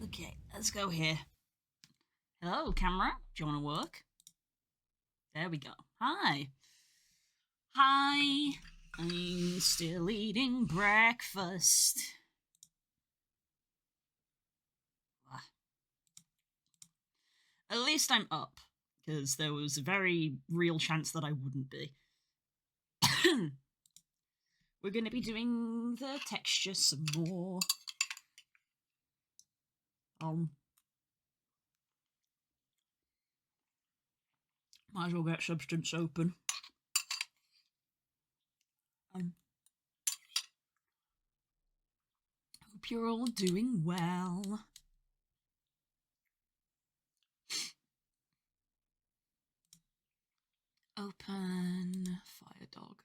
Okay, let's go here. Hello, camera. Do you want to work? There we go. Hi. Hi. I'm still eating breakfast. At least I'm up, because there was a very real chance that I wouldn't be. We're going to be doing the texture some more. Might as well get Substance open. Hope you're all doing well. Open Fire Dog.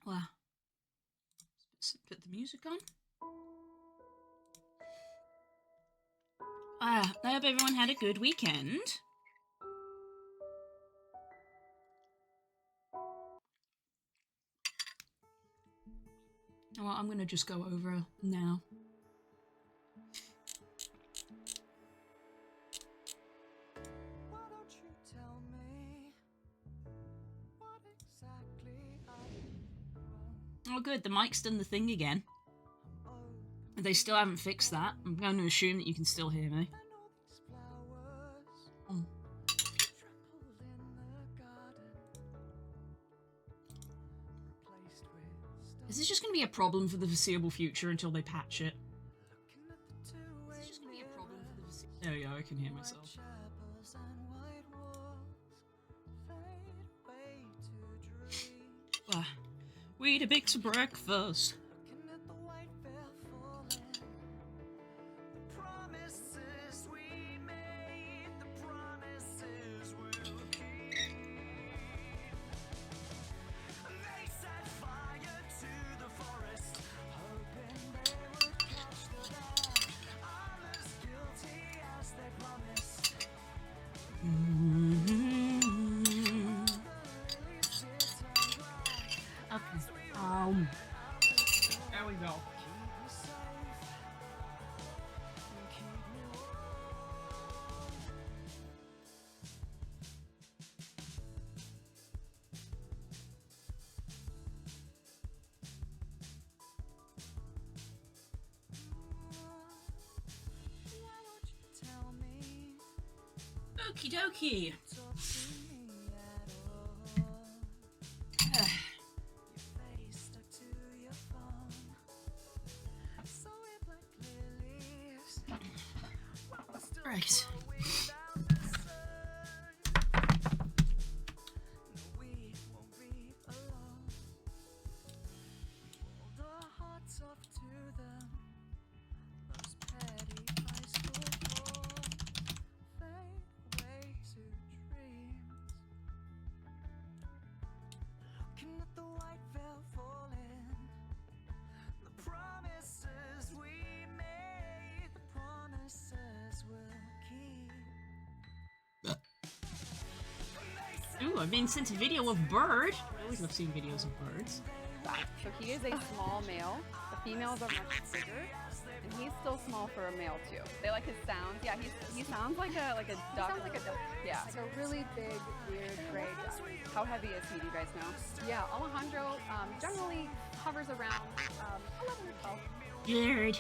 Wow. Let's put the music on. I hope everyone had a good weekend. Well, I'm going to just go over now. Why don't you tell me what exactly Oh good, the mic's done the thing again. They still haven't fixed that. I'm going to assume that you can still hear me. Is this just going to be a problem for the foreseeable future until they patch it? Is this just going to be a problem for the foreseeable... There we go, I can hear myself. Weetabix breakfast. There we go. Okie dokie. Right. Ooh, I've been sent a video of bird. I always love seeing videos of birds. So he is a small male. The females are much bigger, and he's still small for a male too. They like his sounds. Yeah, he sounds like a duck. He sounds like a duck. Yeah, like a really big, weird gray duck. How heavy is he? Do you guys know? Yeah, Alejandro generally hovers around 11 or 12. Weird.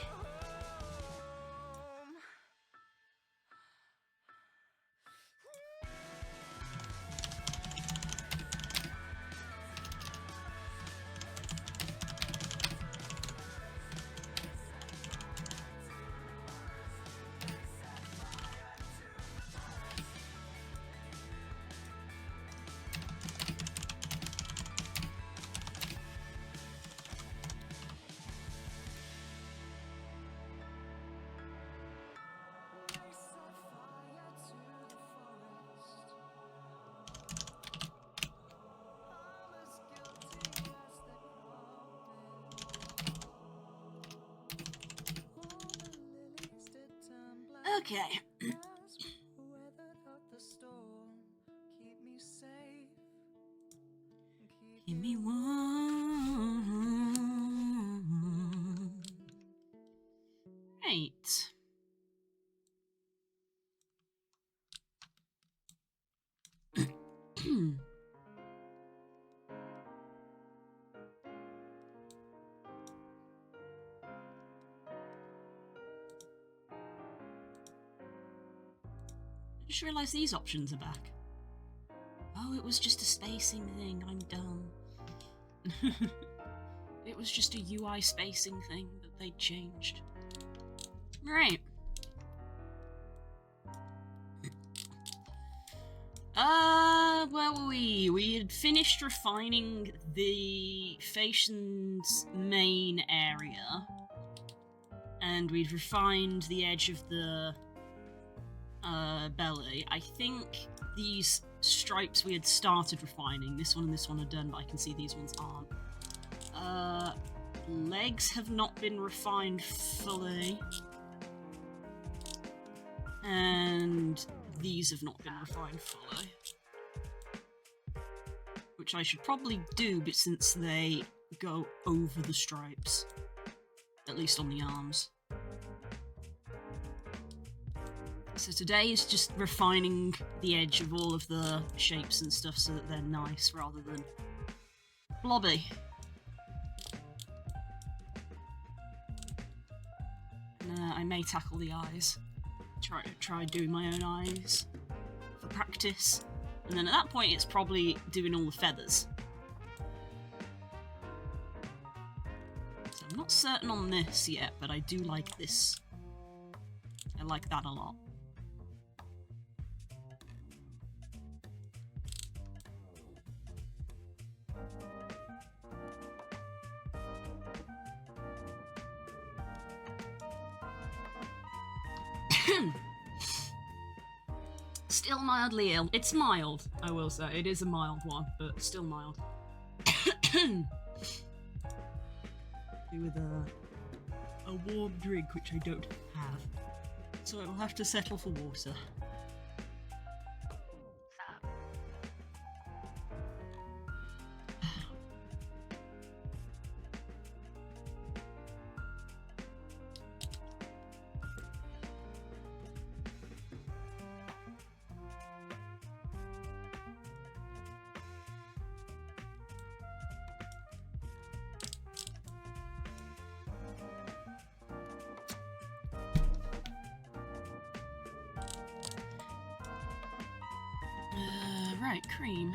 Okay. Weathered out the storm, keep me safe, Give me one. Right. I just realised these options are back. Oh, it was just a spacing thing. I'm dumb. It was just a UI spacing thing that they changed. Right. Where were we? We had finished refining the Phaeton's main area. And we'd refined the edge of the belly. I think these stripes we had started refining. This one and this one are done, but I can see these ones aren't. Legs have not been refined fully. And these have not been refined fully. Which I should probably do, but since they go over the stripes. At least on the arms. So today is just refining the edge of all of the shapes and stuff so that they're nice rather than blobby. I may tackle the eyes. Try doing my own eyes for practice. And then at that point it's probably doing all the feathers. So I'm not certain on this yet, but I do like this. I like that a lot. Still mildly ill. It's mild, I will say. It is a mild one, but still mild. Do with a warm drink, which I don't have. So it'll have to settle for water. Right, cream.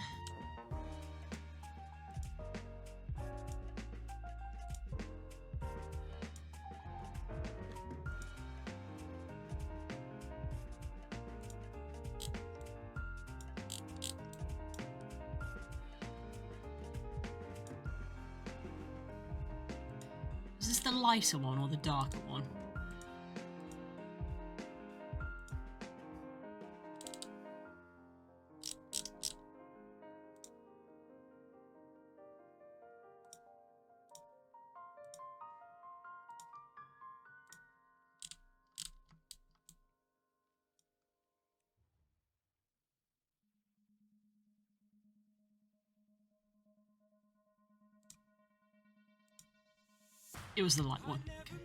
Is this the lighter one or the darker one? It was the light one. Okay.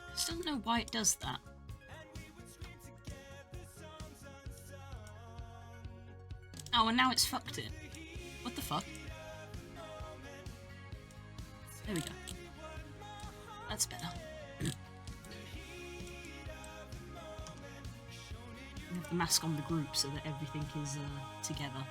I still don't know why it does that. Oh, and now it's fucked it. What the fuck? There we go. That's better. We have the mask on the group so that everything is together.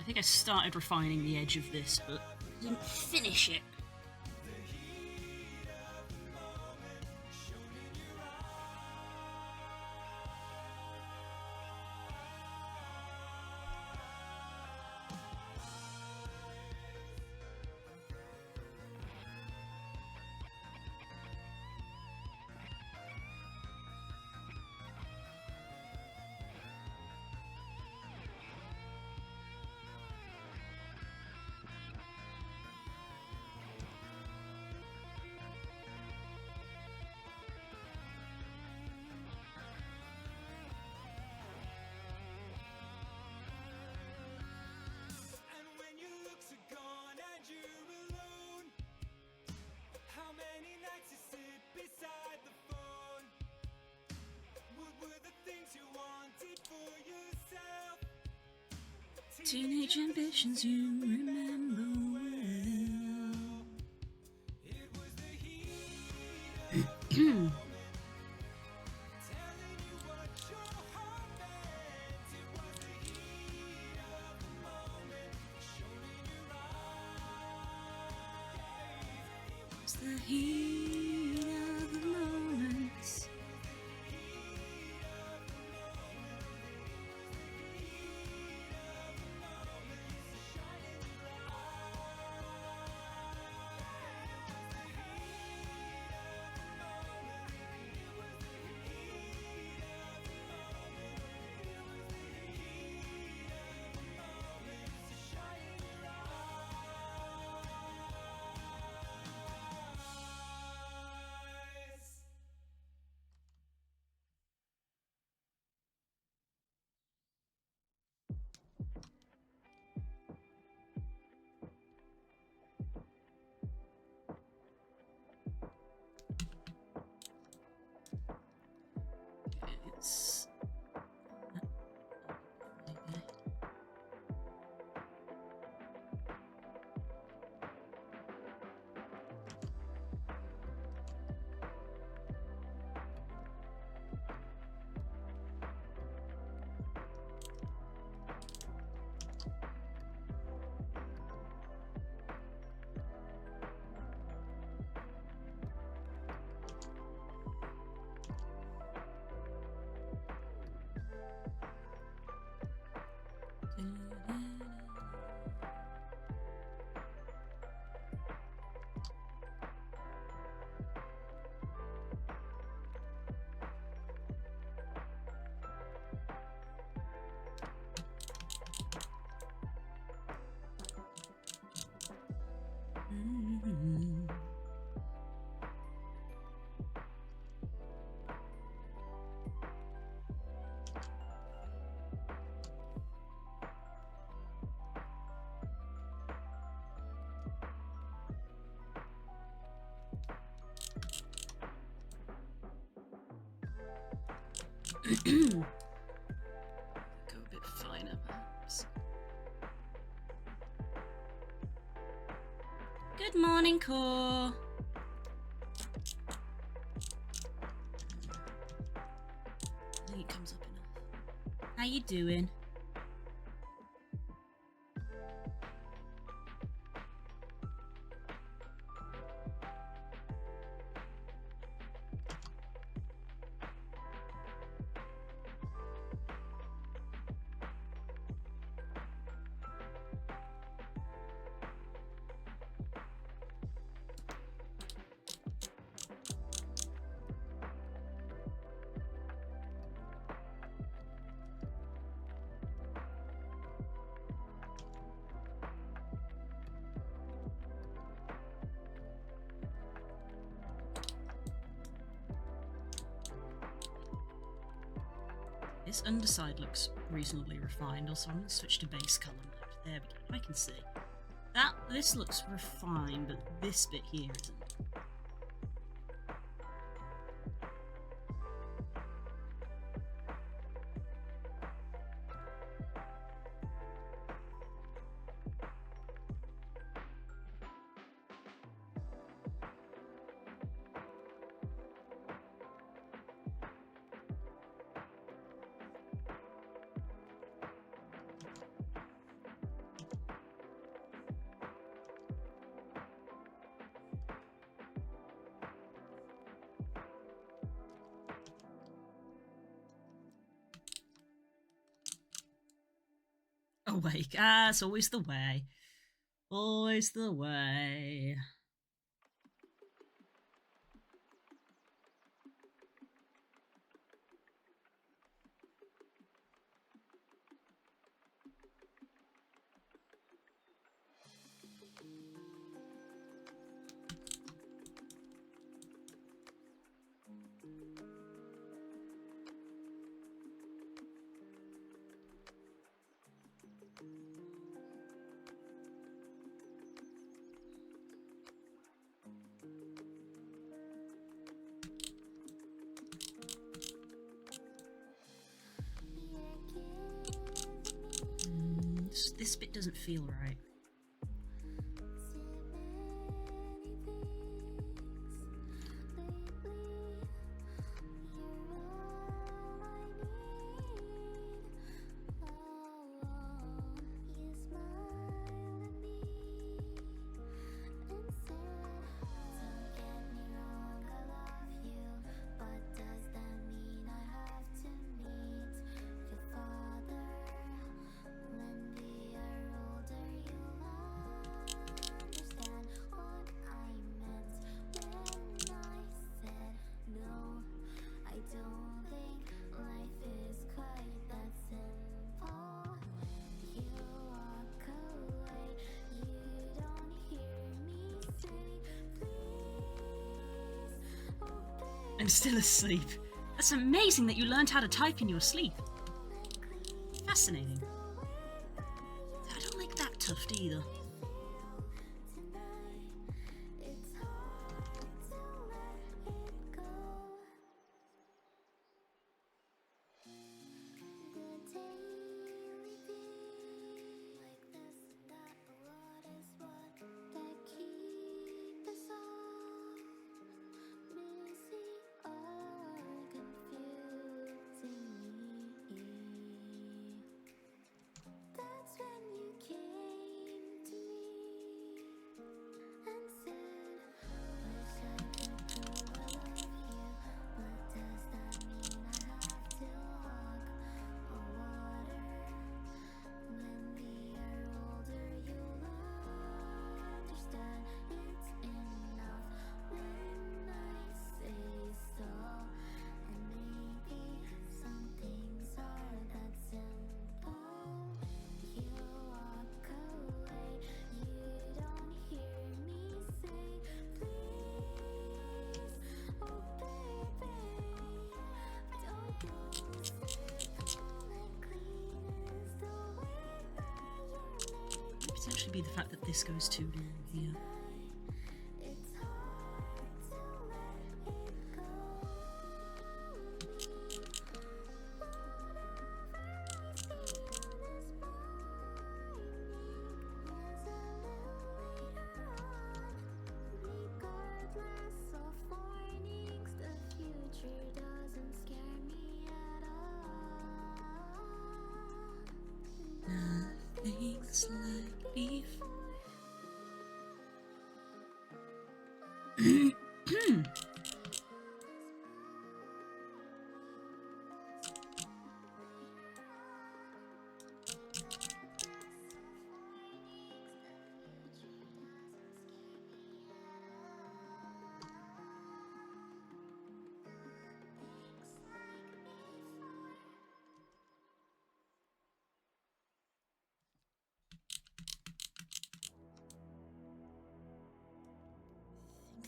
think I started refining the edge of this, but didn't finish it. And when your looks are gone and you're alone, how many nights you sit beside the phone? What were the things you wanted for yourself? Teenage ambitions you remember well. It was the heat of the moment, telling you what your heart meant. It was the heat of the moment, shown in your eyes. It's the heat of the moments. It's go a bit finer, perhaps. Good morning, Core. I think it comes up enough. How you doing? This underside looks reasonably refined, also I'm going to switch to base colour mode. There we go, I can see. This looks refined, but this bit here isn't. awake. Ah, it's always the way. Always the way. This bit doesn't feel right. I'm still asleep. That's amazing that you learned how to type in your sleep. Fascinating. I don't like that tuft either. Potentially be the fact that this goes too long here. Nothing's like before.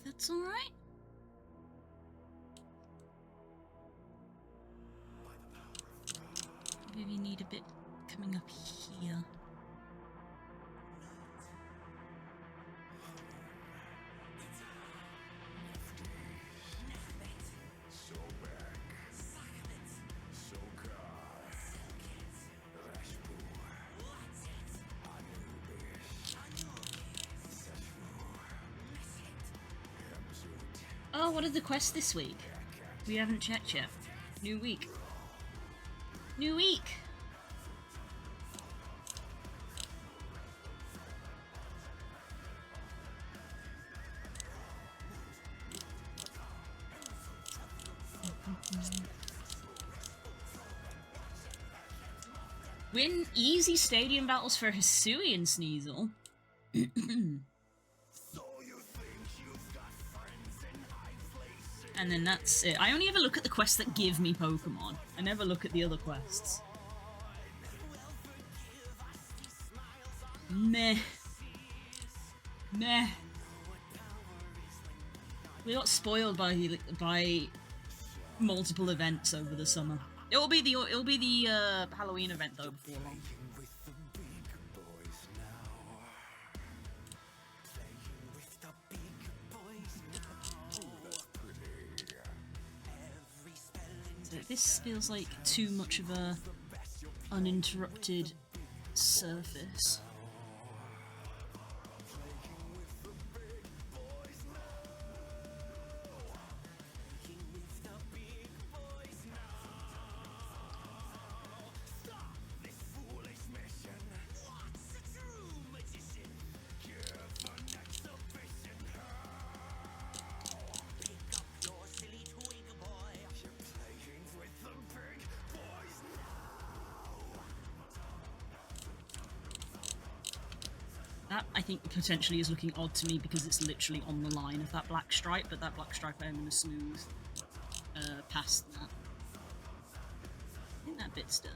That's all right. Maybe we need a bit coming up here. Oh, what are the quests this week? We haven't checked yet. New week. New week! Win easy stadium battles for Hisui and Sneasel. And then that's it. I only ever look at the quests that give me Pokemon. I never look at the other quests. Meh. Meh. We got spoiled by multiple events over the summer. It'll be the Halloween event though before long. So this feels like too much of a uninterrupted surface. That, I think, potentially is looking odd to me because it's literally on the line of that black stripe, but that black stripe I'm going to smooth past that. I think that bit's done.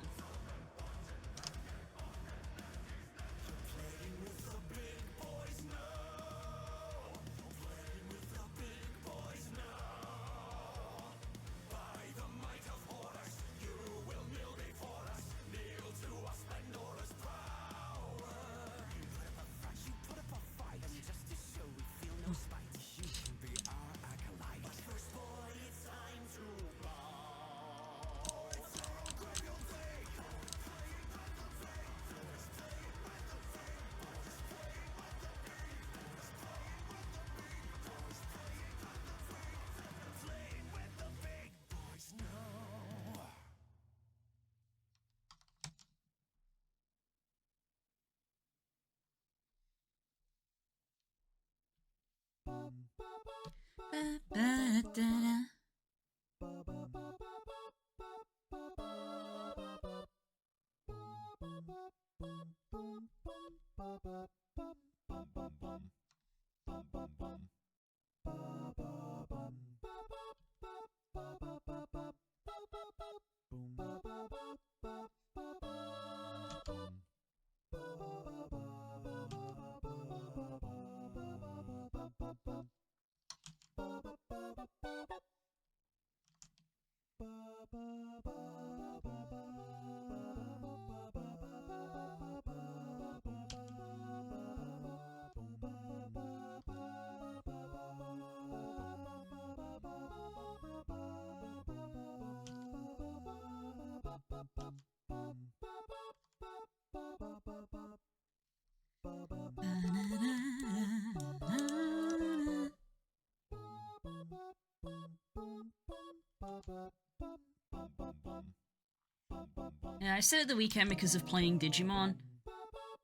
Yeah, I said at the weekend because of playing Digimon.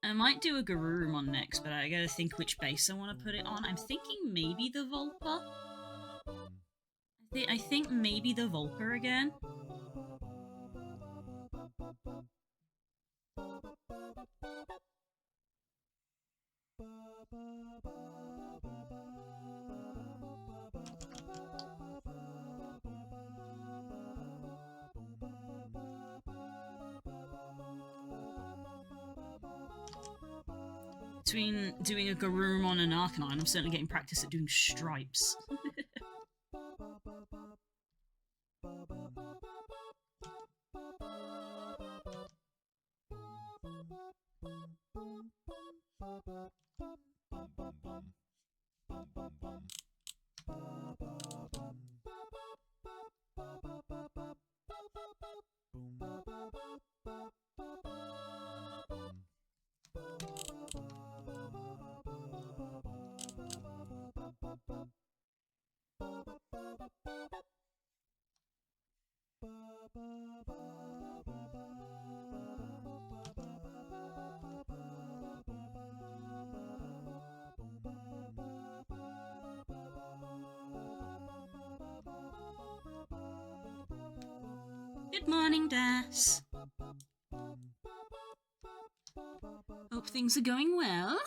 I might do a Garurumon next, but I gotta think which base I want to put it on. I'm thinking maybe the Volpa. I think maybe the Volpa again. Between doing a Garurumon and Arcanine, I'm certainly getting practice at doing stripes. Good morning, Das. things are going well.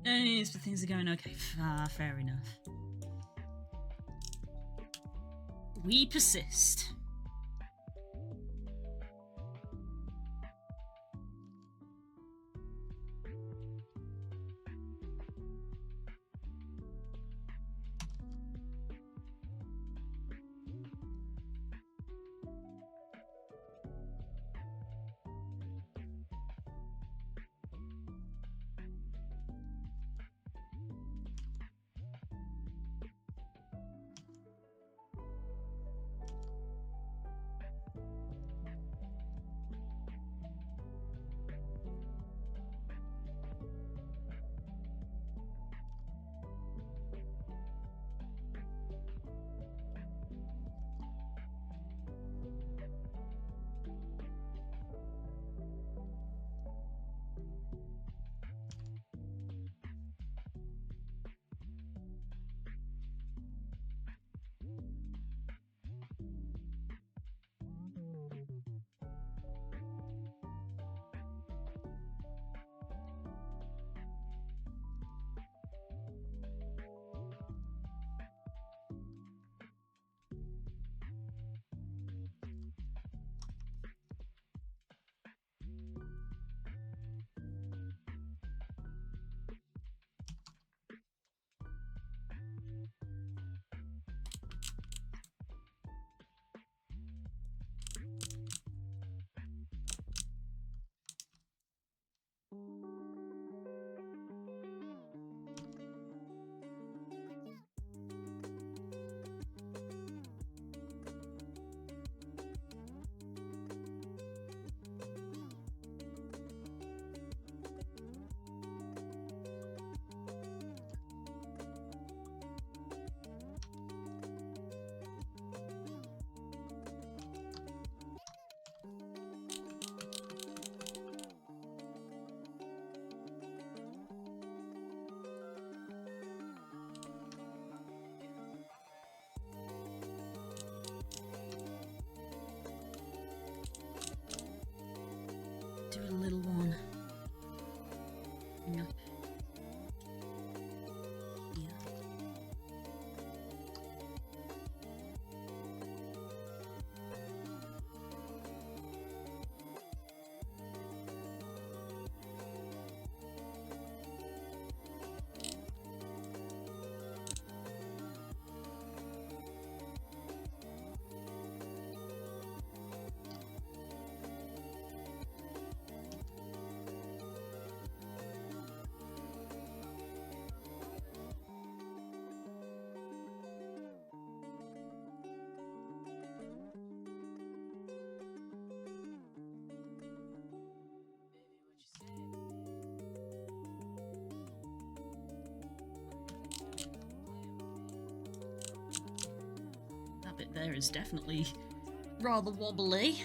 Yes, but things are going okay. Fair enough. We persist. Do a little one. Yep. Yeah. That bit there is definitely rather wobbly.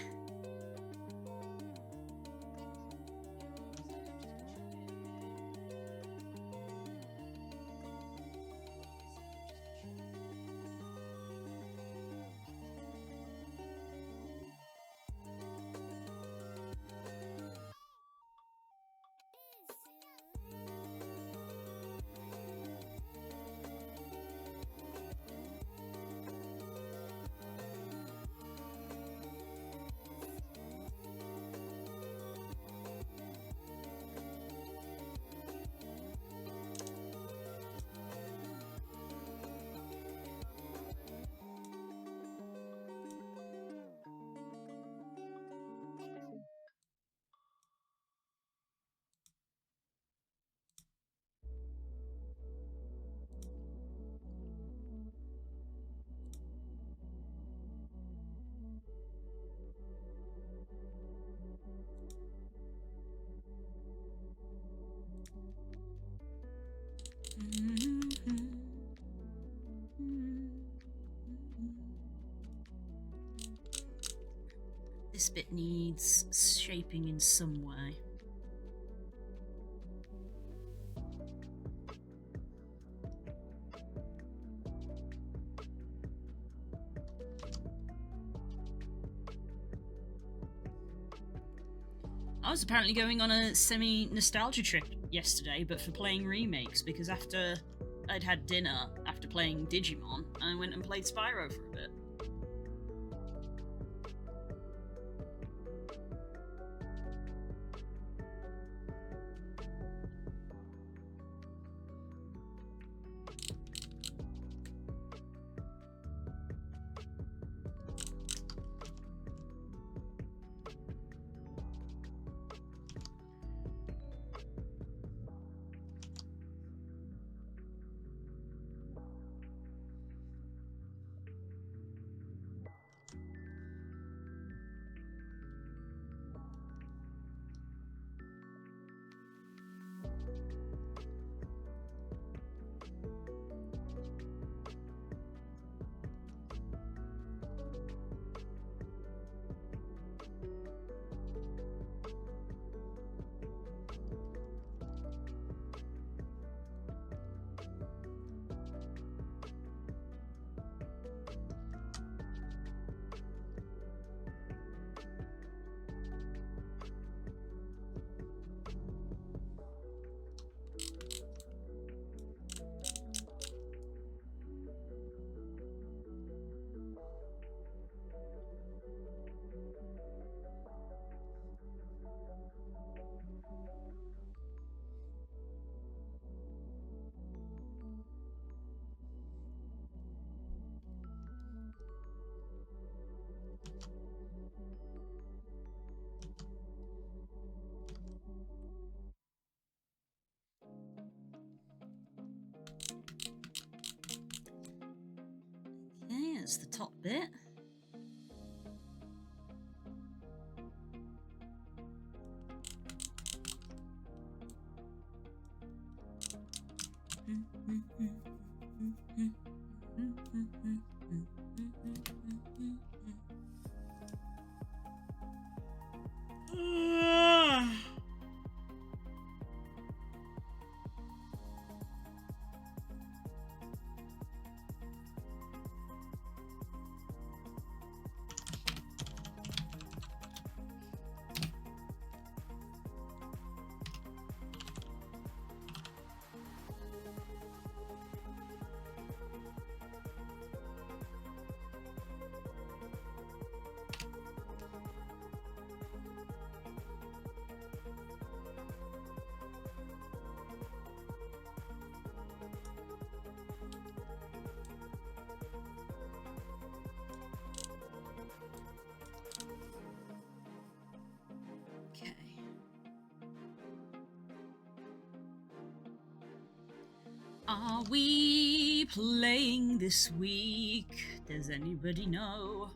This bit needs shaping in some way. I was apparently going on a semi-nostalgia trip yesterday, but for playing remakes, because after I'd had dinner after playing Digimon, I went and played Spyro for a bit. Okay, that's the top bit. Okay. Are we playing this week? Does anybody know?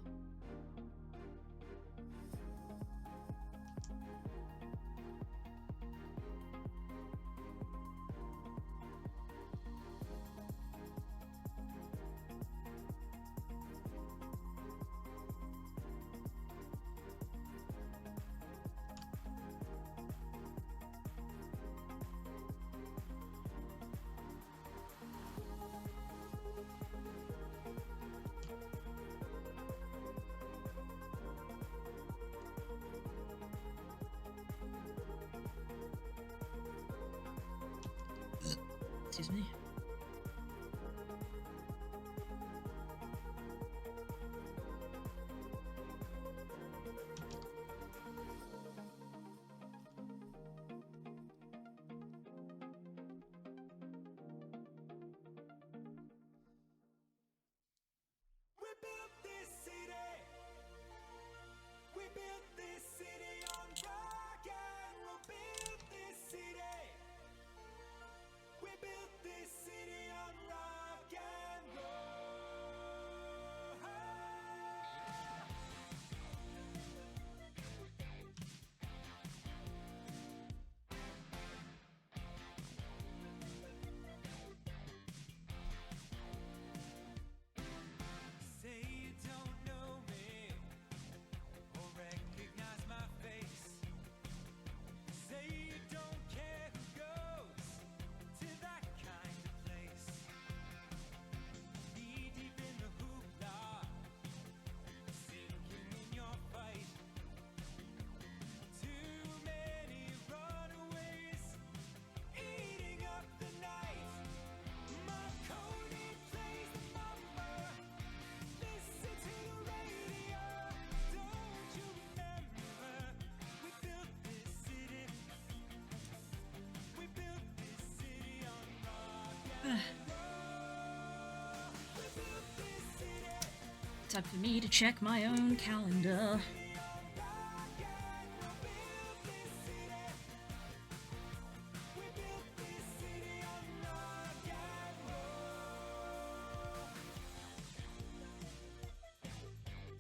Excuse me. We built this city. We built this city on rock and we'll build this city. We built this Time for me to check my own calendar.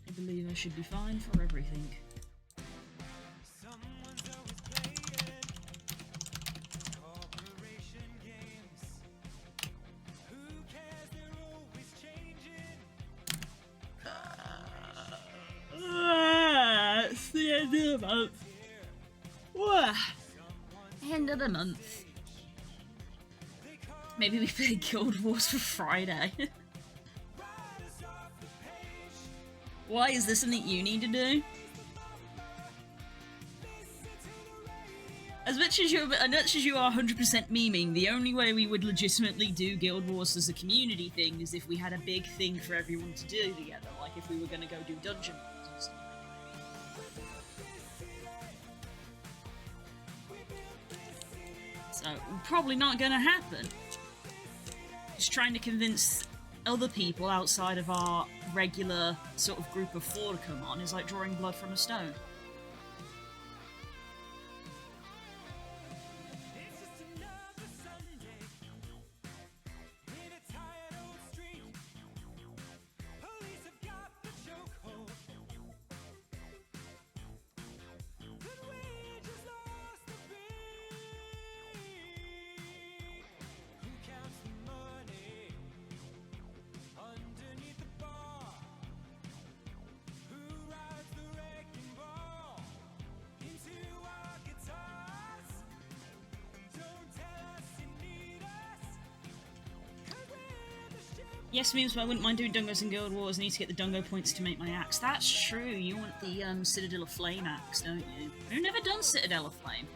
I believe I should be fine for everything. Someone's always playing Operation Games. Who cares? They're always changing. It's the end of the month. End of the month. Maybe we play Guild Wars for Friday. Why is this something you need to do? As much as you are 100% memeing, the only way we would legitimately do Guild Wars as a community thing is if we had a big thing for everyone to do together, like if we were going to go do dungeon runs or something. So, probably not going to happen. Just trying to convince other people outside of our regular sort of group of four to come on is like drawing blood from a stone. It's just another Sunday in a tired old street. Police have got the chokehold, but we just lost the beat. Who counts the money underneath the bar? Who rides the wrecking ball into our guitars? Don't tell us you need us, 'cause we're the ship. Yes, memes, but I wouldn't mind doing Dungos in Guild Wars. I need to get the Dungo points to make my axe. That's true. You want the Citadel of Flame axe, don't you? I've never done Citadel of Flame.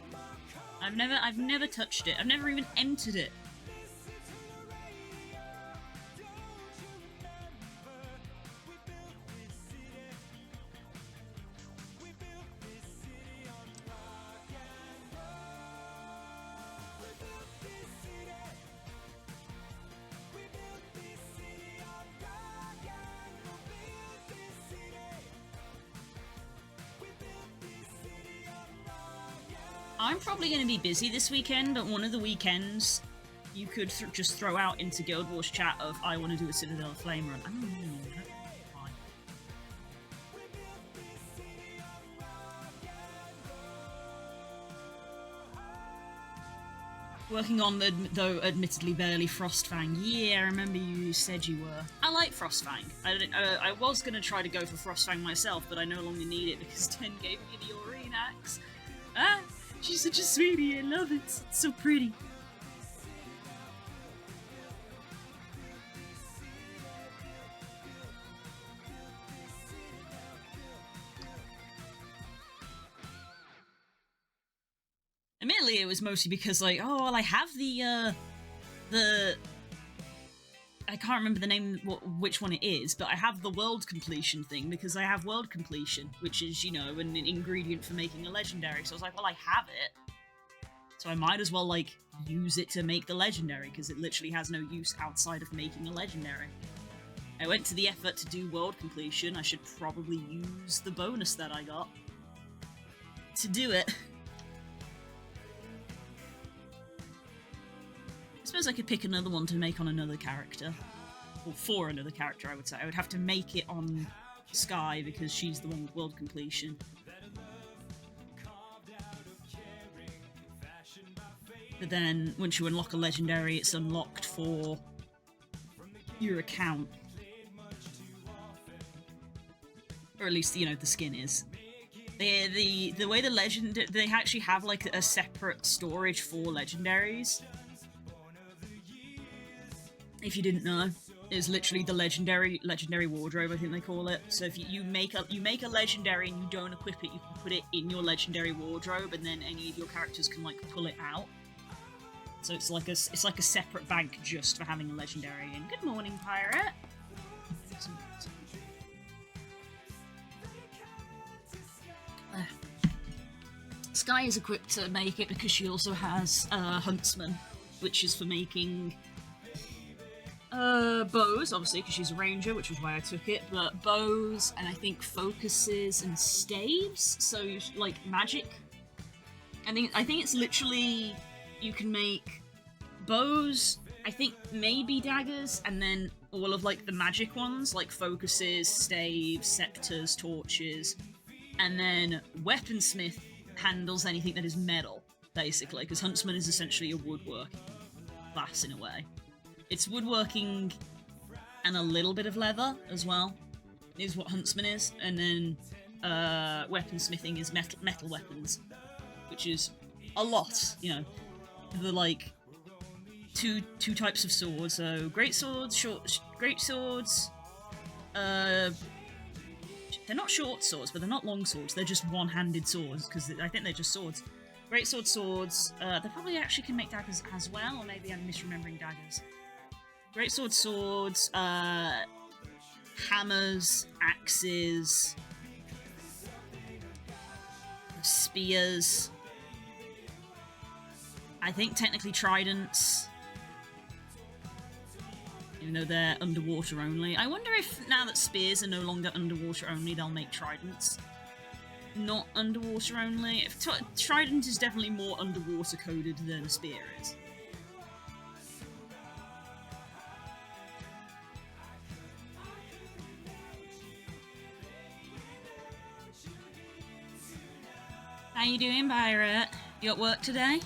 I've never touched it. I've never even entered it. I'm probably going to be busy this weekend, but one of the weekends you could just throw out into Guild Wars chat of, I want to do a Citadel of Flame run. I don't know, that's fine. Working on the, though admittedly barely Frostfang. Yeah, I remember you said you were. I like Frostfang. I was going to try to go for Frostfang myself, but I no longer need it because Ten gave me the Aurene axe. Ah, she's such a sweetie, I love it. It's so pretty. Admittedly, it was mostly because, like, oh, well, I have the I can't remember the name, which one it is, but I have the world completion thing, because I have world completion, which is, you know, an ingredient for making a legendary, so I was like, well, I have it, so I might as well, like, use it to make the legendary, because it literally has no use outside of making a legendary. I went to the effort to do world completion, I should probably use the bonus that I got to do it. I suppose I could pick another one to make on another character. Or for another character, I would say. I would have to make it on Sky because she's the one with world completion. But then, once you unlock a legendary, it's unlocked for your account. Or at least, you know, the skin is. The way the legend... They actually have, like, a separate storage for legendaries. If you didn't know, it's literally the legendary wardrobe, I think they call it. So if you make a legendary and you don't equip it, you can put it in your legendary wardrobe, and then any of your characters can like pull it out. So it's like a separate bank just for having a legendary. And good morning, pirate. Sky is equipped to make it because she also has Huntsman, which is for making Bows, obviously, because she's a ranger, which is why I took it, but bows, and I think focuses and staves, so you like magic. I think it's literally, you can make bows, I think maybe daggers, and then all of like the magic ones, like focuses, staves, scepters, torches, and then weaponsmith handles anything that is metal, basically, because huntsman is essentially a woodworking class in a way. It's woodworking and a little bit of leather as well, is what huntsman is, and then weaponsmithing is metal weapons, which is a lot, you know. The like two types of swords, so great swords, great swords. They're not short swords, but they're not long swords. They're just one-handed swords because I think they're just swords. Great swords. They probably actually can make daggers as well, or maybe I'm misremembering daggers. Great swords, hammers, axes, spears. I think technically tridents, even though they're underwater only. I wonder if now that spears are no longer underwater only, they'll make tridents not underwater only. If trident is definitely more underwater coded than a spear is. How you doing, Pirate? You at work today?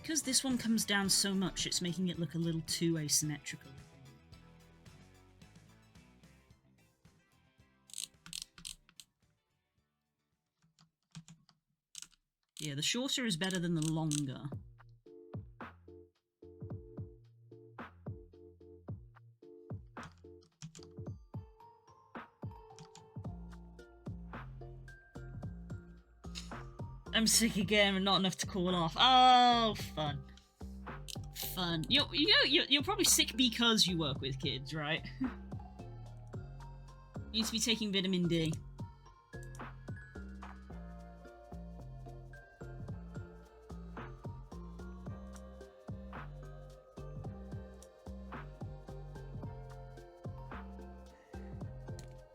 Because this one comes down so much, it's making it look a little too asymmetrical. Yeah, the shorter is better than the longer. I'm sick again and not enough to call off. Oh, fun. Fun. You're probably sick because you work with kids, right? You need to be taking vitamin D.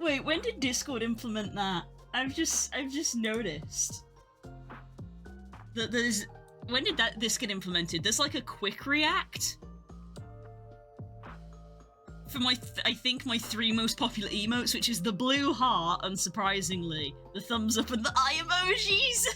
Wait, when did Discord implement that? I've just noticed that there's... When did this get implemented? There's like a quick react for my, I think, my 3 most popular emotes, which is the blue heart, unsurprisingly, the thumbs up, and the eye emojis!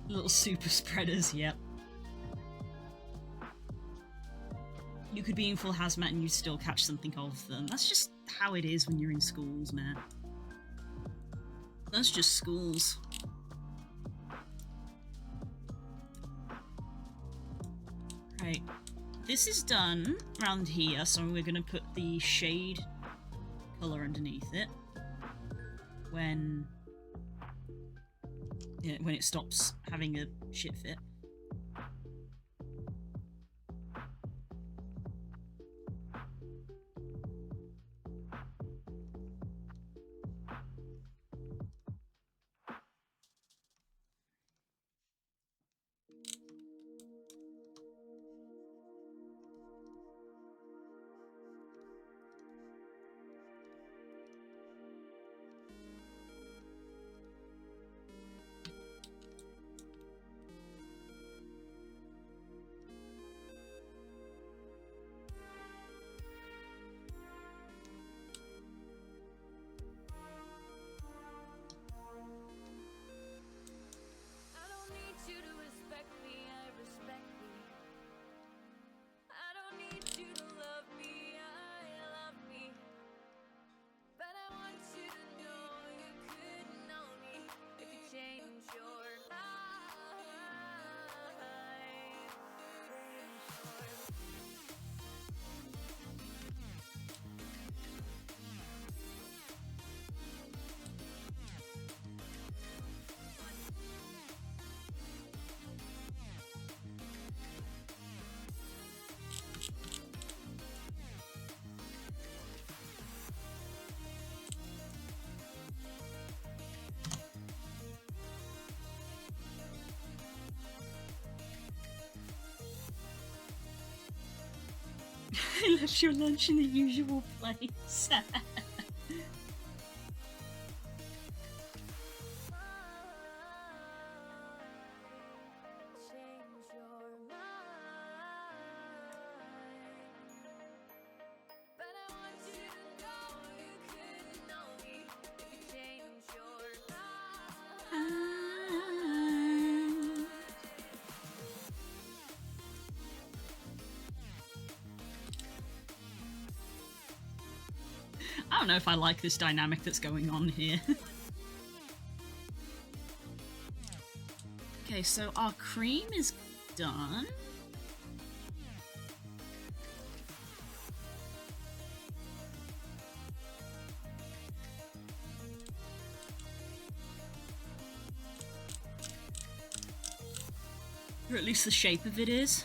Little super spreaders, yep. You could be in full hazmat and you'd still catch something of them. That's just how it is when you're in schools, man. That's just schools. Right. This is done around here, so we're gonna put the shade colour underneath it when it stops having a shit fit. I don't need you to respect me, I respect me. I don't need you to love me, I love me. But I want you to know you couldn't know me if you change your life. I left your lunch in the usual place. Change your mind. But I want you to know you couldn't know me if you change your mind. I don't know if I like this dynamic that's going on here. Okay, so our cream is done. Or at least the shape of it is.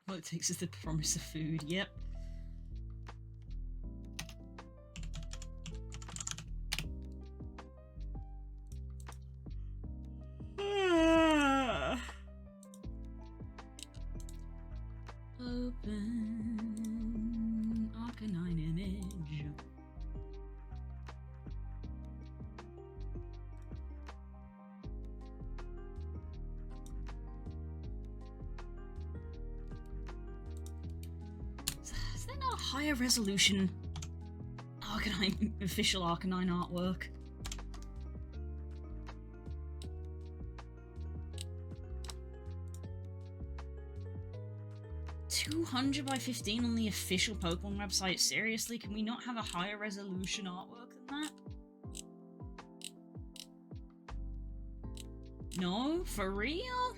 All it takes is the promise of food, yep. Open Arcanine image. Is there not a higher resolution Arcanine, official Arcanine artwork? 200 by 15 on the official Pokemon website? Seriously, can we not have a higher resolution artwork than that? No? For real?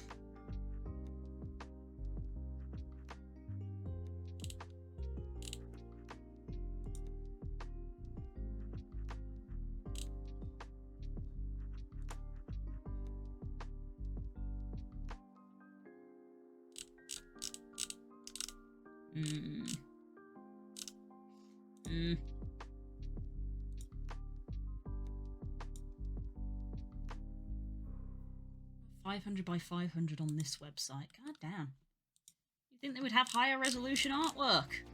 Hmm. 500 by 500 on this website. God damn. You think they would have higher resolution artwork?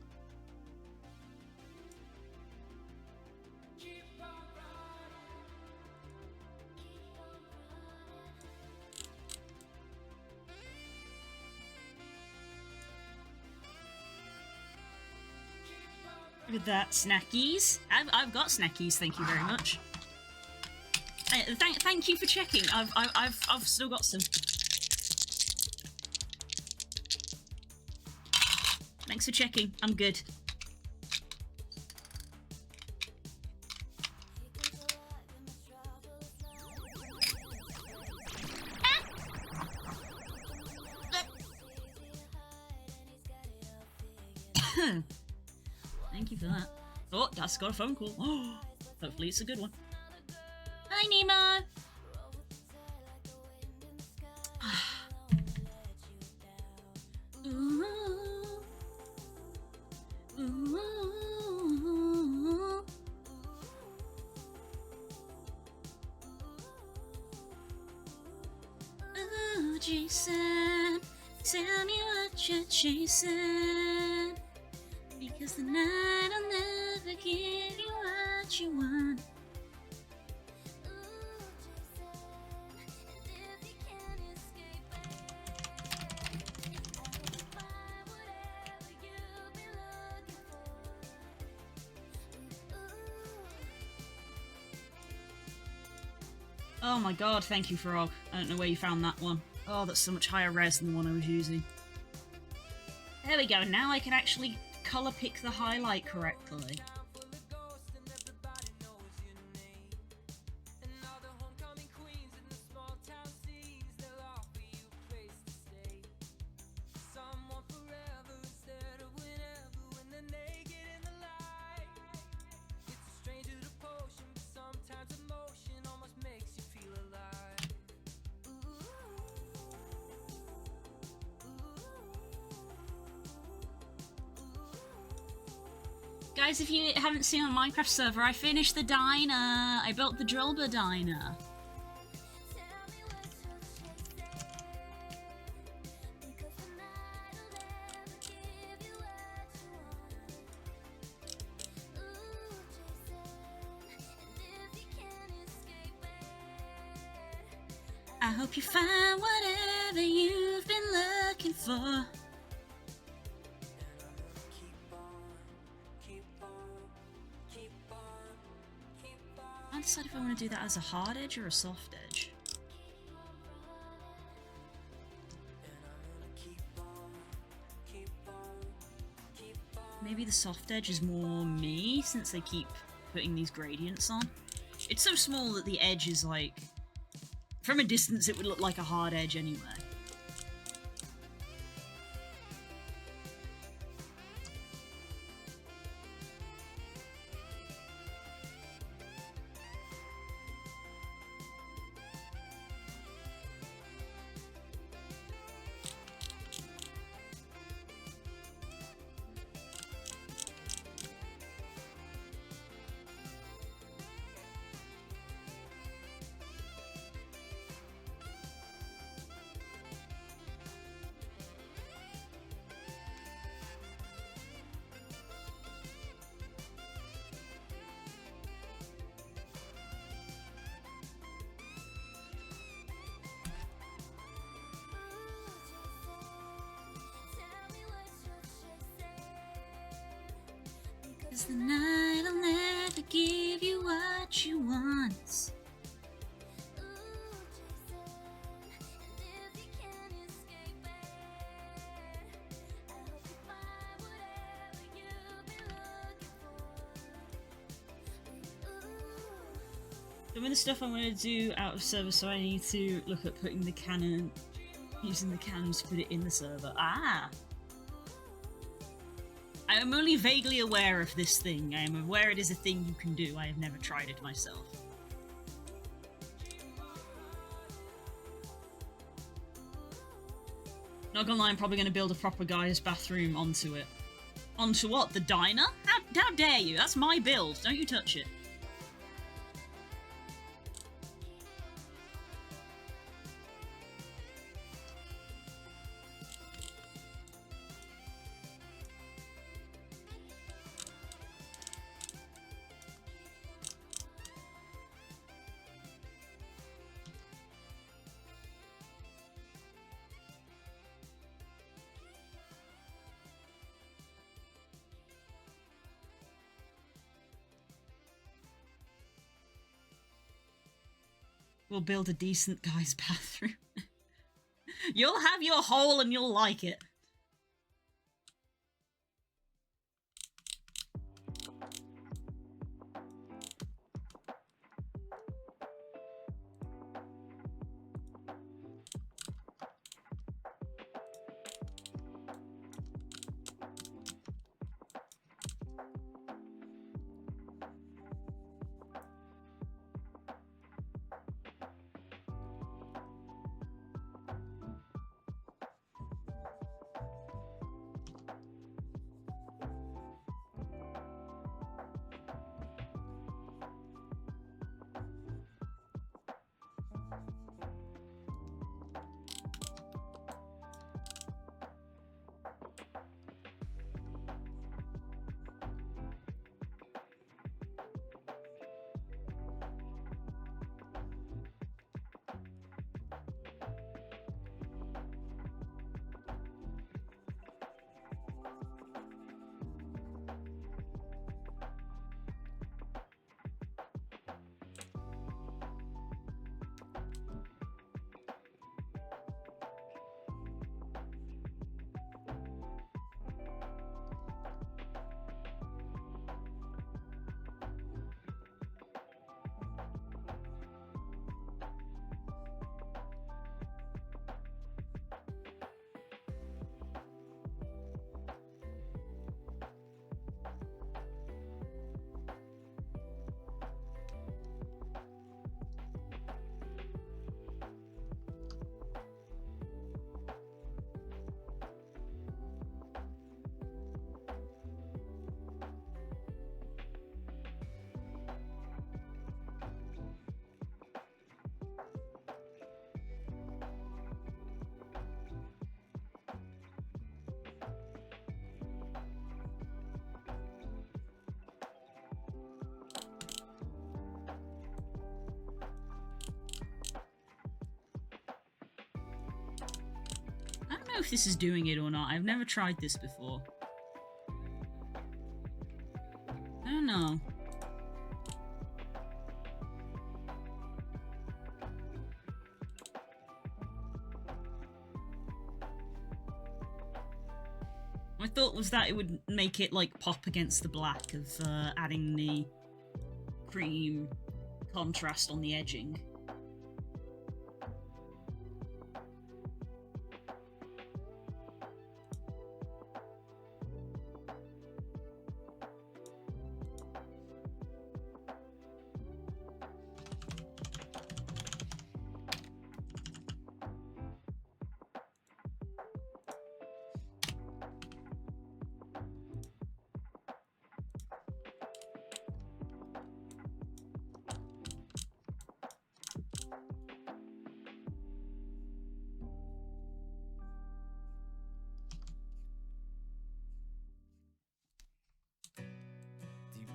Look at that, snackies. I've got snackies, thank you very much. Thank you for checking. I've still got some. Thanks for checking. I'm good. Thank you for that. Oh, that's got a phone call. Oh, hopefully it's a good one. Hi, Nemo. Ooh. Ooh. Ooh, Jason, tell me what you're chasing. Because the night will never give you what you want. Oh my god, thank you, Frog. I don't know where you found that one. Oh, that's so much higher res than the one I was using. There we go, now I can actually colour pick the highlight correctly. Guys, if you haven't seen on Minecraft server, I finished the diner. I built the Drillbur diner. I hope you find whatever you've been looking for. I decide if I want to do that as a hard edge or a soft edge. Maybe the soft edge is more me, since they keep putting these gradients on. It's so small that the edge is like... From a distance it would look like a hard edge anyway. Cause the night'll never give you what you want. Some of the stuff I'm going to do out of server, so I need to look at putting the cannon, using the cannons to put it in the server. Ah! I am only vaguely aware of this thing. I am aware it is a thing you can do. I have never tried it myself. Not gonna lie, I'm probably gonna build a proper guy's bathroom onto it. Onto what? The diner? How dare you? That's my build. Don't you touch it. We'll build a decent guy's bathroom. You'll have your hole and you'll like it. I don't know if this is doing it or not. I've never tried this before. I don't know. My thought was that it would make it like pop against the black of adding the cream contrast on the edging.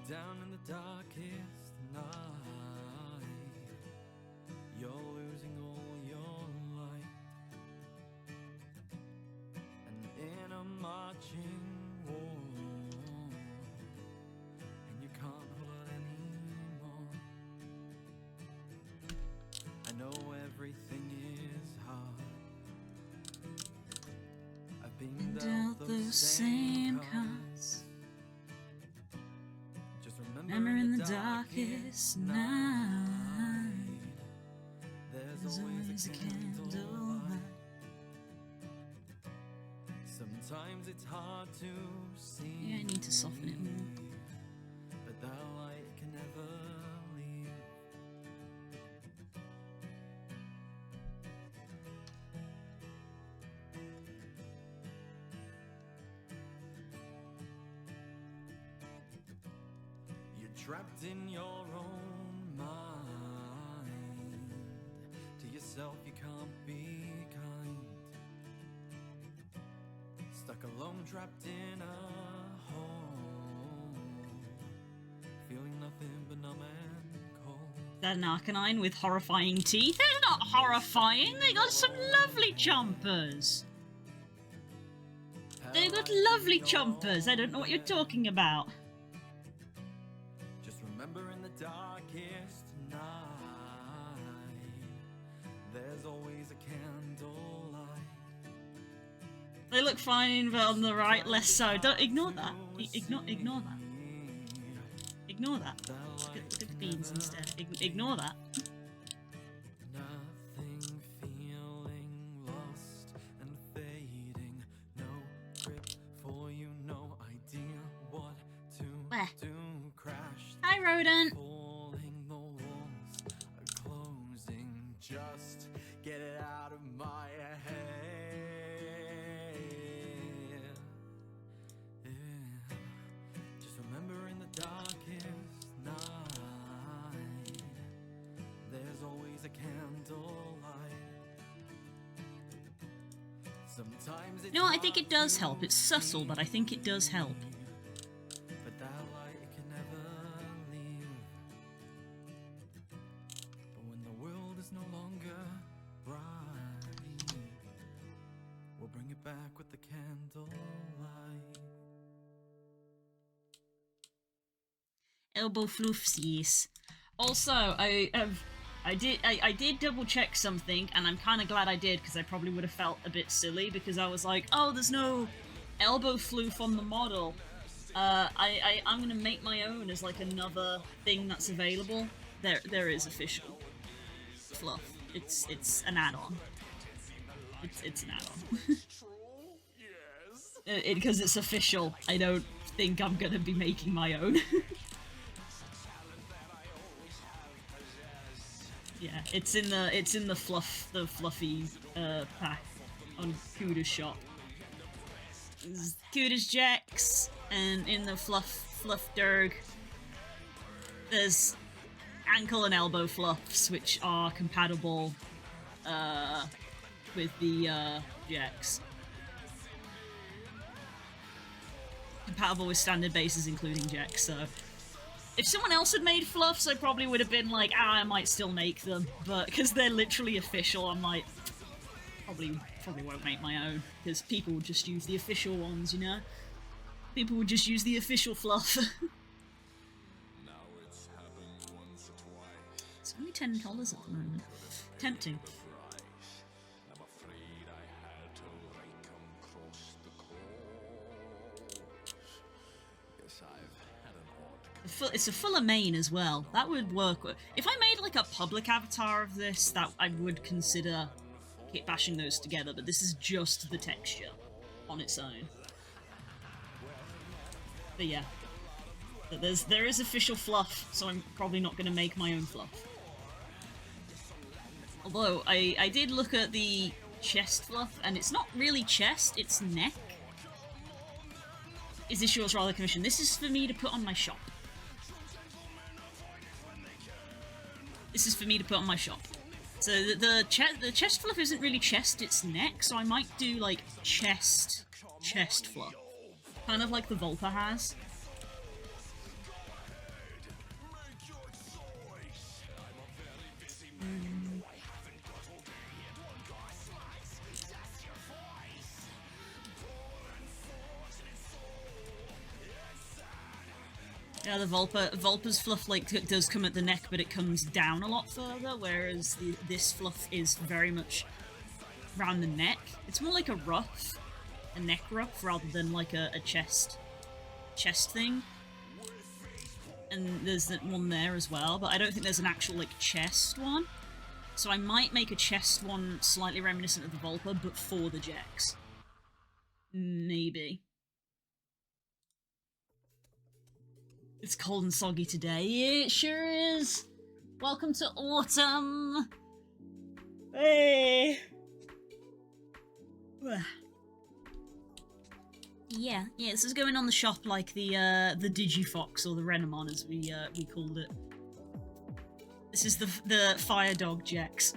Down in the darkest night, you're losing all your light, and in a marching war, and you can't hold out anymore. I know everything is hard. I've been dealt those same cards. Remember in the darkest night. always a candlelight. Sometimes it's hard to see. Yeah, I need to soften it more. But that light can never leave. You're trapped in your own mind. To yourself you can't be kind. Stuck alone, trapped in a hole. Feeling nothing but numb and cold. That an Arcanine with horrifying teeth? They're not horrifying, they got some lovely chompers. They've got lovely chompers, I don't know what you're talking about. Just remember in the darkest night, there's always a candlelight. They look fine, but on the right, less so. Don't ignore that. Ignore that. Ignore that. Look at the beans instead. Ignore that. Nothing, feeling lost and fading. No grip for you, no idea what to Where? do. Crashed, Hi, rodent. falling, the walls are closing. Just get it out of my head. Yeah. Just remember in the darkest night, there's always a candlelight. Sometimes it's No, I think it hard does to help. It's subtle, but I think it does help. but that light can never leave. But when the world is no longer bright, we'll bring it back with the candlelight. Elbow floofsies. Also, I did double check something, and I'm kind of glad I did, because I probably would have felt a bit silly, because I was like, oh, there's no elbow floof on the model. I'm gonna make my own as like another thing that's available. There is official fluff. It's an add-on. It's an add-on. Because it's official. I don't think I'm gonna be making my own. Yeah, it's in the fluffy pack on Kuda's shop. There's Kuda's Jex, and in the fluff derg, there's ankle and elbow fluffs, which are compatible with the Jex. Compatible with standard bases, including Jex, so if someone else had made fluffs, I probably would have been like, I might still make them, but because they're literally official, I'm like, probably won't make my own, because people would just use the official ones, you know? People would just use the official fluff. It's only $10 at the moment. Tempting. It's a fuller main as well. That would work. If I made like a public avatar of this, that I would consider kit bashing those together, but this is just the texture on its own. But yeah. But there is official fluff, so I'm probably not going to make my own fluff. Although, I did look at the chest fluff, and it's not really chest, it's neck. Is this yours rather commission? This is for me to put on my shop. This is for me to put on my shop. So the chest fluff isn't really chest, it's neck, so I might do like chest fluff. Kind of like the Volpa has. Yeah, the Volpa's fluff like it does come at the neck, but it comes down a lot further, whereas this fluff is very much around the neck. It's more like a ruff, a neck ruff, rather than like a chest thing. And there's that one there as well, but I don't think there's an actual like chest one. So I might make a chest one slightly reminiscent of the Volpa, but for the Jex. Maybe. It's cold and soggy today. It sure is. Welcome to autumn. Hey. Yeah, this is going on the shop like the Digifox or the Renamon as we called it. This is the Fire Dog Jex.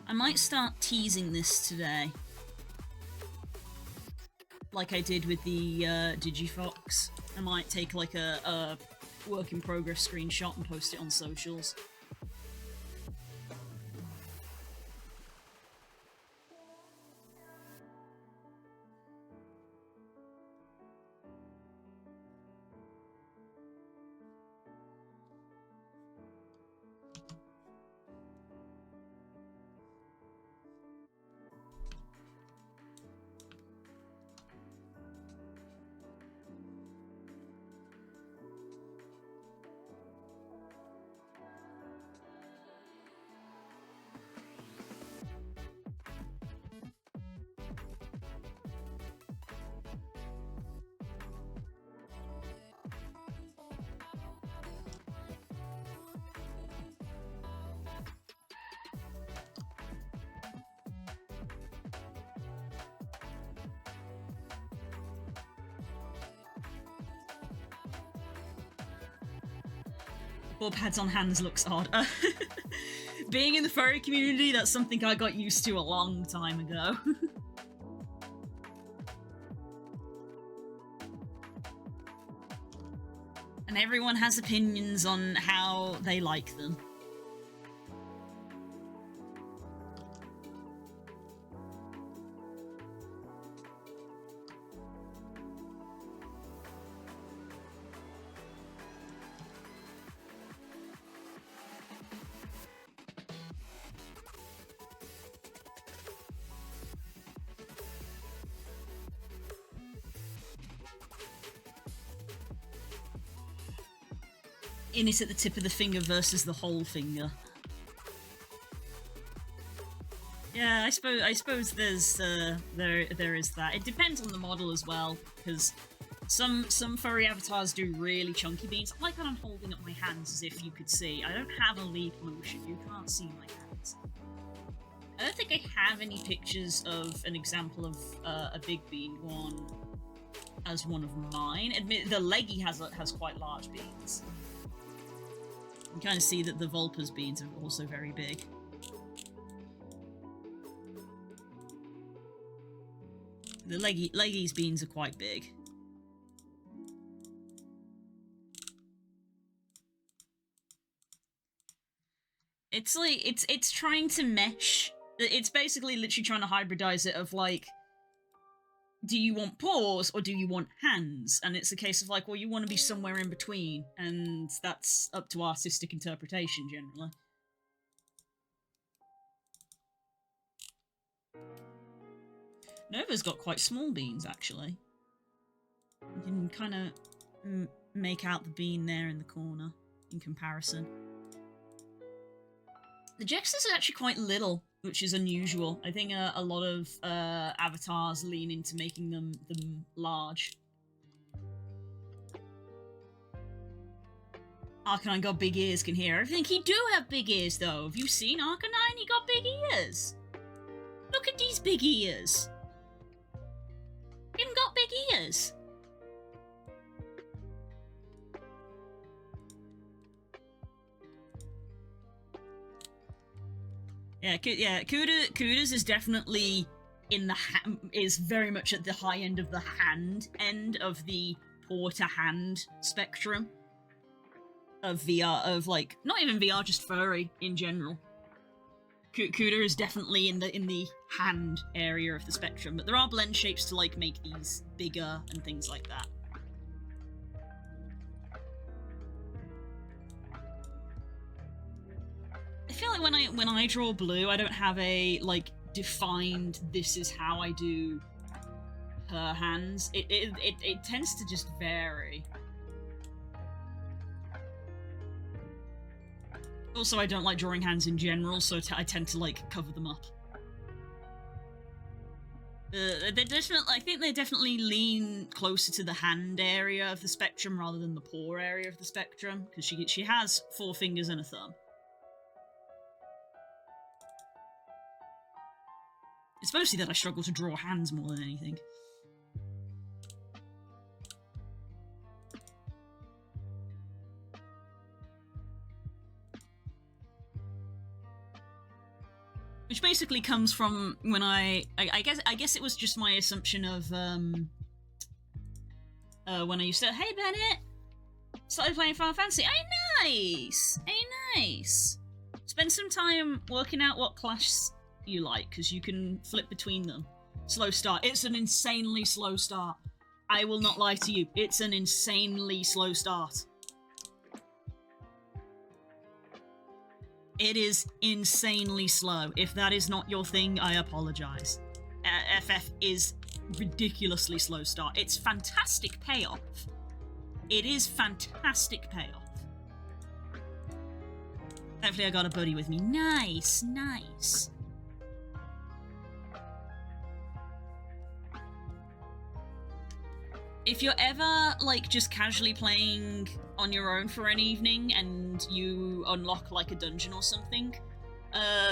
I might start teasing this today. Like I did with the Digifox. I might take like a work in progress screenshot and post it on socials. Bob pads on hands looks odd. Being in the furry community, that's something I got used to a long time ago. And everyone has opinions on how they like them. Init at the tip of the finger versus the whole finger. Yeah, I suppose there's there is that. It depends on the model as well, because some furry avatars do really chunky beans. I like that I'm holding up my hands as if you could see. I don't have a leaf motion, you can't see my hands. I don't think I have any pictures of an example of a big bean one as one of mine. Admit the leggy has quite large beans. You can kind of see that the Volpa's beans are also very big. The leggy's beans are quite big. It's like, it's trying to mesh. It's basically literally trying to hybridize it of like, do you want paws or do you want hands? And it's a case of like, well, you want to be somewhere in between, and that's up to artistic interpretation generally. Nova's got quite small beans, actually. You can kind of make out the bean there in the corner in comparison. The Jex is actually quite little, which is unusual. I think a lot of avatars lean into making them large. Arcanine got big ears, can hear everything. He do have big ears, though. Have you seen Arcanine? He got big ears. Look at these big ears. Him got big ears. Yeah, Kuda's is definitely in the is very much at the high end of the hand of the paw to hand spectrum. of VR, of like, not even VR, just furry in general. Cuda is definitely in the hand area of the spectrum, but there are blend shapes to like make these bigger and things like that. I feel like when I draw blue, I don't have a like defined this is how I do her hands. It tends to just vary. Also, I don't like drawing hands in general, so I tend to like cover them up. They definitely, I think they definitely lean closer to the hand area of the spectrum rather than the paw area of the spectrum, because she has 4 fingers and a thumb. It's mostly that I struggle to draw hands more than anything. Which basically comes from when I guess it was just my assumption of when I used to, hey Bennett, started playing Final Fantasy. Hey, nice, hey, nice. Spend some time working out what class you like, because you can flip between them. Slow start. It's an insanely slow start. I will not lie to you. It's an insanely slow start. It is insanely slow. If that is not your thing, I apologize. FF is ridiculously slow start. It's fantastic payoff. It is fantastic payoff. Thankfully I got a buddy with me. Nice, nice. If you're ever, like, just casually playing on your own for an evening and you unlock, like, a dungeon or something,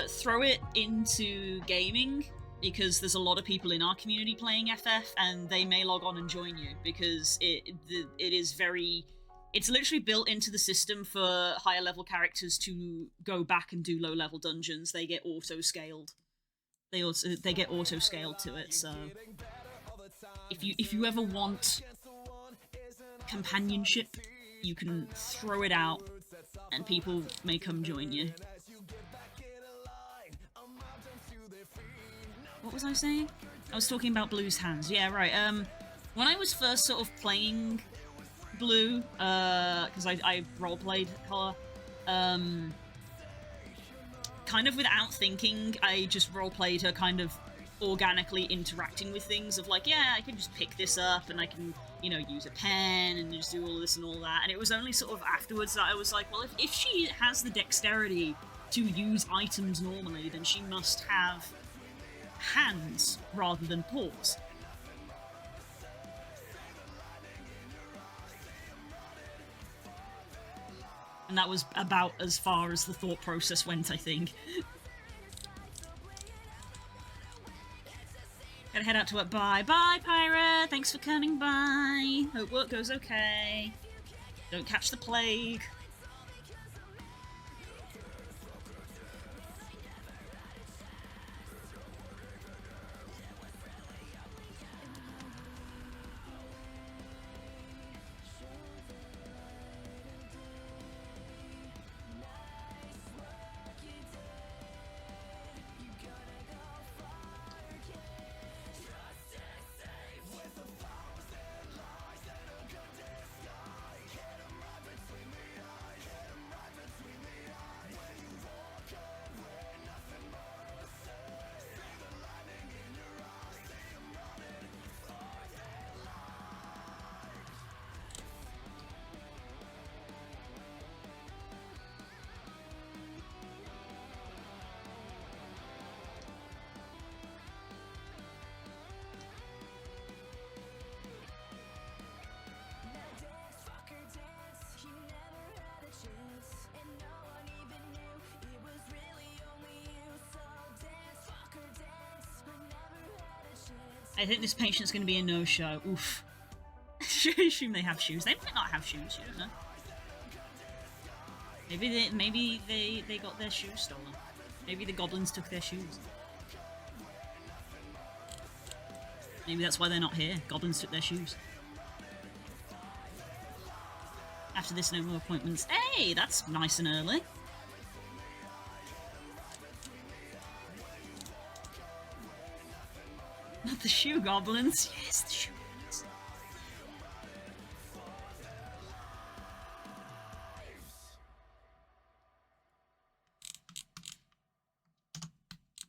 throw it into gaming, because there's a lot of people in our community playing FF, and they may log on and join you, because it is very... It's literally built into the system for higher level characters to go back and do low level dungeons. They get auto-scaled. They get auto-scaled to it, so... If you ever want companionship, you can throw it out and people may come join you. What was I saying? I was talking about Blue's hands. Yeah, right. When I was first sort of playing Blue, because I roleplayed her, kind of without thinking, I just roleplayed her kind of organically interacting with things of like, yeah, I can just pick this up and I can, you know, use a pen and just do all this and all that. And it was only sort of afterwards that I was like, well, if she has the dexterity to use items normally, then she must have hands rather than paws. And that was about as far as the thought process went, I think. Gotta head out to work. Bye. Bye, Pyra. Thanks for coming by. Hope work goes okay. Don't catch the plague. I think this patient's going to be a no-show. Oof. I assume they have shoes. They might not have shoes, you don't know. Maybe they got their shoes stolen. Maybe the goblins took their shoes. Maybe that's why they're not here. Goblins took their shoes. After this, no more appointments. Hey, that's nice and early. Not the shoe goblins. Yes, the shoe goblins.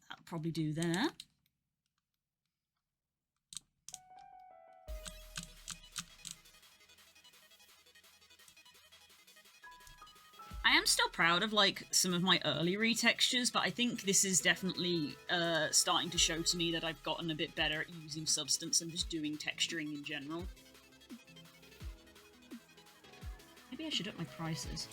That'll probably do there. I am still proud of, like, some of my early retextures, but I think this is definitely starting to show to me that I've gotten a bit better at using substance and just doing texturing in general. Maybe I should up my prices.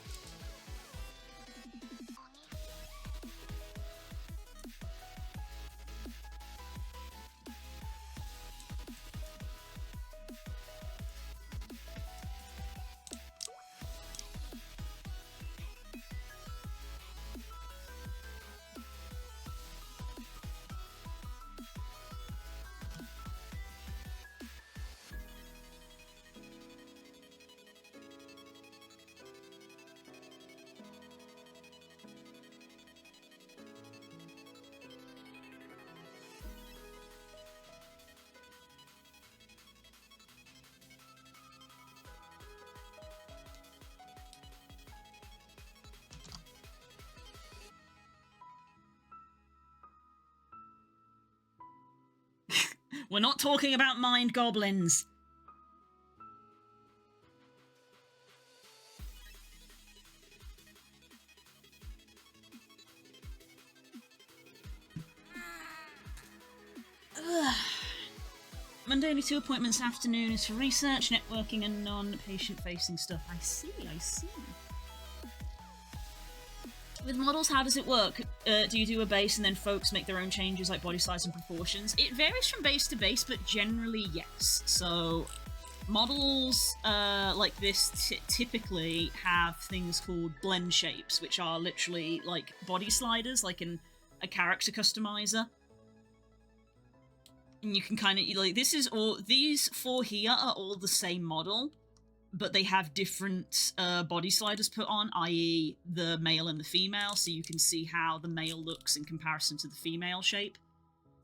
We're not talking about mind goblins. Ugh. Monday, only 2 appointments. Afternoon is for research, networking, and non-patient facing stuff. I see, I see. With models, how does it work? Do you do a base and then folks make their own changes like body size and proportions? It varies from base to base, but generally yes. So models like this typically have things called blend shapes, which are literally like body sliders, like in a character customizer. And you can kind of, like, this is all, these four here are all the same model, but they have different body sliders put on, i.e. the male and the female, so you can see how the male looks in comparison to the female shape.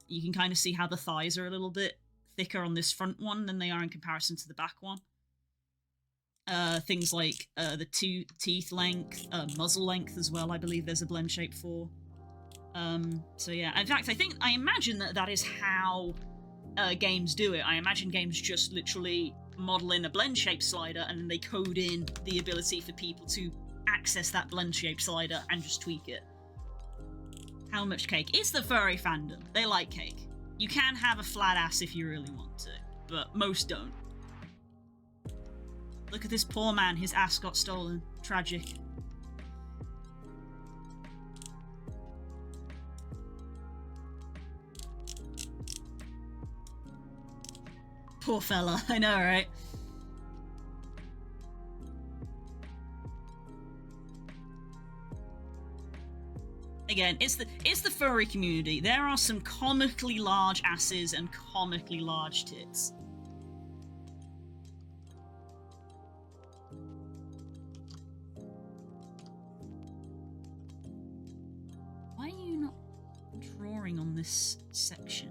You can kind of see how the thighs are a little bit thicker on this front one than they are in comparison to the back one. Things like the teeth length, muzzle length as well, I believe there's a blend shape for. So yeah, in fact, I imagine that is how games do it. I imagine games just literally model in a blend shape slider and then they code in the ability for people to access that blend shape slider and just tweak it. How much cake? It's the furry fandom. They like cake. You can have a flat ass if you really want to, but most don't. Look at this poor man, his ass got stolen. Tragic. Poor fella, I know, right? Again, it's the furry community. There are some comically large asses and comically large tits. Why are you not drawing on this section?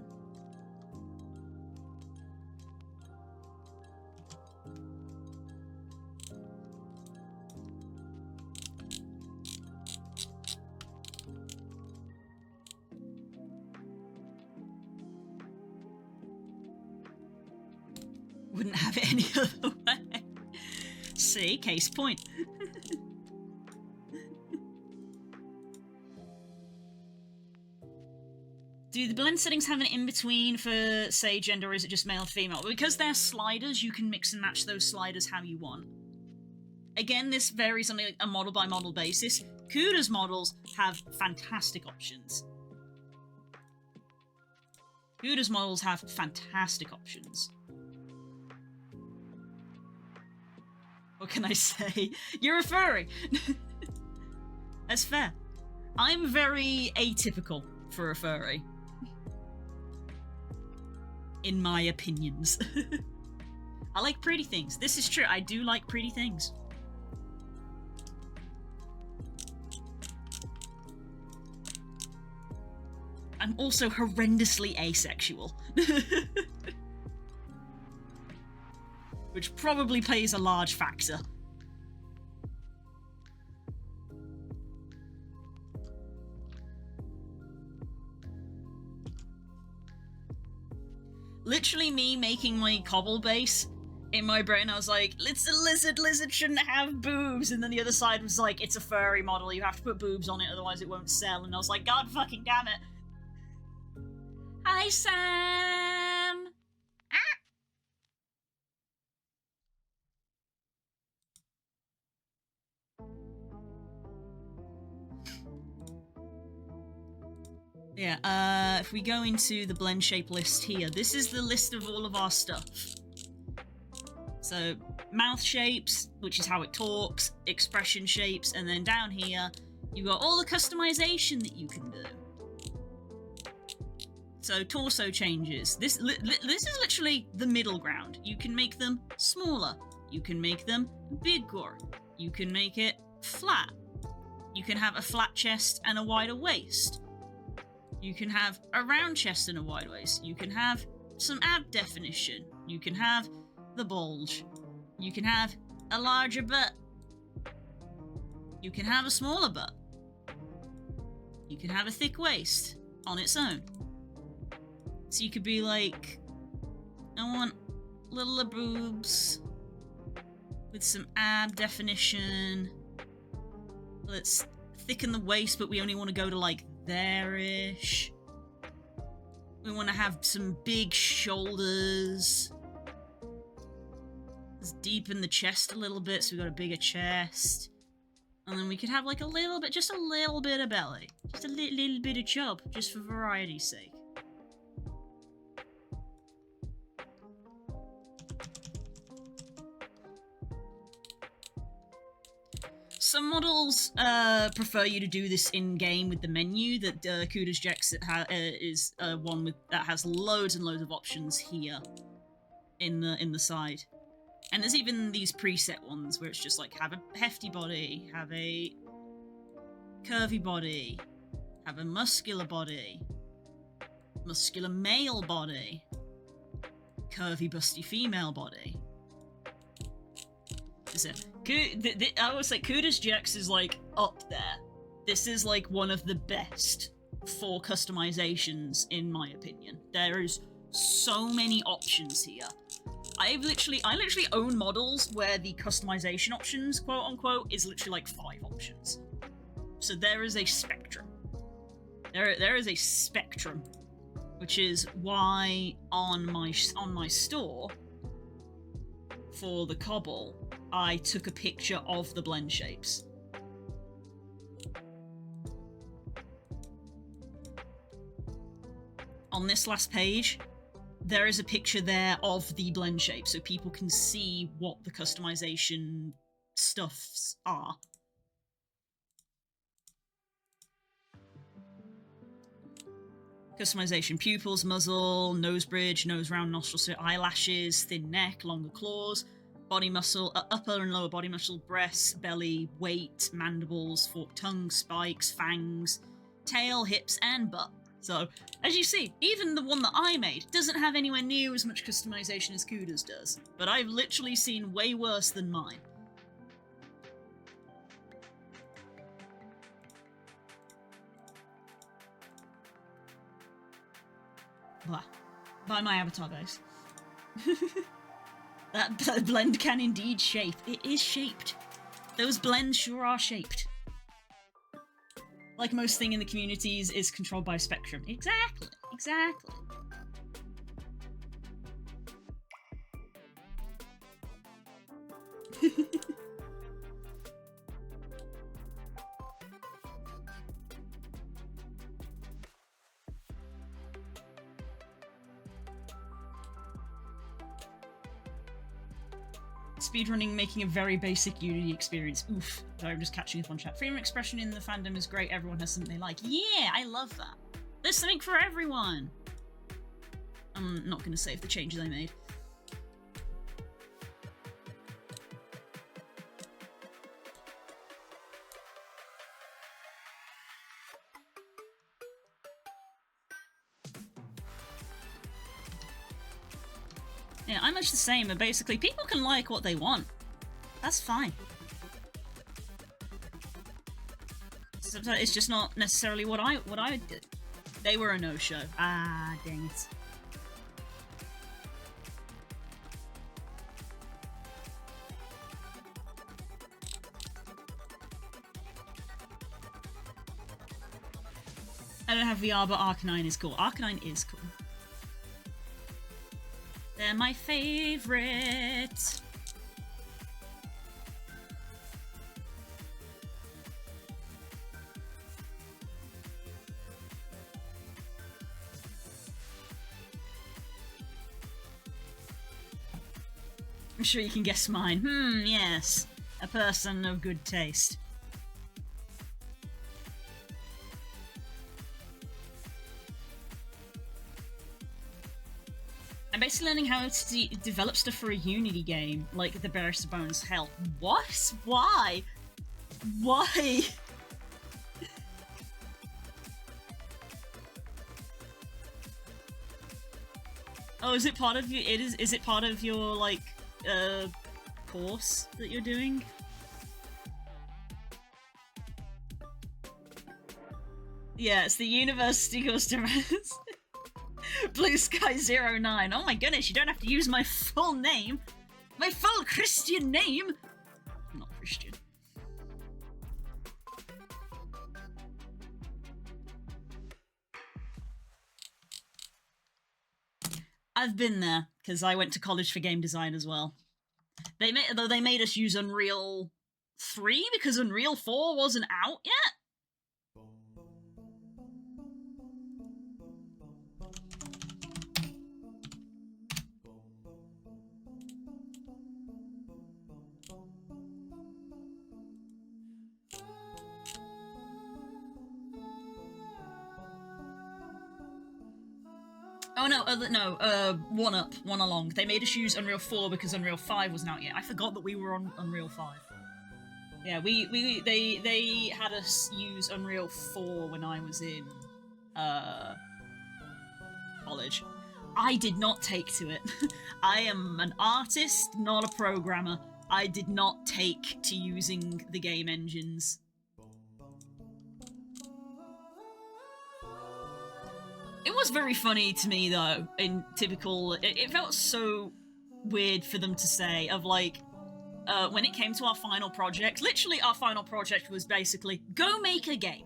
Wouldn't have it any other way. See, case point. Do the blend settings have an in-between for, say, gender, or is it just male or female? Because they're sliders, you can mix and match those sliders how you want. Again, this varies on a model-by-model basis. Kuda's models have fantastic options. Kuda's models have fantastic options. What can I say? You're a furry! That's fair. I'm very atypical for a furry. In my opinions. I like pretty things. This is true, I do like pretty things. I'm also horrendously asexual. Which probably plays a large factor. Literally me making my cobble base, in my brain I was like, it's a lizard, lizard shouldn't have boobs, and then the other side was like, it's a furry model, you have to put boobs on it, otherwise it won't sell, and I was like, god fucking damn it. Hi, Sam! Yeah, if we go into the blend shape list here, this is the list of all of our stuff. So, mouth shapes, which is how it talks, expression shapes, and then down here, you've got all the customization that you can do. So, torso changes. This is literally the middle ground. You can make them smaller. You can make them bigger. You can make it flat. You can have a flat chest and a wider waist. You can have a round chest and a wide waist. You can have some ab definition. You can have the bulge. You can have a larger butt. You can have a smaller butt. You can have a thick waist on its own. So you could be like, I want littler boobs with some ab definition. Let's thicken the waist, but we only want to go to like there-ish. We want to have some big shoulders. Let's deepen the chest a little bit so we got a bigger chest. And then we could have like a little bit, just a little bit of belly. Just a little bit of chub, just for variety's sake. Some models prefer you to do this in-game with the menu. That ReJexture is one that has loads and loads of options here in the side. And there's even these preset ones where it's just like, have a hefty body, have a curvy body, have a muscular body, muscular male body, curvy busty female body. So, I would say ReJexture is like up there. This is like one of the best for customizations in my opinion. There is so many options here. I literally own models where the customization options, quote unquote, is literally like 5 options. So there is a spectrum. There is a spectrum, which is why on my store for the cobble, I took a picture of the blend shapes. On this last page, there is a picture there of the blend shape, so people can see what the customization stuffs are. Customization: pupils, muzzle, nose bridge, nose round, nostrils, eyelashes, thin neck, longer claws, body muscle, upper and lower body muscle, breasts, belly, weight, mandibles, forked tongue, spikes, fangs, tail, hips, and butt. So, as you see, even the one that I made doesn't have anywhere near as much customization as Kuda's does, but I've literally seen way worse than mine. Blah. Buy my avatar, guys. That blend can indeed shape. It is shaped. Those blends sure are shaped. Like most thing in the communities is controlled by spectrum. Exactly. Exactly. Speedrunning making a very basic Unity experience. Oof. Sorry, I'm just catching up on chat. Freedom of expression in the fandom is great. Everyone has something they like. Yeah, I love that. There's something for everyone. I'm not going to save the changes I made. Yeah, I'm much the same, and basically people can like what they want. That's fine. Sometimes it's just not necessarily what I did. They were a no-show. Ah, dang it. I don't have VR, but Arcanine is cool. Arcanine is cool. They're my favorite. I'm sure you can guess mine. Yes. A person of good taste. I'm basically learning how to develop stuff for a Unity game, like the Barrister Bones Hell. What? Why? Why? Oh, is it part of your? Is it part of your like course that you're doing? Yeah, it's the University Customers. Blue Sky 09. Oh my goodness, you don't have to use my full name. My full Christian name. I'm not Christian. I've been there, because I went to college for game design as well. They made us use Unreal 3 because Unreal 4 wasn't out yet. Oh no, One Up, One Along. They made us use Unreal 4 because Unreal 5 wasn't out yet. I forgot that we were on Unreal 5. Yeah, they had us use Unreal 4 when I was in college. I did not take to it. I am an artist, not a programmer. I did not take to using the game engines. It was very funny to me, though, in typical... It felt so weird for them to say, of like, when it came to our final project, literally our final project was basically, go make a game.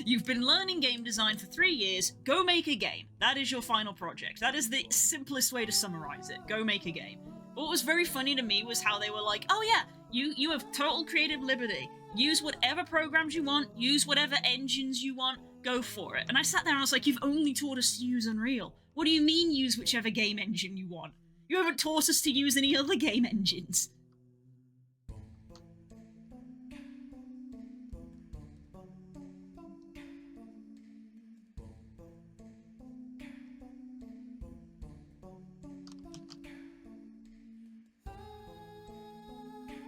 You've been learning game design for 3 years, go make a game. That is your final project. That is the simplest way to summarize it. Go make a game. But what was very funny to me was how they were like, oh yeah, you have total creative liberty. Use whatever programs you want, use whatever engines you want, go for it. And I sat there and I was like, you've only taught us to use Unreal. What do you mean use whichever game engine you want? You haven't taught us to use any other game engines.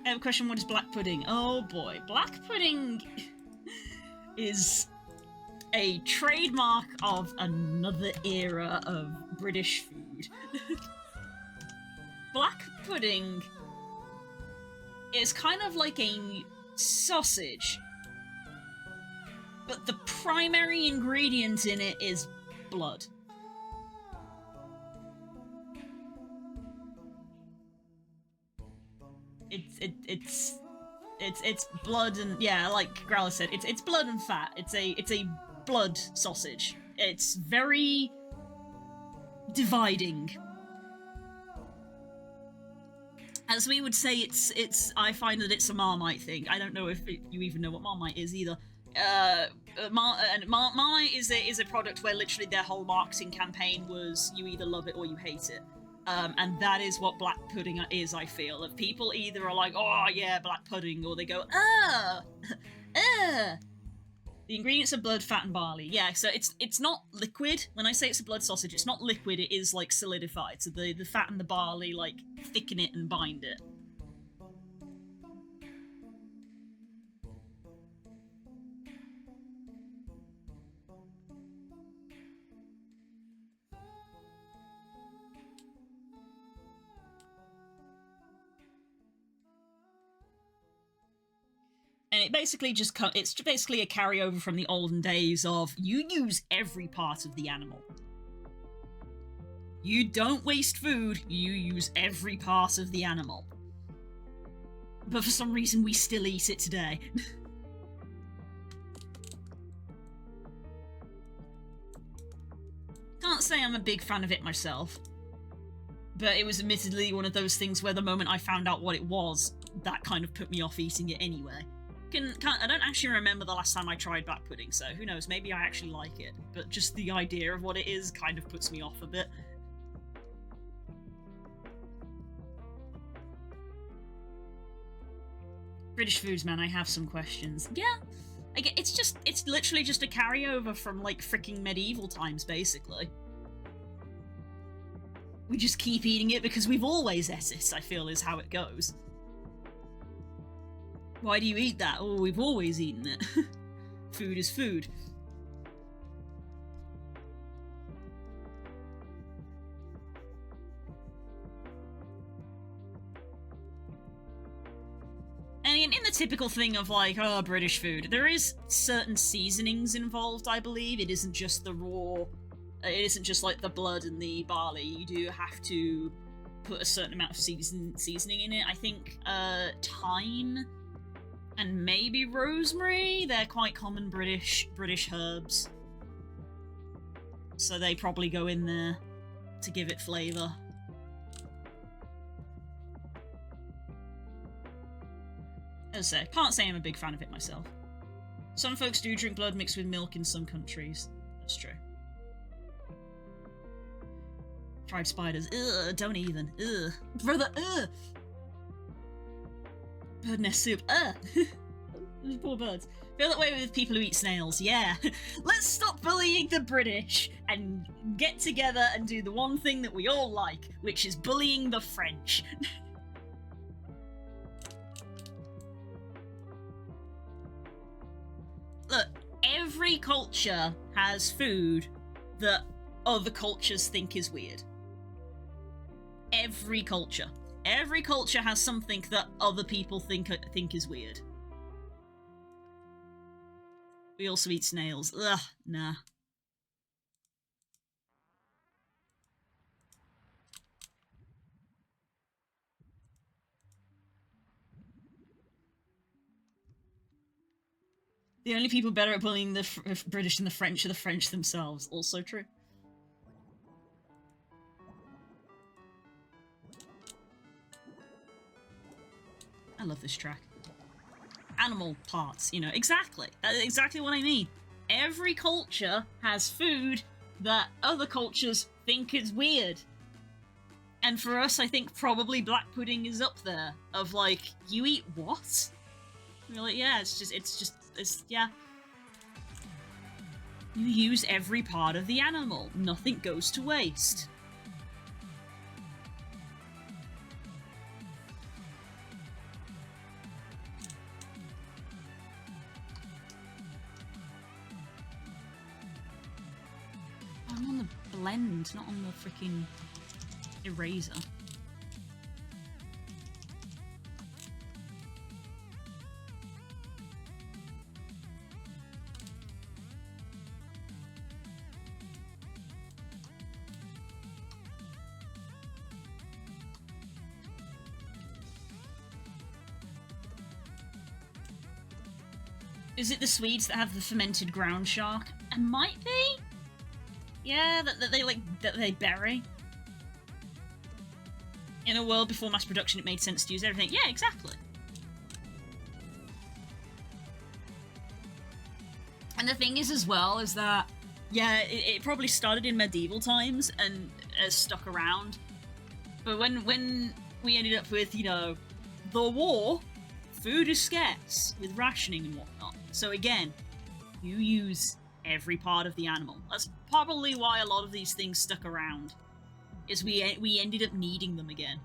I have a question, what is black pudding? Oh boy, black pudding is a trademark of another era of British food. Black pudding is kind of like a sausage, but the primary ingredient in it is blood. It's blood and, yeah, like Growler said, it's blood and fat. It's a blood sausage. It's very dividing. As we would say, I find that it's a Marmite thing. I don't know if you even know what Marmite is either. Marmite is a product where literally their whole marketing campaign was you either love it or you hate it. And that is what black pudding is, I feel. If people either are like, oh yeah, black pudding, or they go, oh, The ingredients are blood, fat, and barley. Yeah, so it's not liquid. When I say it's a blood sausage, it's not liquid, it is, like, solidified. So the fat and the barley, like, thicken it and bind it. it basically it's basically a carryover from the olden days of you use every part of the animal. You don't waste food, you use every part of the animal. But for some reason we still eat it today. Can't say I'm a big fan of it myself. But it was admittedly one of those things where the moment I found out what it was, that kind of put me off eating it anyway. I don't actually remember the last time I tried black pudding, so who knows, maybe I actually like it. But just the idea of what it is kind of puts me off a bit. British foods, man, I have some questions. Yeah, it's literally just a carryover from, like, freaking medieval times, basically. We just keep eating it because we've always ate it, I feel, is how it goes. Why do you eat that? Oh, we've always eaten it. Food is food. And in the typical thing of, like, oh, British food, there is certain seasonings involved, I believe. It isn't just the raw... It isn't just, like, the blood and the barley. You do have to put a certain amount of seasoning in it. I think, thyme and maybe rosemary, they're quite common British herbs. So they probably go in there to give it flavour. As I say, can't say I'm a big fan of it myself. Some folks do drink blood mixed with milk in some countries. That's true. Fried spiders. Ugh, don't even. Ugh. Brother, ugh! Bird nest soup. Ugh! Poor birds. Feel that way with people who eat snails, yeah. Let's stop bullying the British and get together and do the one thing that we all like, which is bullying the French. Look, every culture has food that other cultures think is weird. Every culture. Every culture has something that other people think is weird. We also eat snails. Ugh, nah. The only people better at bullying the British and the French are the French themselves. Also true. I love this track. Animal parts, you know, exactly. That's exactly what I mean. Every culture has food that other cultures think is weird. And for us, I think probably black pudding is up there. Of like, you eat what? And we're like, yeah, it's yeah. You use every part of the animal. Nothing goes to waste. I'm on the blend, not on the freaking eraser. Is it the Swedes that have the fermented ground shark? It might be. Yeah, that they bury. In a world before mass production, it made sense to use everything. Yeah, exactly. And the thing is, as well, is that, yeah, it probably started in medieval times and has stuck around. But when we ended up with, you know, the war, food is scarce with rationing and whatnot. So again, you use every part of the animal. That's probably why a lot of these things stuck around, is we ended up needing them again.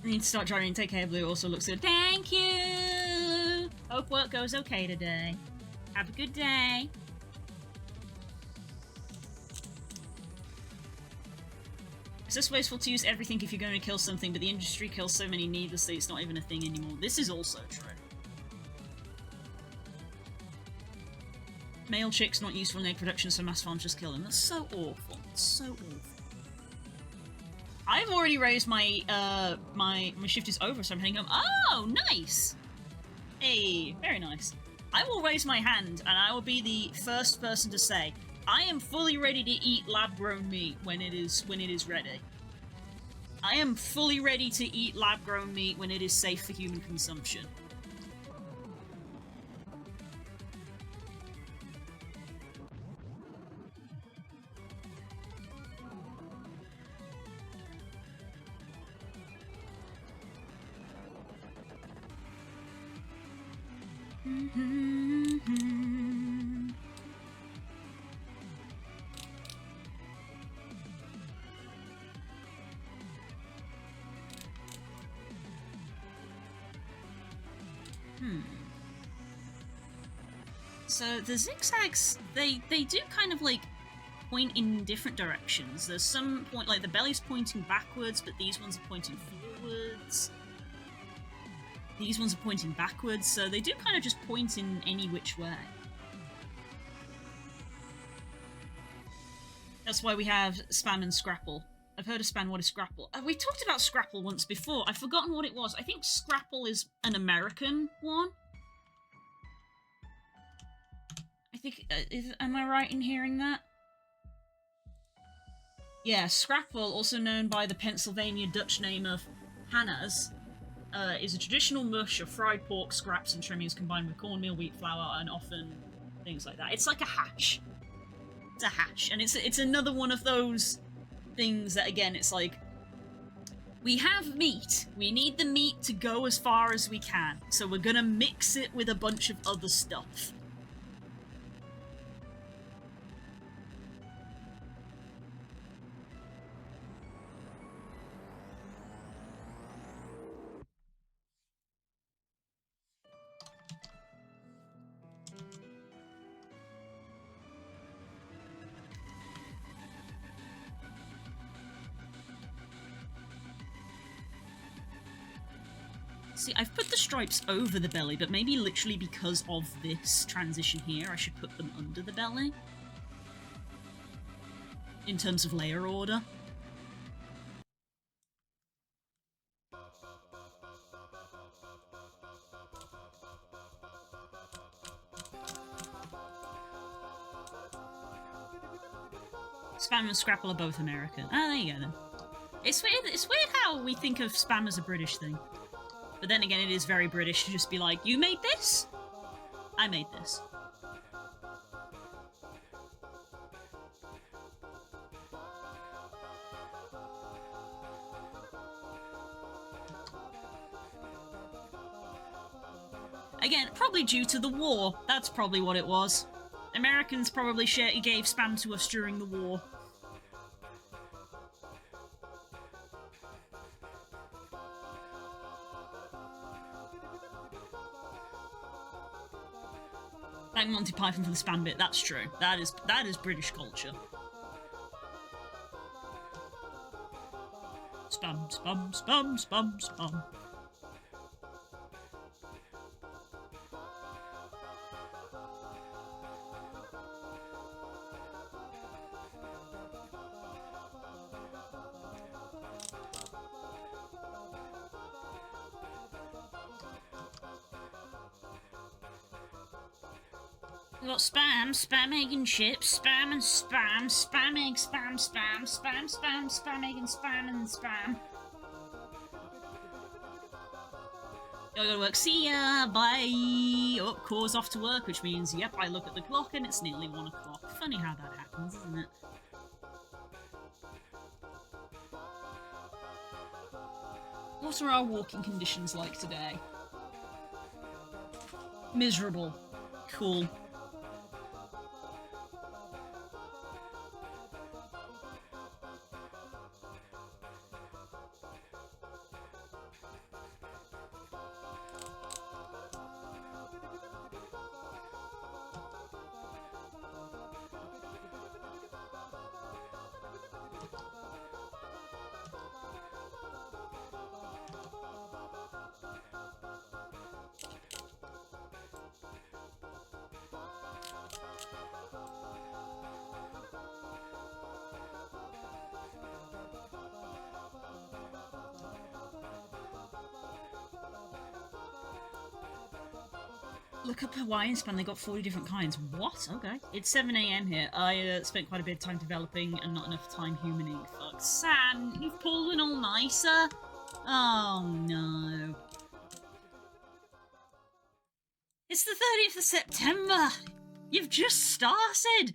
We need to start trying to take care of Blue. Also looks good. Thank you! Hope work goes okay today. Have a good day. It's just wasteful to use everything if you're going to kill something, but the industry kills so many needlessly it's not even a thing anymore. This is also true. Male chicks not useful in egg production, so mass farms just kill them. That's so awful. It's so awful. I've already raised my my shift is over, so I'm heading home. Oh, nice! Hey, very nice. I will raise my hand, and I will be the first person to say, I am fully ready to eat lab-grown meat when it is ready. I am fully ready to eat lab-grown meat when it is safe for human consumption. So the zigzags, they do kind of like point in different directions. There's some point, like the belly's pointing backwards, but these ones are pointing forwards. These ones are pointing backwards, so they do kind of just point in any which way. That's why we have Spam and Scrapple. I've heard of Spam, what is Scrapple? We talked about Scrapple once before. I've forgotten what it was. I think Scrapple is an American one. I think, am I right in hearing that? Yeah, Scrapple, also known by the Pennsylvania Dutch name of Hannas, is a traditional mush of fried pork, scraps, and trimmings combined with cornmeal, wheat flour, and often things like that. It's like a hash. It's a hash, and it's another one of those things that, again, it's like, we have meat. We need the meat to go as far as we can, so we're gonna mix it with a bunch of other stuff. See, I've put the stripes over the belly, but maybe literally because of this transition here, I should put them under the belly. In terms of layer order. Spam and Scrapple are both American. Ah, there you go then. It's weird how we think of Spam as a British thing. But then again, it is very British to just be like, you made this? I made this. Again, probably due to the war. That's probably what it was. Americans probably gave Spam to us during the war. Thank Monty Python for the Spam bit. That's true. That is British culture. Spam, spam, spam, spam, spam. We've got spam, egg and chips, spam and spam, spam, egg, spam, spam, spam, spam, spam, egg and spam. I gotta work, see ya, bye! Oh, Core's off to work, which means, yep, I look at the clock and it's nearly 1 o'clock. Funny how that happens, isn't it? What are our walking conditions like today? Miserable. Cool. Look up Hawaiian span, they got 40 different kinds. What? Okay. It's 7 a.m. here. I spent quite a bit of time developing and not enough time humaning. Fuck. Sam, you've pulled one all nicer? Oh no. It's the 30th of September! You've just started!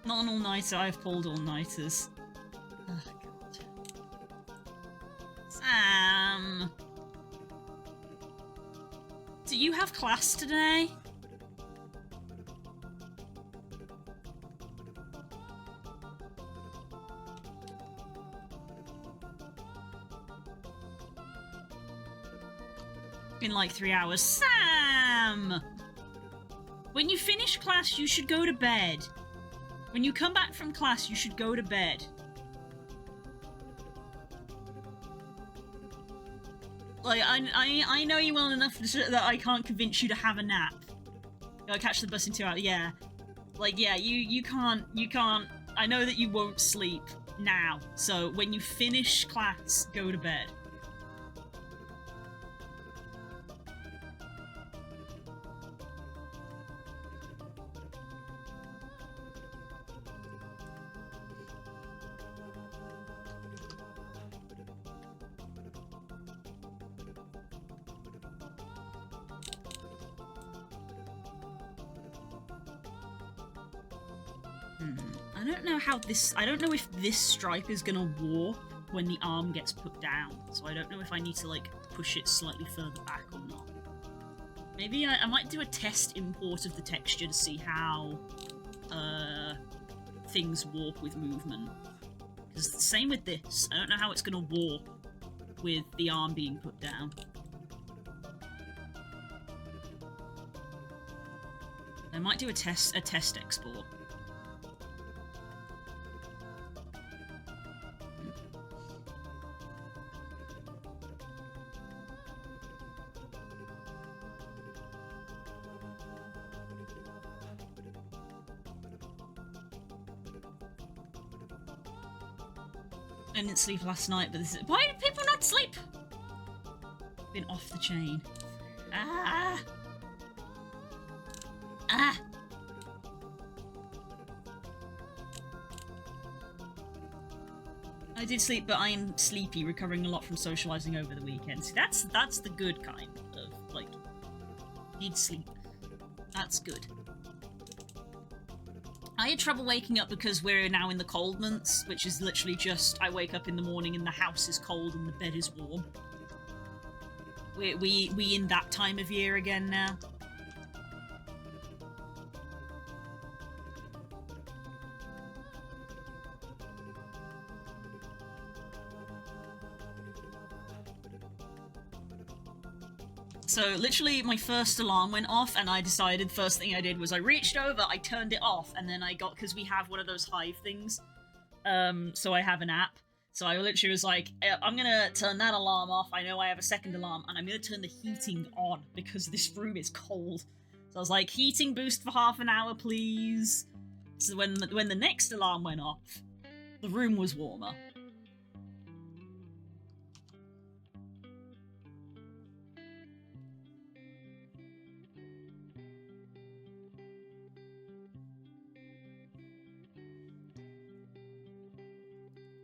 Not an all-nighter, I've pulled all-nighters. Oh, God. Sam! Do you have class today? In like 3 hours. Sam! When you finish class, you should go to bed. When you come back from class, you should go to bed. Like, I know you well enough that I can't convince you to have a nap. Gotta catch the bus in 2 hours, yeah. Like, yeah, you can't, I know that you won't sleep now, so when you finish class, go to bed. I don't know if this stripe is gonna warp when the arm gets put down, so I don't know if I need to, like, push it slightly further back or not. Maybe I might do a test import of the texture to see how things warp with movement. Because it's the same with this. I don't know how it's gonna warp with the arm being put down. I might do a test export. I didn't sleep last night, but this is— why did people not sleep? Been off the chain. Ah! Ah! I did sleep, but I am sleepy, recovering a lot from socializing over the weekend. See, that's the good kind of, like, need sleep. That's good. I had trouble waking up because we're now in the cold months, which is literally just I wake up in the morning and the house is cold and the bed is warm. We in that time of year again now. So literally my first alarm went off and I decided first thing I did was I reached over, I turned it off, and then I got— because we have one of those Hive things, so I have an app. So I literally was like, I'm gonna turn that alarm off, I know I have a second alarm, and I'm gonna turn the heating on because this room is cold. So I was like, heating boost for half an hour, please. So when the next alarm went off, the room was warmer.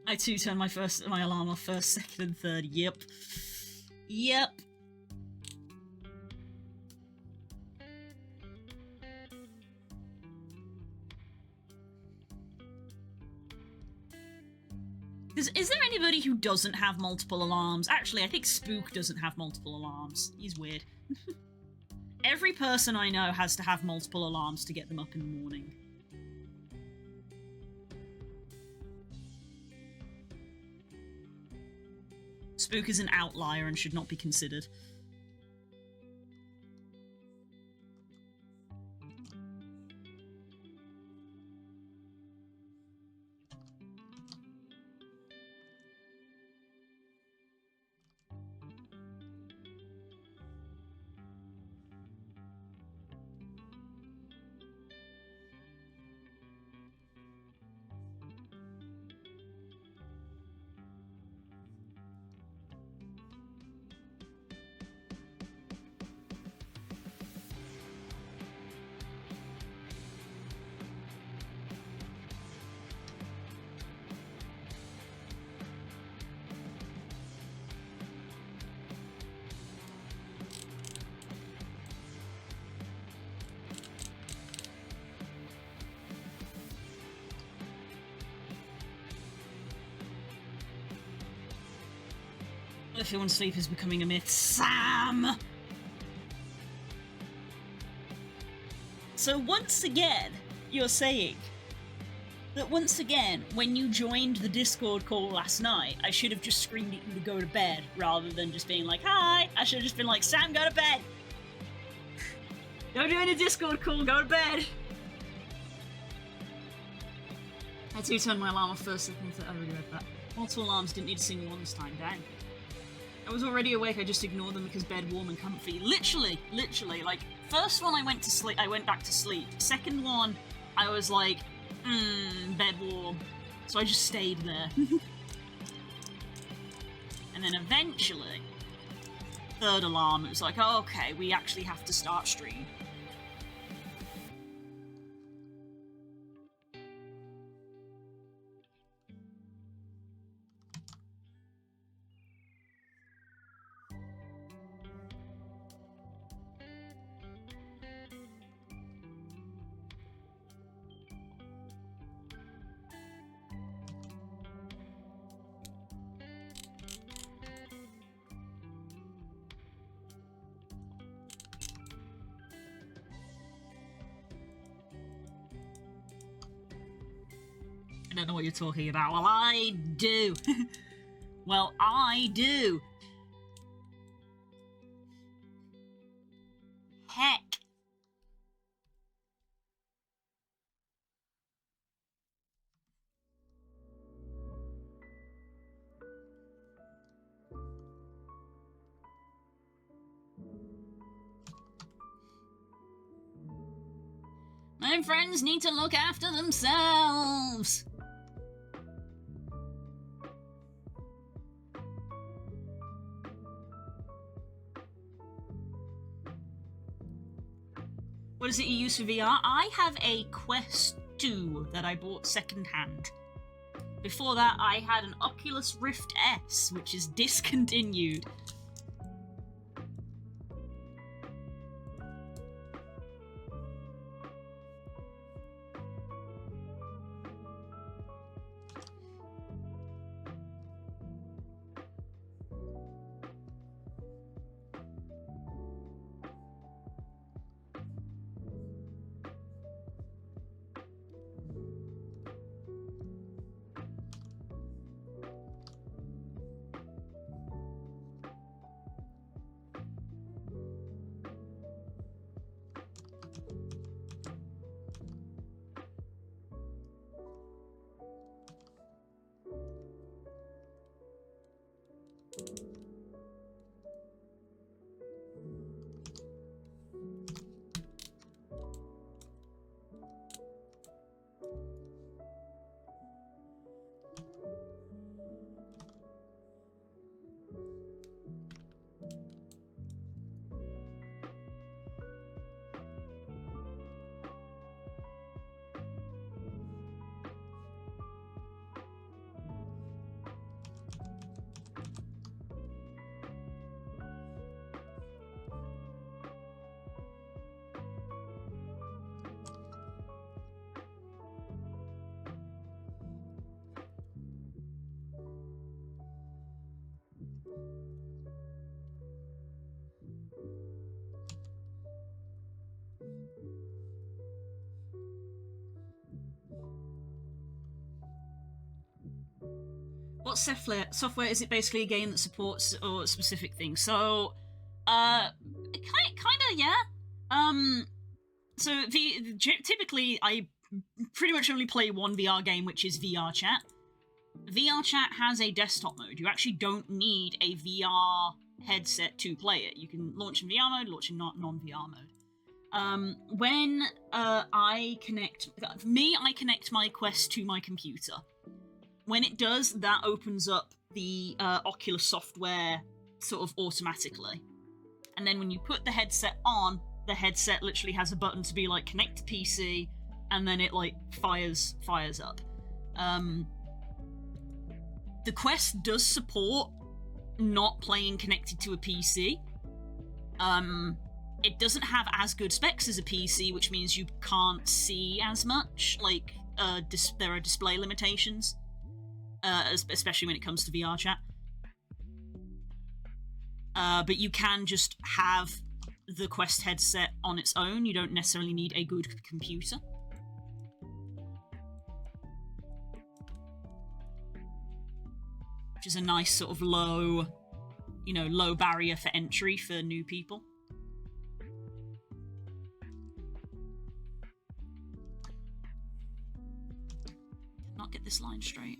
I too turned my alarm off first, second, and third. Yep. Yep. Is there anybody who doesn't have multiple alarms? Actually, I think Spook doesn't have multiple alarms. He's weird. Every person I know has to have multiple alarms to get them up in the morning. Spook is an outlier and should not be considered. Everyone sleep is becoming a myth. Sam! So once again, you're saying that once again, when you joined the Discord call last night, I should have just screamed at you to go to bed, rather than just being like, hi! I should have just been like, Sam, go to bed! Don't join a Discord call, go to bed! I had to turn my alarm off first, I regret that. Multiple alarms, didn't need a single one this time, dang. I was already awake, I just ignored them because bed warm and comfy. Literally, like, first one I went back to sleep. Second one, I was like, bed warm. So I just stayed there. And then eventually, third alarm, it was like, oh, okay, we actually have to start stream. I don't know what you're talking about. Well, I do. Well, I do. Heck. My friends need to look after themselves. What is it you use for VR? I have a Quest 2 that I bought secondhand. Before that, I had an Oculus Rift S, which is discontinued. What software is it? Basically a game that supports or specific things. So, kind of, yeah. So typically I pretty much only play one VR game, which is VR Chat. VR Chat has a desktop mode. You actually don't need a VR headset to play it. You can launch in VR mode, launch in non-VR mode. When I connect my Quest to my computer. When it does, that opens up the Oculus software sort of automatically. And then when you put the headset on, the headset literally has a button to be like, connect to PC, and then it like fires up. The Quest does support not playing connected to a PC. It doesn't have as good specs as a PC, which means you can't see as much. Like, there are display limitations. Especially when it comes to VR chat. but you can just have the Quest headset on its own. You don't necessarily need a good computer. Which is a nice sort of low, low barrier for entry for new people. Cannot get this line straight.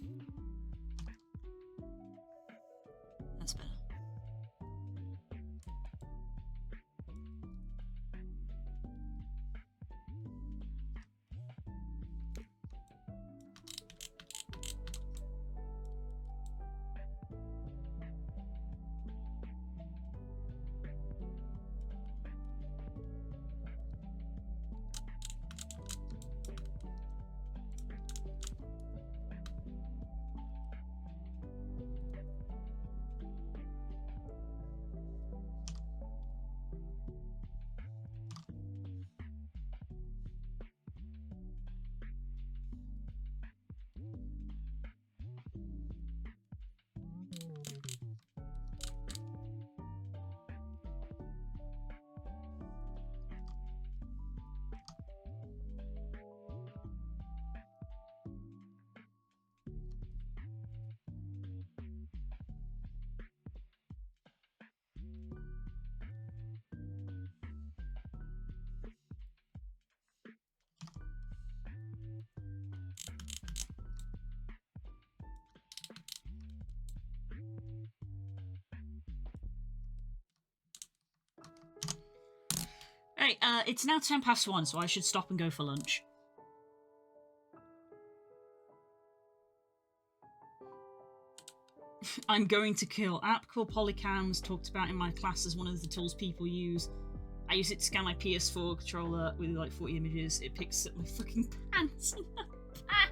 That's better. Right, it's now 1:10, so I should stop and go for lunch. I'm going to kill app called Polycams, talked about in my class as one of the tools people use. I use it to scan my PS4 controller with like 40 images. It picks up my fucking pants in the back.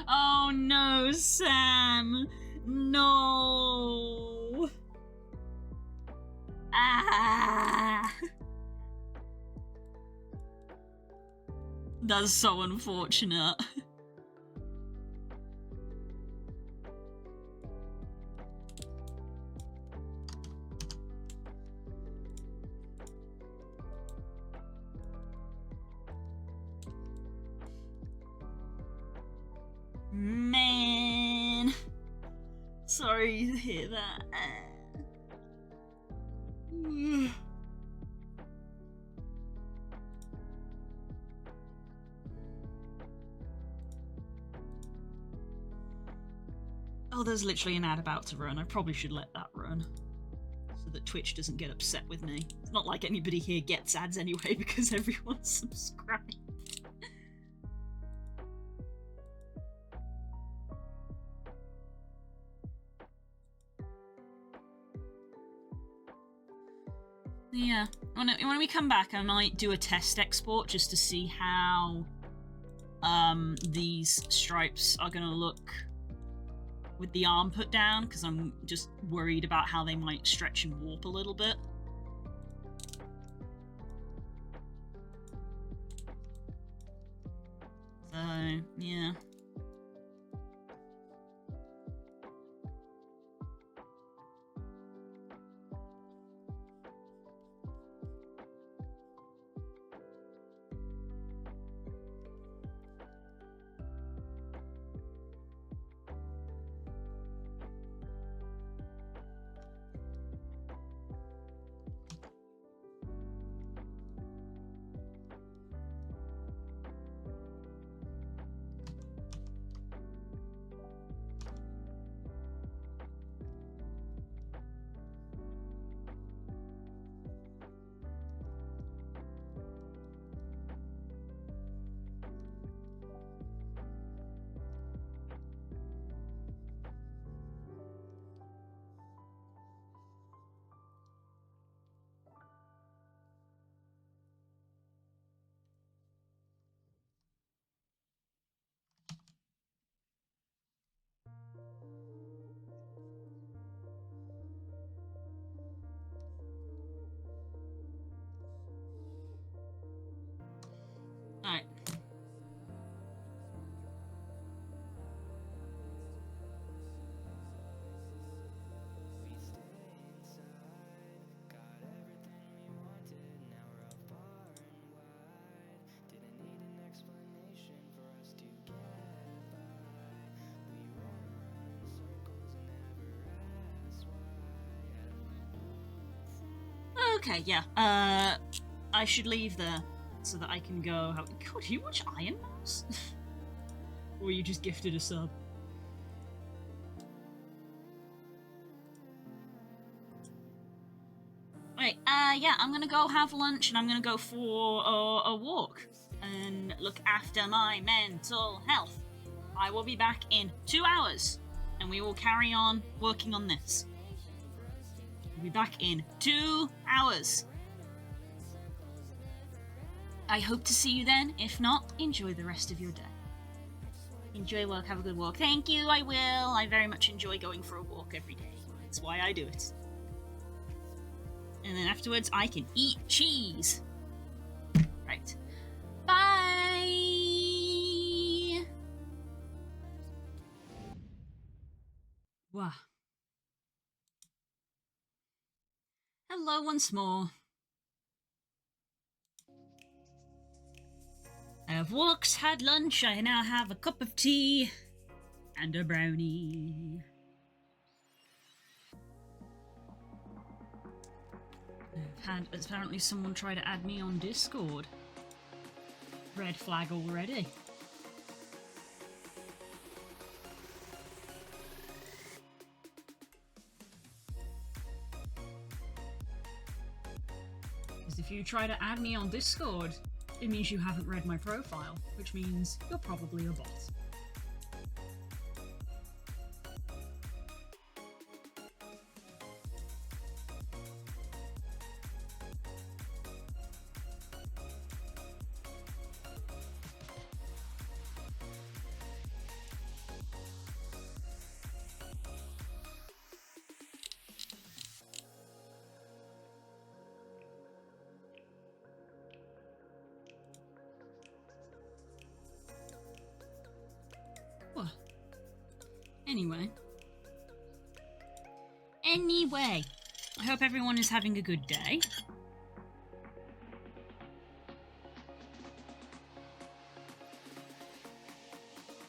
Oh no, Sam. No. Ah. That's so unfortunate. Man. Sorry to hear that. Oh, there's literally an ad about to run. I probably should let that run so that Twitch doesn't get upset with me. It's not like anybody here gets ads anyway because everyone's subscribed. Yeah, when we come back, I might do a test export just to see how these stripes are going to look with the arm put down, because I'm just worried about how they might stretch and warp a little bit. So, yeah. Okay, yeah. I should leave there so that I can go. God, do you watch Iron Mouse? Or were you just gifted a sub? Right, yeah, I'm gonna go have lunch and I'm gonna go for a walk and look after my mental health. I will be back in 2 hours and we will carry on working on this. We'll be back in 2 hours. I hope to see you then. If not, enjoy the rest of your day. Enjoy work, have a good walk. Thank you, I will. I very much enjoy going for a walk every day. That's why I do it. And then afterwards, I can eat cheese. Right. Bye! Wow. Hello once more. I have walked, had lunch, I now have a cup of tea and a brownie. I've had apparently someone try to add me on Discord. Red flag already. Because if you try to add me on Discord, it means you haven't read my profile, which means you're probably a bot. Anyway, I hope everyone is having a good day.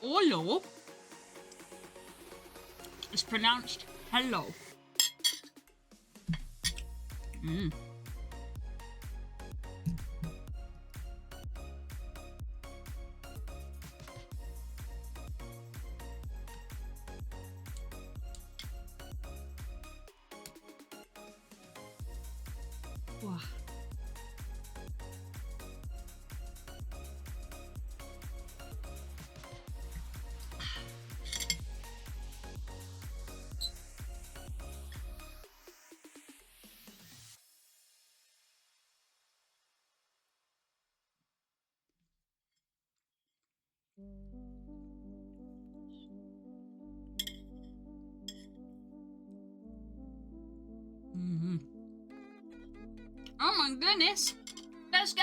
Hello. It's pronounced hello. Wow. Oh my goodness! Let's go!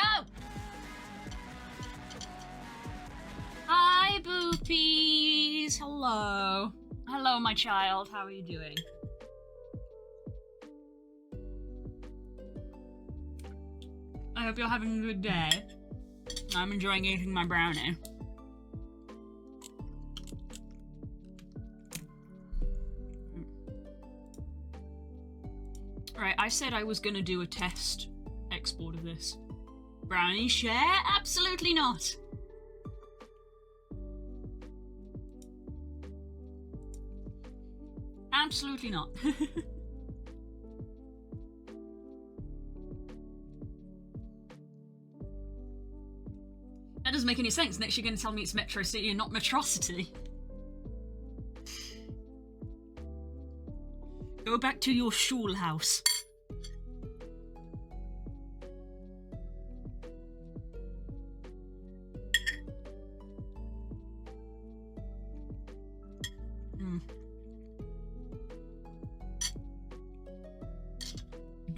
Hi, Boopies! Hello. Hello, my child. How are you doing? I hope you're having a good day. I'm enjoying eating my brownie. Right, I said I was gonna do a test export of this. Brownie share? Absolutely not! Absolutely not. That doesn't make any sense. Next you're gonna tell me it's Metro City and not Metrocity. Go back to your Schulhaus.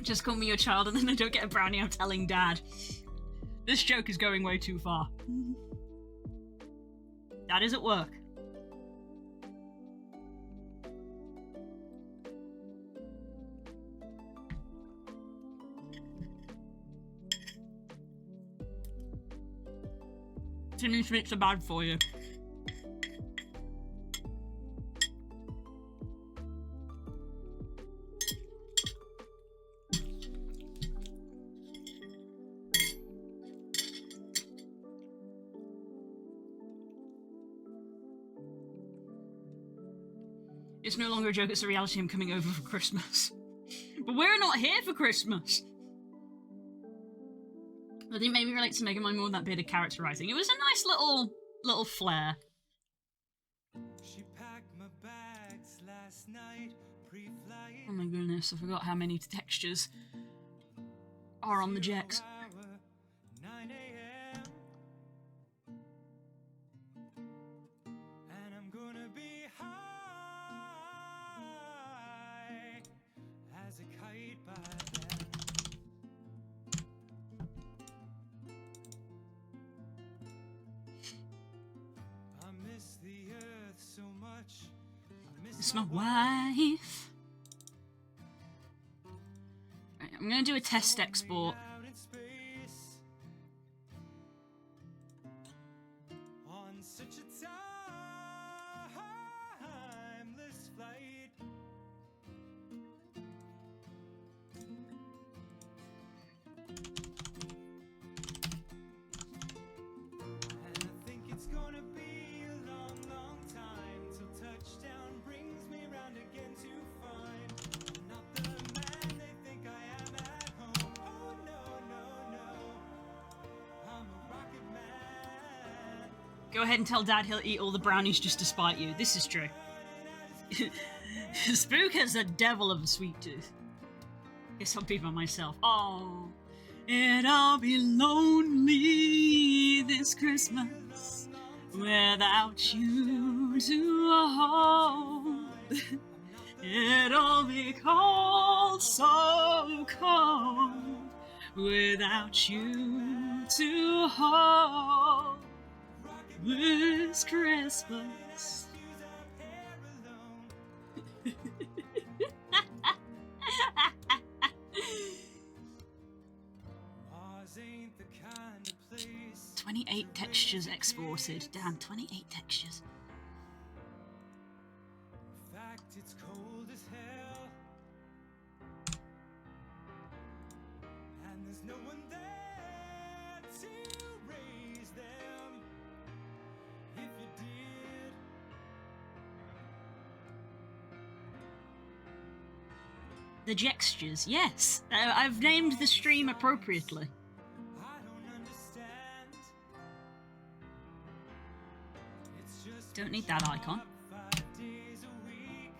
Just call me your child and then I don't get a brownie, I'm telling Dad. This joke is going way too far. Dad is at work. Timmy sweets are bad for you. It's no longer a joke, it's a reality. I'm coming over for Christmas. But we're not here for Christmas. I think maybe relate to Megamind more than that bit of characterizing. It was a nice little flair. She packed my bags last night, pre-flight. Oh my goodness, I forgot how many textures are on the Jex. 9 a.m. And I'm gonna be high as a kite by then. I miss the earth so much. I It's my wife. Right, I'm gonna do a test export. out in space on such a timeless flight. And I think it's gonna be a long, long time till touchdown brings me round again to find I'm not the man they think I am at home. Oh no, no, no, I'm a rocket man. Go ahead and tell Dad he'll eat all the brownies just to spite you. This is true. Spook has a devil of a sweet tooth. Guess I'll be by myself. Oh, and I'll be lonely this Christmas without you to hold. It'll be cold, so cold, without you to hold this Christmas. Mars ain't the kind of place 28 textures exported. Damn, 28 textures. in fact it's cold as hell. And there's no one there to raise them. If you did, The Jextures, yes. I've named the stream appropriately. I don't understand. It's just Don't need that icon. 5 days a week.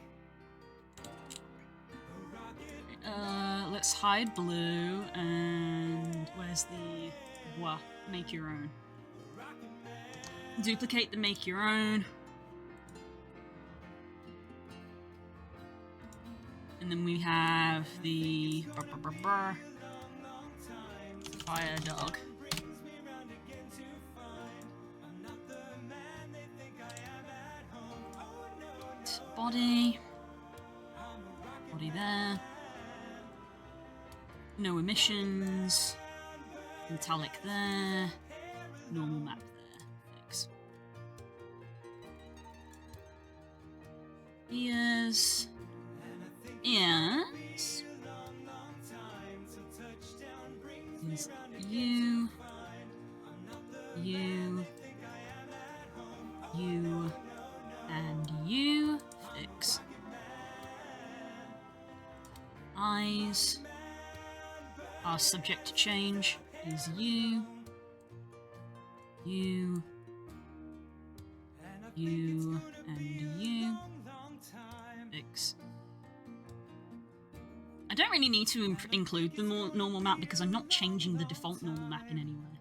A rocket Let's hide blue, and where's the make your own? Duplicate the make your own. And then we have the fire dog. brings me round again to find I'm not the man they think I am at home. Oh no, no, Body. I'm a rocket Body there. No emissions. Metallic there. Normal map there. Thanks. Ears. Yes. Is you. You. You. And you. Fix. Eyes are subject to change. Is you. You. You. And you. Fix. I don't really need to include the normal map because I'm not changing the default normal map in any way.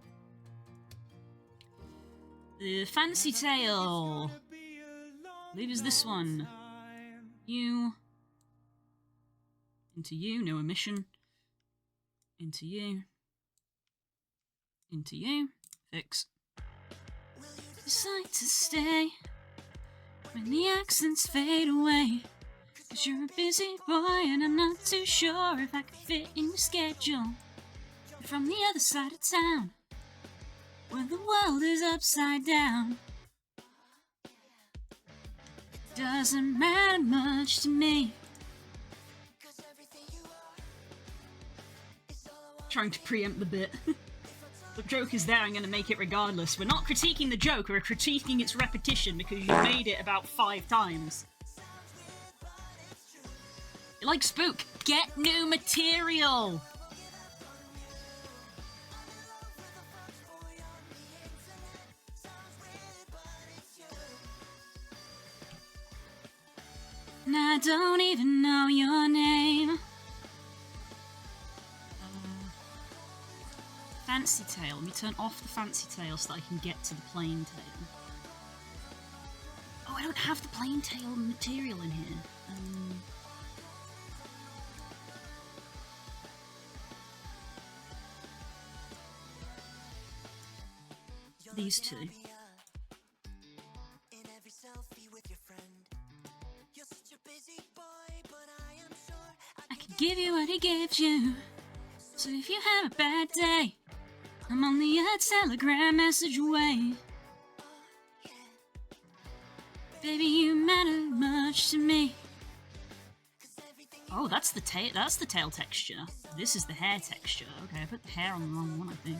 The fancy tale. I believe is this one. You. Into you, no emission. Into you. Into you. Fix. Decide to stay when the accents fade away. 'Cause you're a busy boy and I'm not too sure if I can fit in your schedule. You're from the other side of town, where the world is upside down. Doesn't matter much to me. Trying to preempt the bit. The joke is there, I'm going to make it regardless. We're not critiquing the joke, we're critiquing its repetition because you made it about 5 times. Like Spook, get new material! And I don't even know your name. Fancy tail. Let me turn off the fancy tail so that I can get to the plain tail. Oh, I don't have the plain tail material in here. These two. I can give you what he gives you. So if you have a bad day, I'm only a telegram message away. Baby, you matter much to me. Oh, that's the tail. That's the tail texture. This is the hair texture. Okay, I put the hair on the wrong one, I think.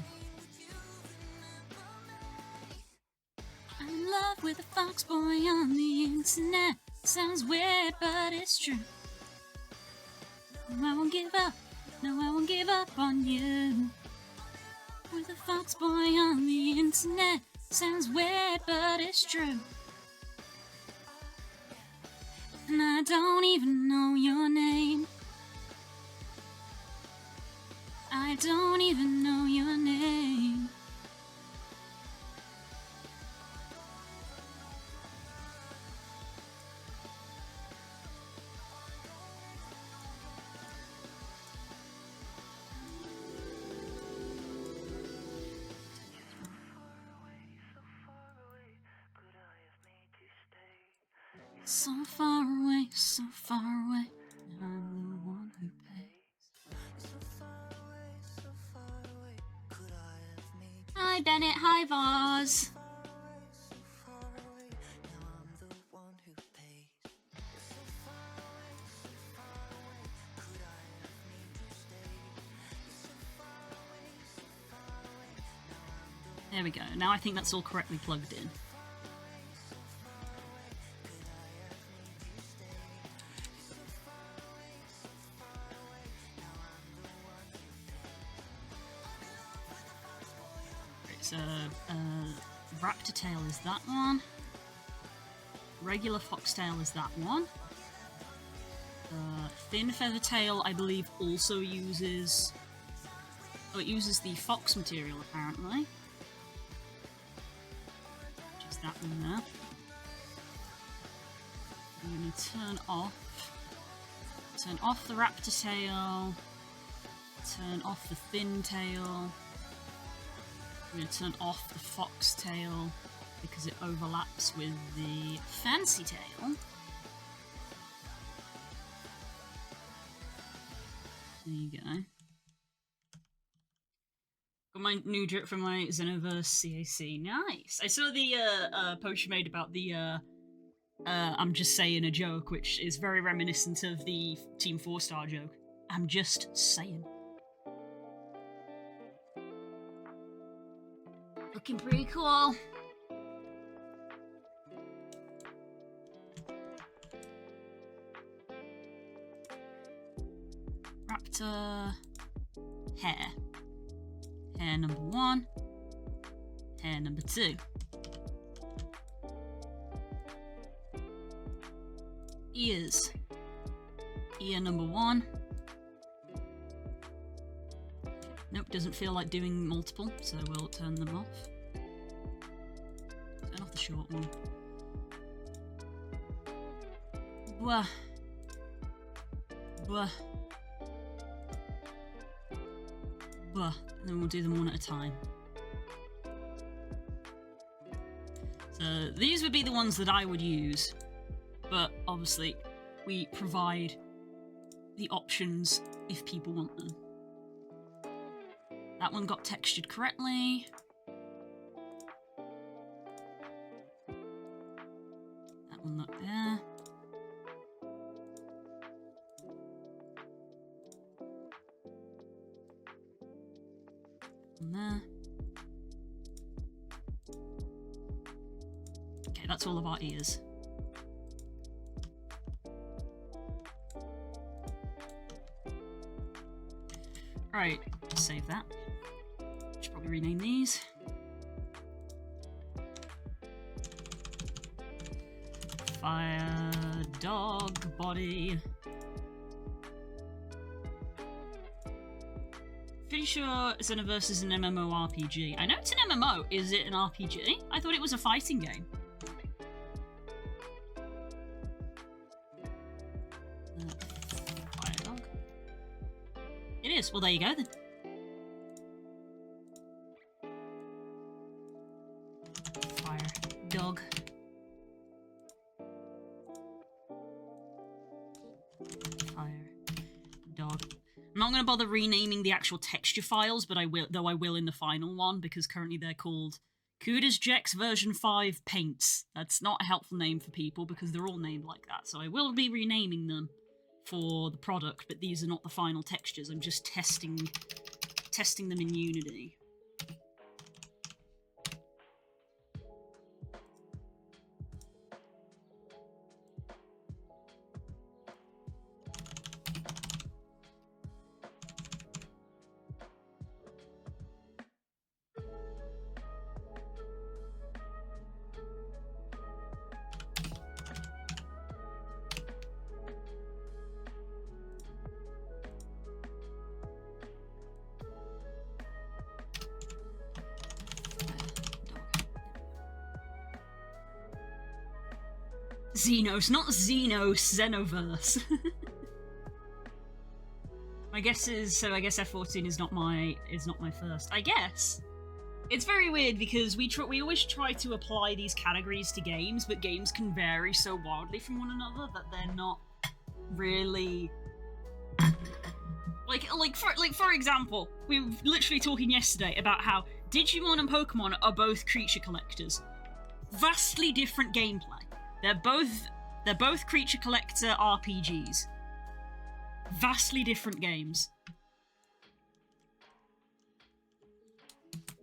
I'm in love with a fox boy on the internet. Sounds weird, but it's true. No, I won't give up. No, I won't give up on you. With a fox boy on the internet. Sounds weird, but it's true. And I don't even know your name. I don't even know your name. So far away, so far away. I'm the one who pays. Hi Bennett, hi Vaz. There we go. Now I think that's all correctly plugged in. So, raptor tail is that one. Regular foxtail is that one. Thin feather tail, I believe, also uses... Oh, it uses the fox material, apparently. Which is that one there. I'm going to turn off the raptor tail, turn off the thin tail. I'm going to turn off the fox tail because it overlaps with the fancy tail. There you go. Got my new drip from my Xenoverse CAC. Nice! I saw the post you made about the I'm just saying a joke, which is very reminiscent of the Team 4-star joke. I'm just saying. Looking pretty cool. Raptor hair. Hair number 1. Hair number 2. Ears. Ear number 1. Nope, doesn't feel like doing multiple, so we'll turn them off. Turn off the short one. Blah. Blah. Blah. And then we'll do them one at a time. So these would be the ones that I would use, but obviously we provide the options if people want them. That one got textured correctly. That one looked there. One there. Okay, that's all of our ears. Right, save that. Should probably rename these. Fire, dog, body. Pretty sure Xenoverse is an MMORPG. I know it's an MMO. Is it an RPG? I thought it was a fighting game. Fire dog. It is. Well, there you go then. Fire dog. Fire dog. I'm not going to bother renaming the actual texture files, but I will in the final one, because currently they're called ReJexture version 5 paints. That's not a helpful name for people because they're all named like that, so I will be renaming them for the product, but these are not the final textures. I'm just testing them in Unity. Xenos, not Xenos, Xenoverse. My guess is, so I guess F14 is not my first. I guess. It's very weird because we always try to apply these categories to games, but games can vary so wildly from one another that they're not really for example, we were literally talking yesterday about how Digimon and Pokemon are both creature collectors. Vastly different gameplay. They're both creature collector RPGs. Vastly different games.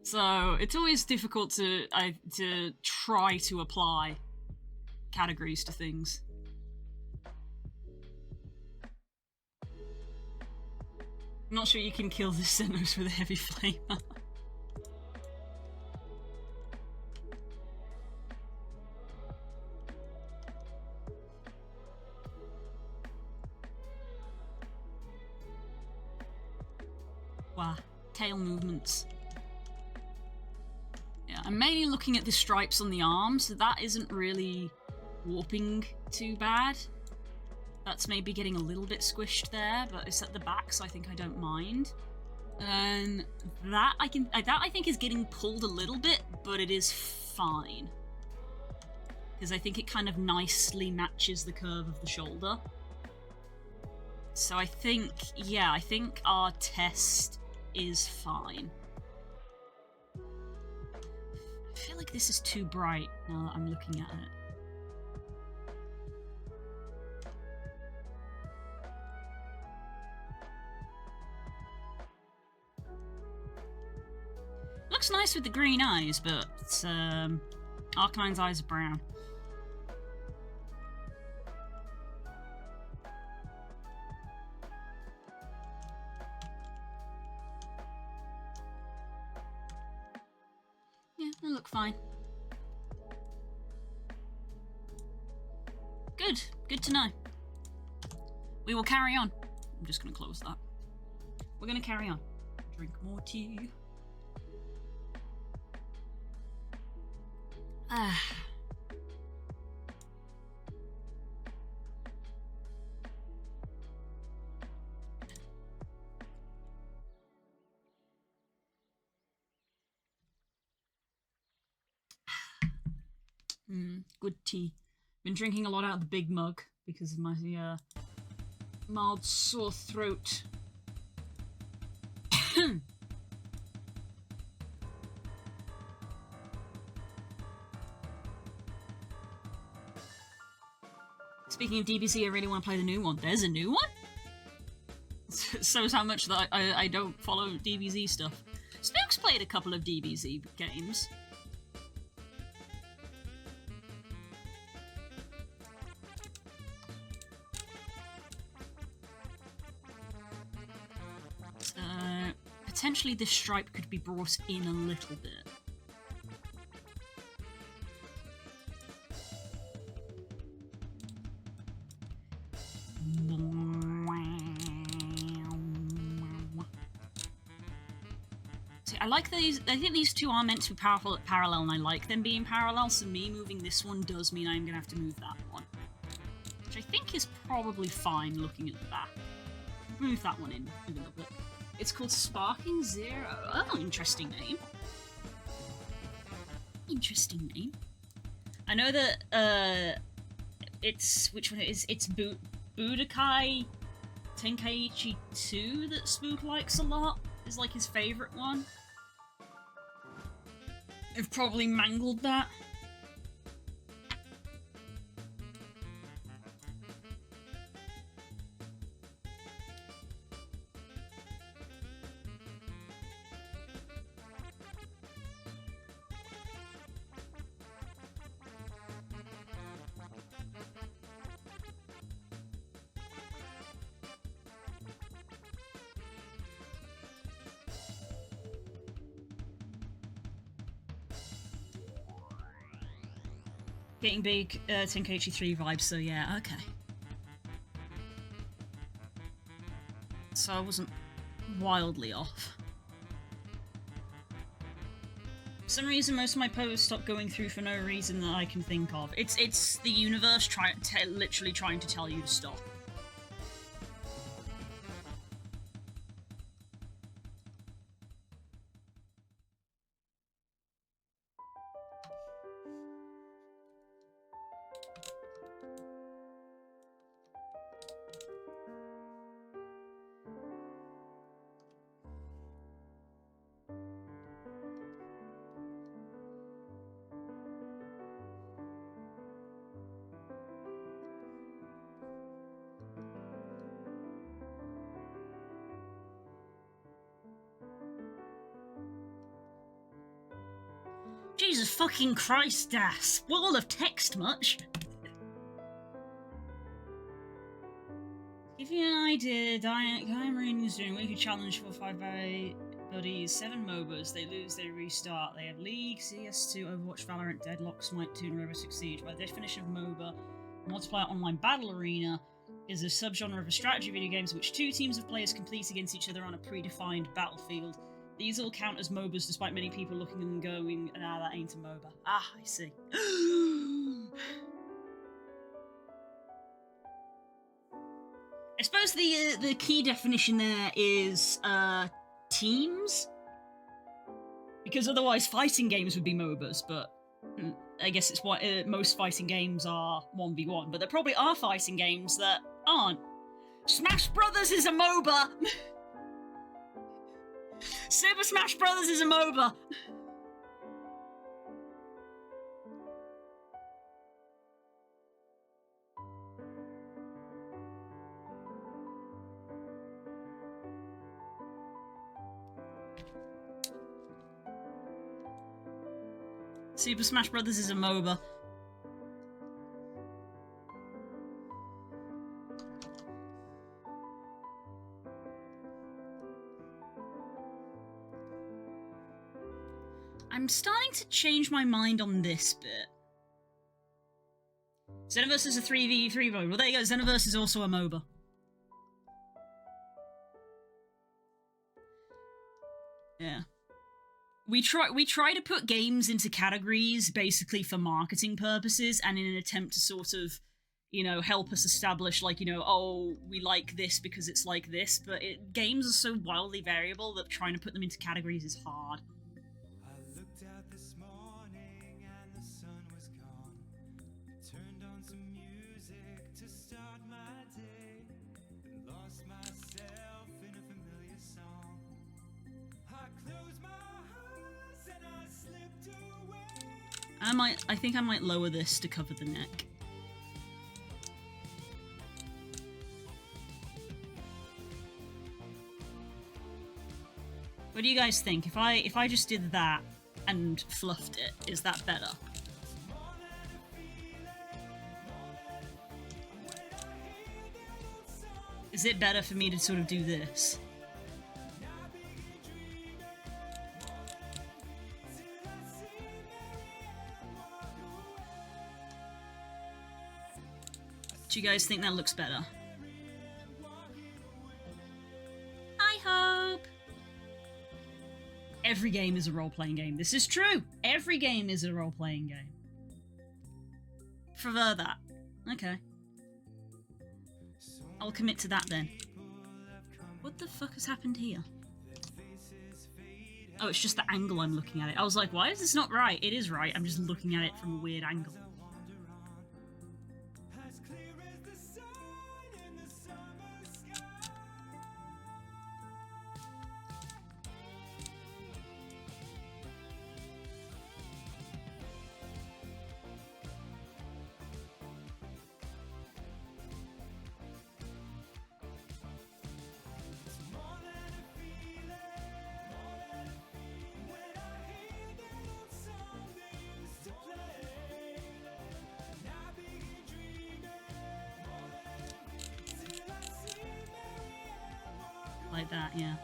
So it's always difficult to try to apply categories to things. I'm not sure you can kill the Xenos with a heavy flamer. Wow, tail movements. Yeah, I'm mainly looking at the stripes on the arms, so that isn't really warping too bad. That's maybe getting a little bit squished there, but it's at the back, so I think I don't mind. And that I think is getting pulled a little bit, but it is fine. Because I think it kind of nicely matches the curve of the shoulder. So I think our test is fine. I feel like this is too bright now that I'm looking at it. Looks nice with the green eyes, but Arcanine's eyes are brown. Yeah, they look fine. Good. Good to know. We will carry on. I'm just going to close that. We're going to carry on. Drink more tea. Ah. Good tea. Been drinking a lot out of the big mug because of my mild sore throat. Speaking of DBZ, I really want to play the new one. There's a new one? Shows how much that I don't follow DBZ stuff. Spooks played a couple of DBZ games. So, potentially this stripe could be brought in a little bit. See, I like these. I think these two are meant to be parallel, and I like them being parallel, so me moving this one does mean I'm going to have to move that one. Which I think is probably fine looking at the back. Move that one in a little bit. It's called Sparking Zero. Oh, interesting name. Interesting name. I know that, it's... which one it is? It's Budokai Tenkaichi 2 that Spook likes a lot. Is like his favourite one. I've probably mangled that. Getting big Tenkaichi 3 vibes, so yeah, okay. So I wasn't wildly off. For some reason, most of my posts stopped going through for no reason that I can think of. It's the universe literally trying to tell you to stop. Jesus fucking Christ, Das! Wall of text much? Give you an idea, Guy Marine is doing a weekly challenge for 5 buddies, 7 MOBAs. They lose, they restart. They have League, CS2, Overwatch, Valorant, Deadlock, Smite 2, and Rainbow Six Siege. By the definition of MOBA, multiplayer online battle arena is a subgenre of a strategy video games in which 2 teams of players compete against each other on a predefined battlefield. These all count as MOBAs, despite many people looking and going, nah, that ain't a MOBA. Ah, I see. I suppose the key definition there is teams, because otherwise fighting games would be MOBAs. But I guess it's what most fighting games are 1v1. But there probably are fighting games that aren't. Smash Brothers is a MOBA. Super Smash Brothers is a MOBA! Super Smash Brothers is a MOBA. I'm starting to change my mind on this bit. Xenoverse is a 3v3 MOBA. Well, there you go. Xenoverse is also a MOBA. Yeah. We try to put games into categories basically for marketing purposes and in an attempt to sort of, you know, help us establish, like, you know, oh, we like this because it's like this, but games are so wildly variable that trying to put them into categories is hard. I think I might lower this to cover the neck. What do you guys think? If I just did that and fluffed it, is that better? Is it better for me to sort of do this? Do you guys think that looks better? I hope. Every game is a role-playing game. This is true. Every game is a role-playing game. Prefer that. Okay. I'll commit to that then. What the fuck has happened here? Oh, it's just the angle I'm looking at it. I was like, why is this not right? It is right. I'm just looking at it from a weird angle. Like that, yeah.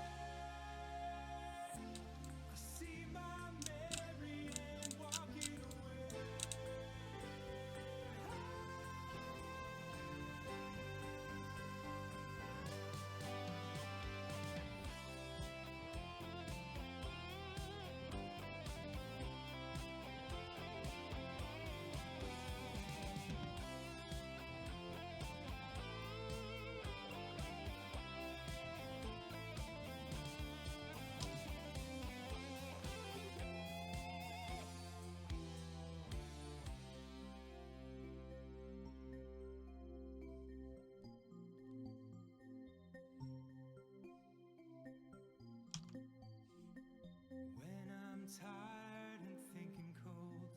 When I'm tired and thinking cold,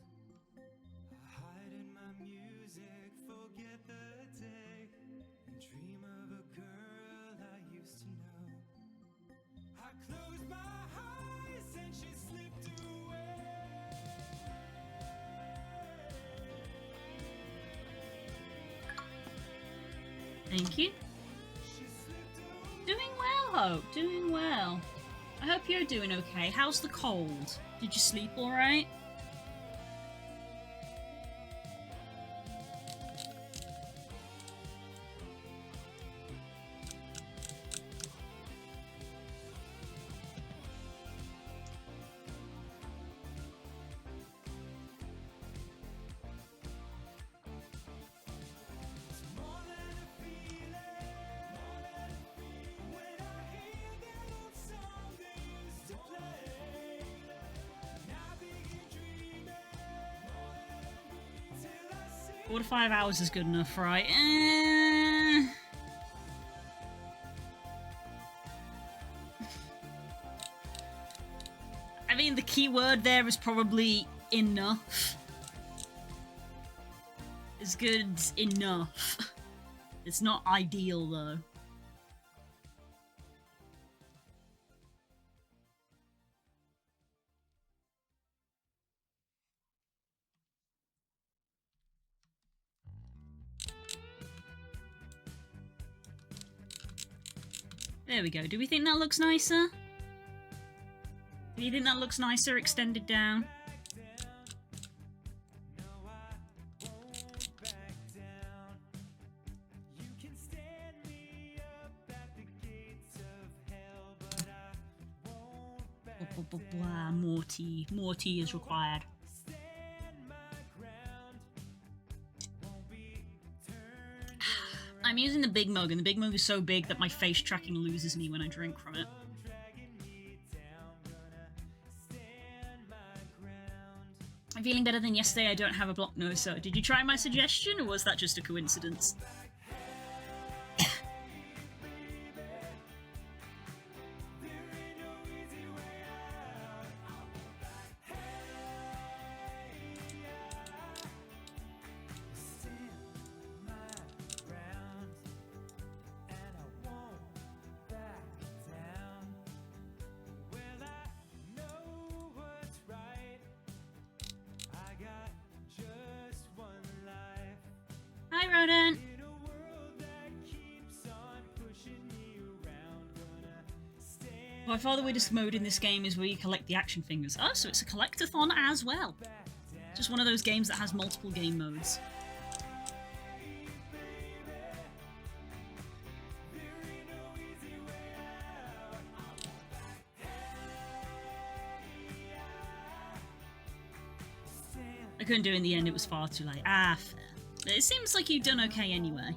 I hide in my music, forget the day, and dream of a girl I used to know. I closed my eyes and she slipped away. Thank you. Doing well, Hope. Doing well. I hope you're doing okay. How's the cold? Did you sleep alright? Four to 5 hours is good enough, right? I mean, the key word there is probably enough. It's good enough. It's not ideal, though. There we go. Do we think that looks nicer? Do you think that looks nicer extended down? More tea is required. I'm using the big mug, and the big mug is so big that my face tracking loses me when I drink from it. I'm feeling better than yesterday. I don't have a blocked nose, so did you try my suggestion, or was that just a coincidence? Hi, Rodent. By far the weirdest mode in this game is where you collect the action fingers. Oh, so it's a collectathon as well. Just one of those games that has multiple game modes. couldn't do it in the end, it was far too late. Ah, fair. But it seems like you've done okay anyway.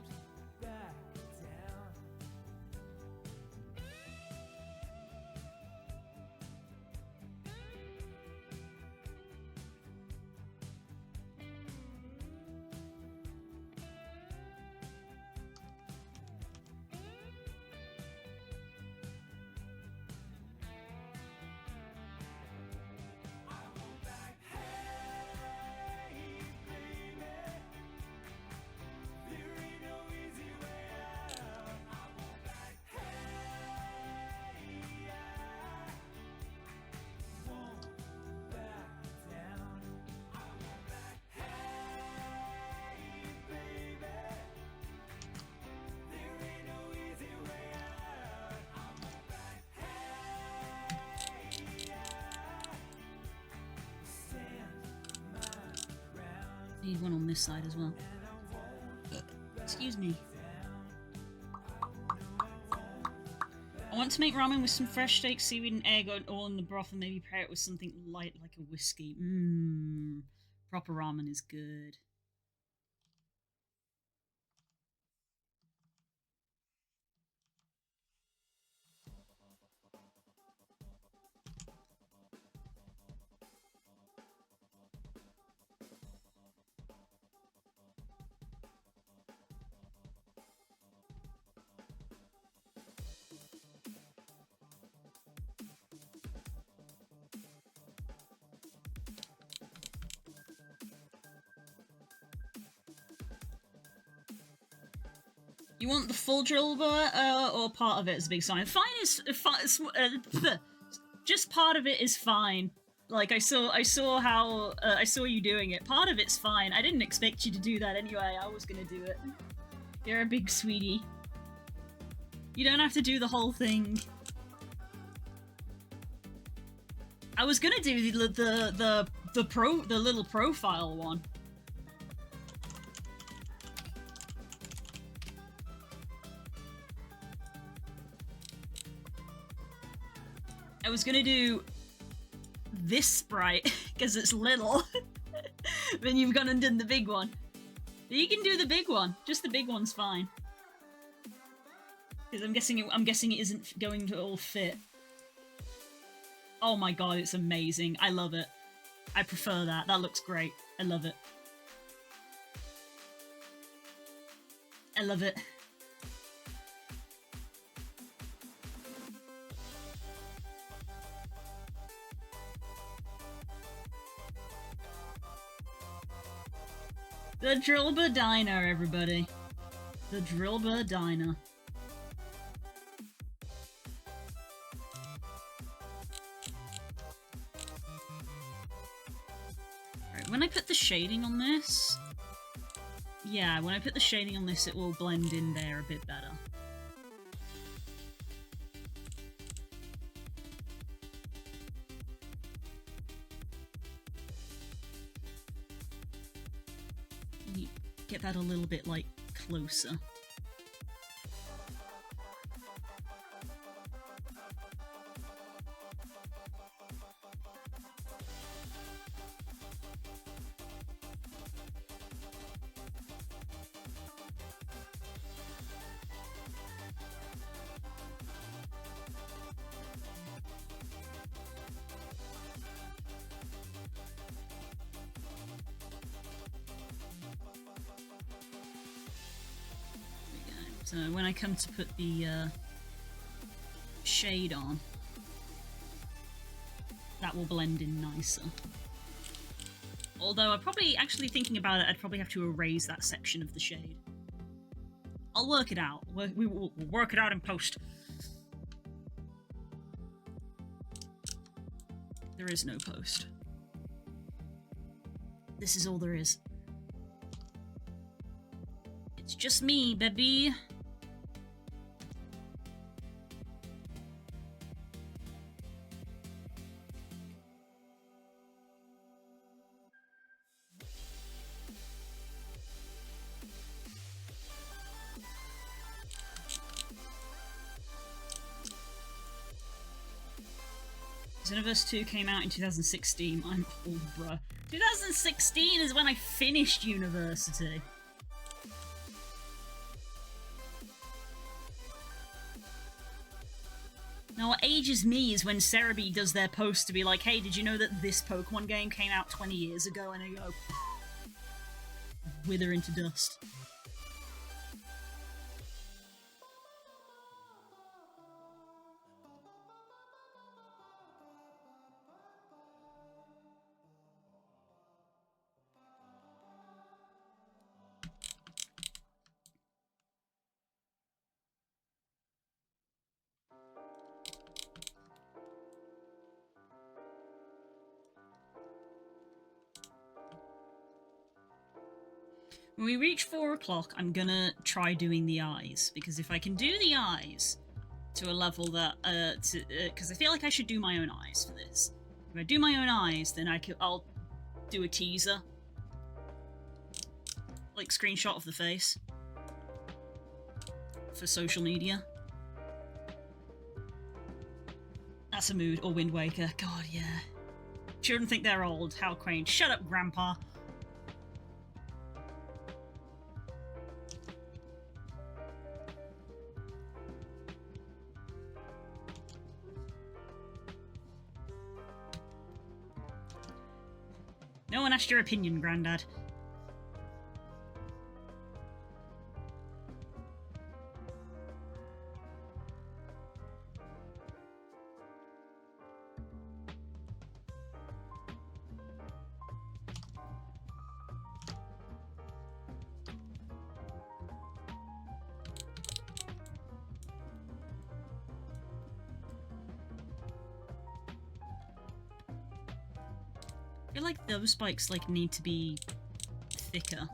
Need one on this side as well. Excuse me. I want to make ramen with some fresh steak, seaweed, and egg all in the broth, and maybe pair it with something light like a whiskey. Mmm. Proper ramen is good. You want the full drill bit, or part of it is a big sign? Fine is just part of it is fine. Like I saw how I saw you doing it. Part of it's fine. I didn't expect you to do that anyway. I was gonna do it. You're a big sweetie. You don't have to do the whole thing. I was gonna do the little profile one. I was gonna do this sprite because it's little. Then you've gone and done the big one. You can do the big one. Just the big one's fine. Because I'm guessing it isn't going to all fit. Oh my god, it's amazing. I love it. I prefer that. That looks great. I love it. I love it. The Drillba Diner, everybody. The Drillba Diner. Right, when I put the shading on this... Yeah, when I put the shading on this, it will blend in there a bit better. Get that a little bit, like, closer. So when I come to put the shade on, that will blend in nicer. Although I'm probably, actually thinking about it, I'd probably have to erase that section of the shade. I'll work it out. We will work it out in post. There is no post. This is all there is. It's just me, baby. Xenoverse 2 came out in 2016. I'm old, bruh. 2016 is when I finished university. Now, what ages me is when Cerebi does their post to be like, hey, did you know that this Pokemon game came out 20 years ago? And I go, wither into dust. When we reach 4 o'clock, I'm gonna try doing the eyes, because if I can do the eyes to a level that, because I feel like I should do my own eyes for this. If I do my own eyes, then I'll do a teaser. Like, screenshot of the face. For social media. That's a mood. Or Wind Waker. God, yeah. Children think they're old. How quaint. Shut up, Grandpa. No one asked your opinion, Grandad. I feel like those spikes need to be thicker.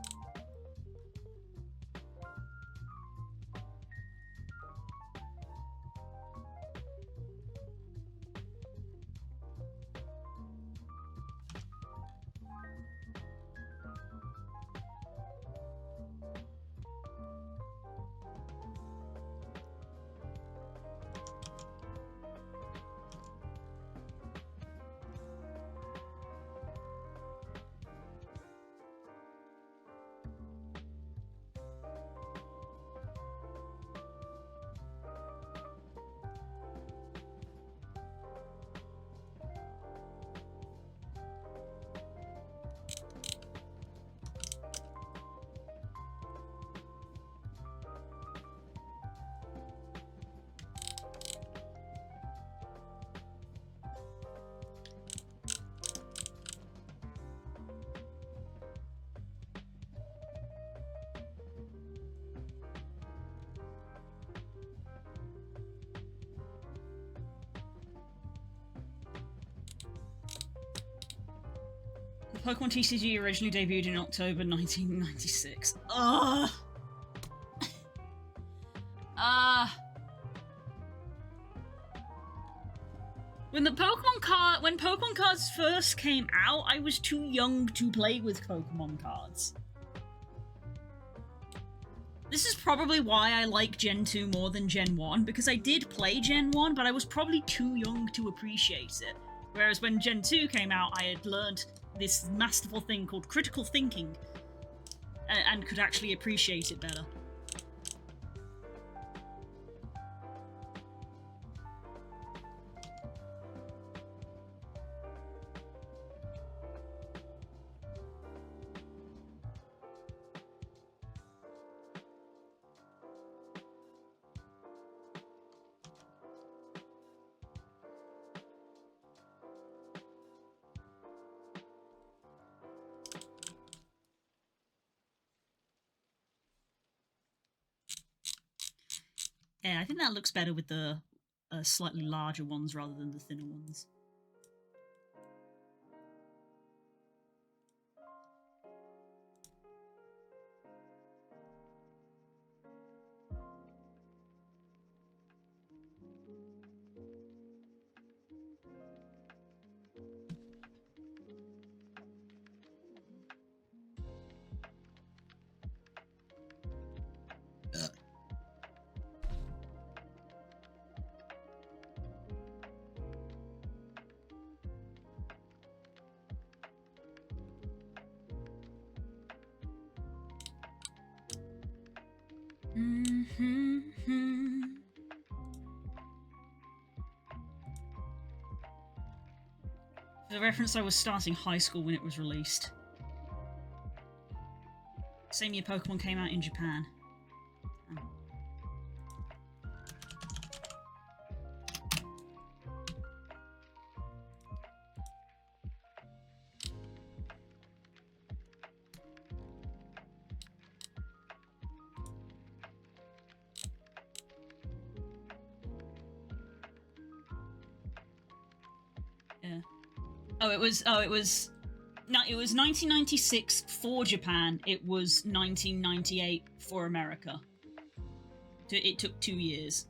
The Pokemon TCG originally debuted in October 1996. Ugh! When Pokemon cards first came out, I was too young to play with Pokemon cards. This is probably why I like Gen 2 more than Gen 1, because I did play Gen 1, but I was probably too young to appreciate it. Whereas when Gen 2 came out, I had learned this masterful thing called critical thinking, and could actually appreciate it better. Yeah, I think that looks better with the slightly larger ones rather than the thinner ones. For the reference, I was starting high school when it was released. Same year Pokemon came out in Japan. Oh. Yeah. It was 1996 for Japan. It was 1998 for America. It took 2 years.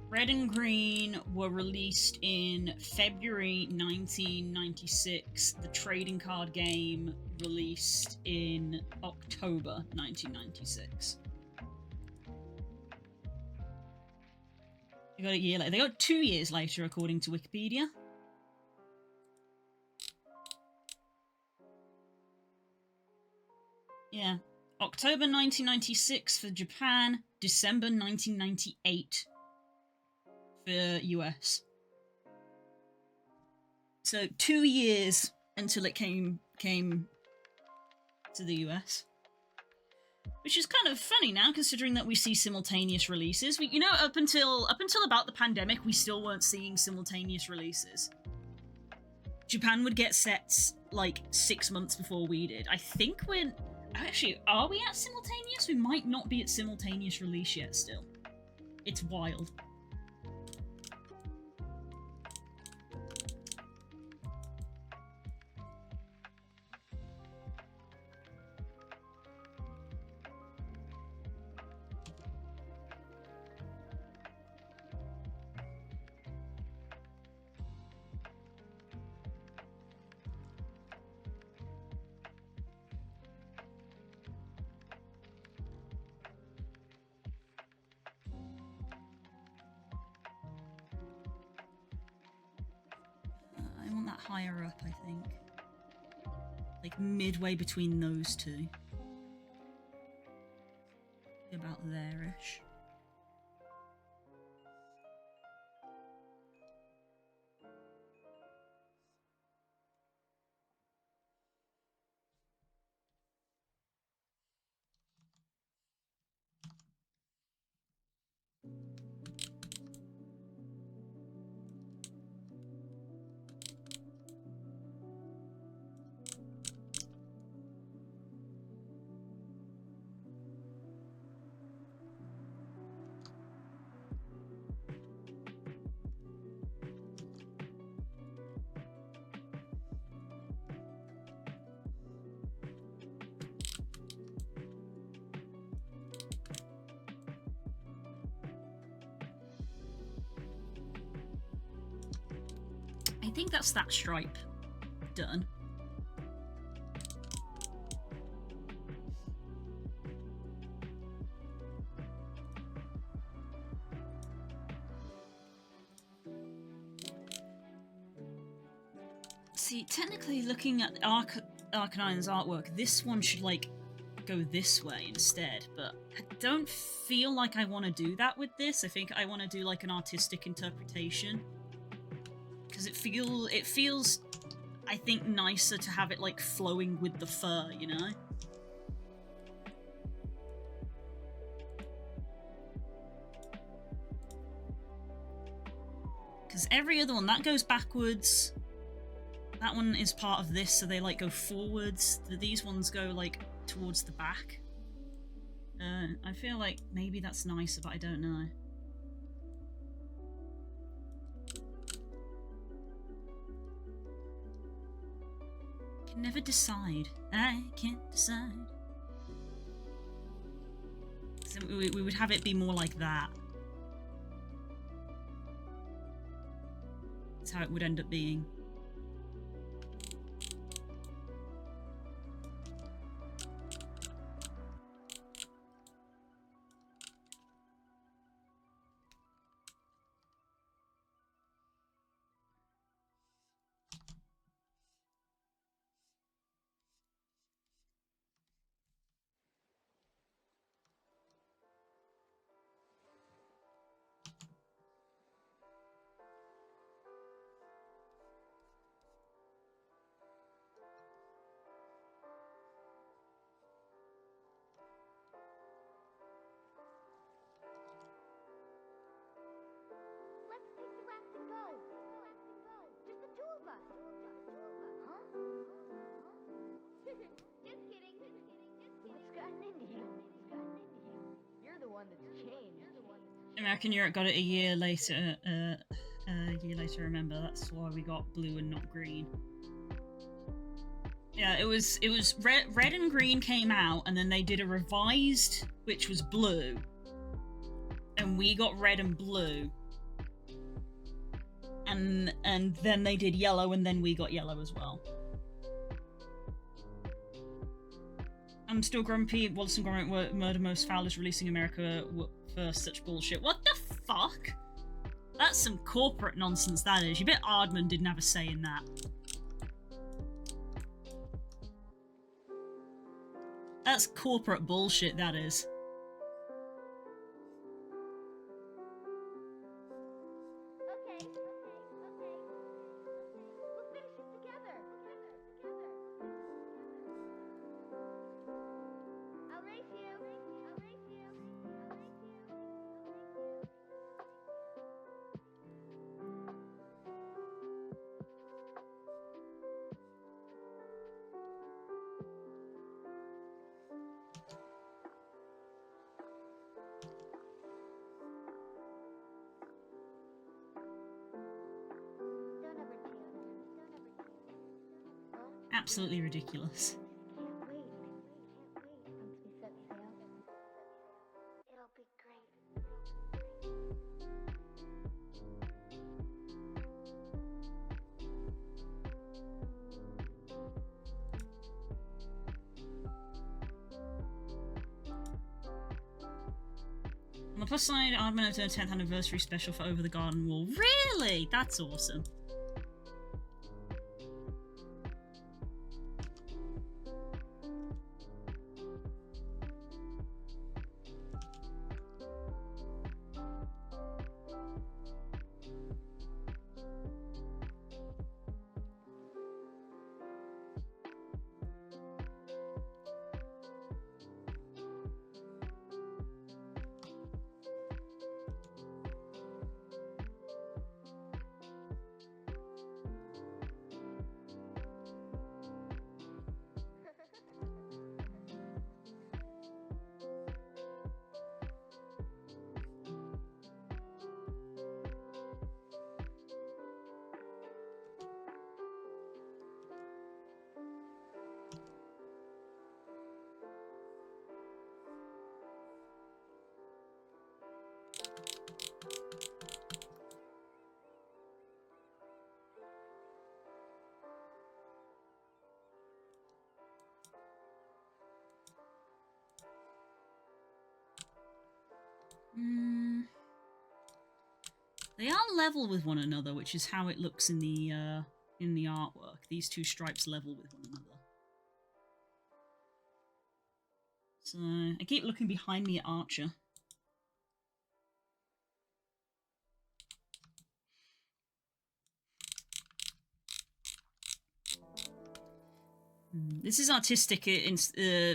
Red and Green were released in February 1996. The trading card game released in October 1996. They got a year later. They got 2 years later, according to Wikipedia. Yeah. October 1996 for Japan, December 1998 for US. So 2 years until it came to the US. Which is kind of funny now, considering that we see simultaneous releases. You know, up until about the pandemic, we still weren't seeing simultaneous releases. Japan would get sets like 6 months before we did. I think we're... Actually, are we at simultaneous? We might not be at simultaneous release yet still. It's wild. I want that higher up, I think. Like midway between those two. About there-ish. I think that's that stripe done. See, technically looking at Arcanine's artwork, this one should like go this way instead, but I don't feel like I want to do that with this. I think I want to do like an artistic interpretation. Because it feels, I think, nicer to have it, like, flowing with the fur, you know? Because every other one, that goes backwards. That one is part of this, so they, like, go forwards. These ones go, like, towards the back. I feel like maybe that's nicer, but I don't know. Can never decide. I can't decide. So we would have it be more like that. That's how it would end up being. You're the one that's changed. American Europe got it a year later. Remember, that's why we got blue and not green. Yeah, it was red and green came out, and then they did a revised, which was blue, and we got red and blue, and then they did yellow, and then we got yellow as well. I'm still grumpy. Wallace and Gromit were Murder Most Foul is releasing America for such bullshit. What the fuck? That's some corporate nonsense, that is. You bet Aardman didn't have a say in that. That's corporate bullshit, that is. Okay. We'll finish it together. I'll race you. Don't ever cheat. Well, Absolutely ridiculous. can't wait. Once we set sail, it'll be great. On the plus side, Aardman have done a 10th anniversary special for Over the Garden Wall. Really? That's awesome. They are level with one another, which is how it looks in the artwork. These two stripes level with one another. So I keep looking behind me at Archer. This is artistic in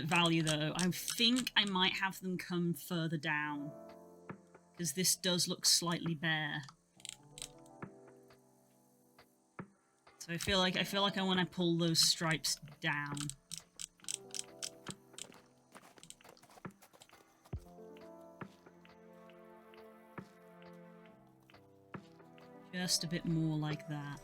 value, though. I think I might have them come further down, because this does look slightly bare. So I feel like I want to pull those stripes down. Just a bit more like that.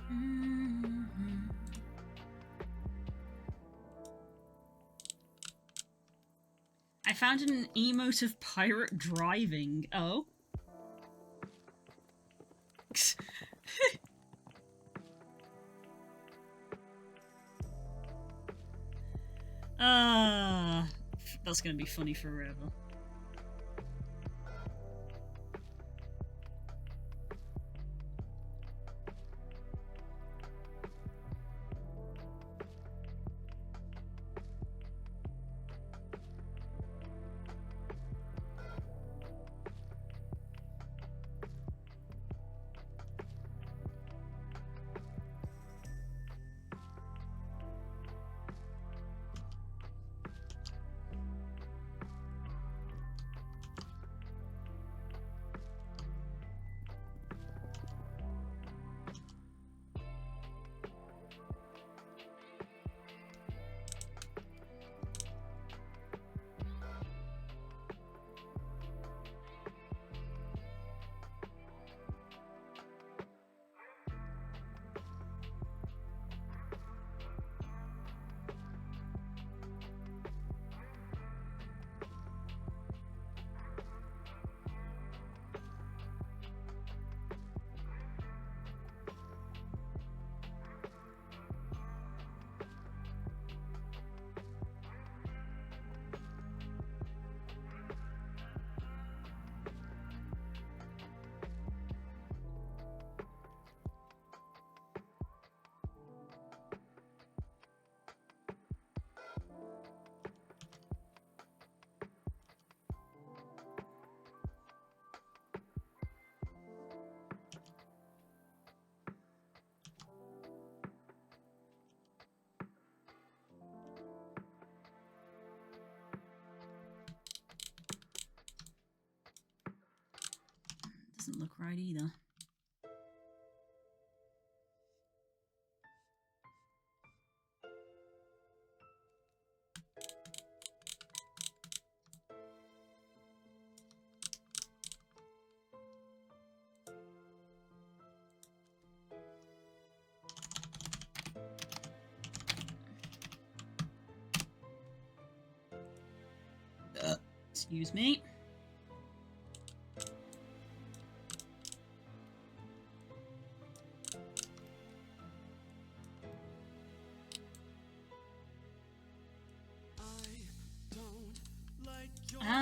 Mhm. I found an emote of pirate driving. Oh. That's gonna be funny forever. Doesn't look right either. Excuse me.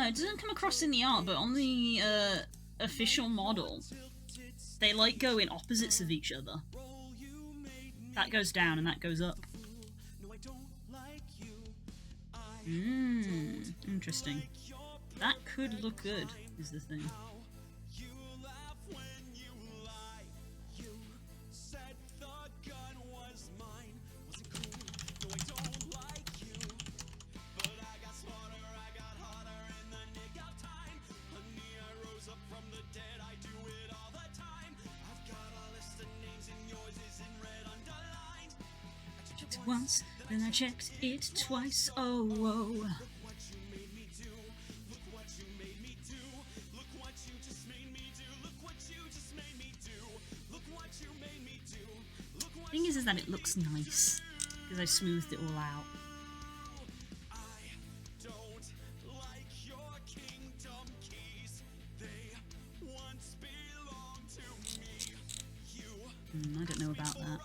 It doesn't come across in the art, but on the official model, they like go in opposites of each other. That goes down and that goes up. Interesting. That could look good, is the thing. Once, then I checked it twice. Oh, whoa. Thing is that it looks nice because I smoothed it all out. I don't know about that.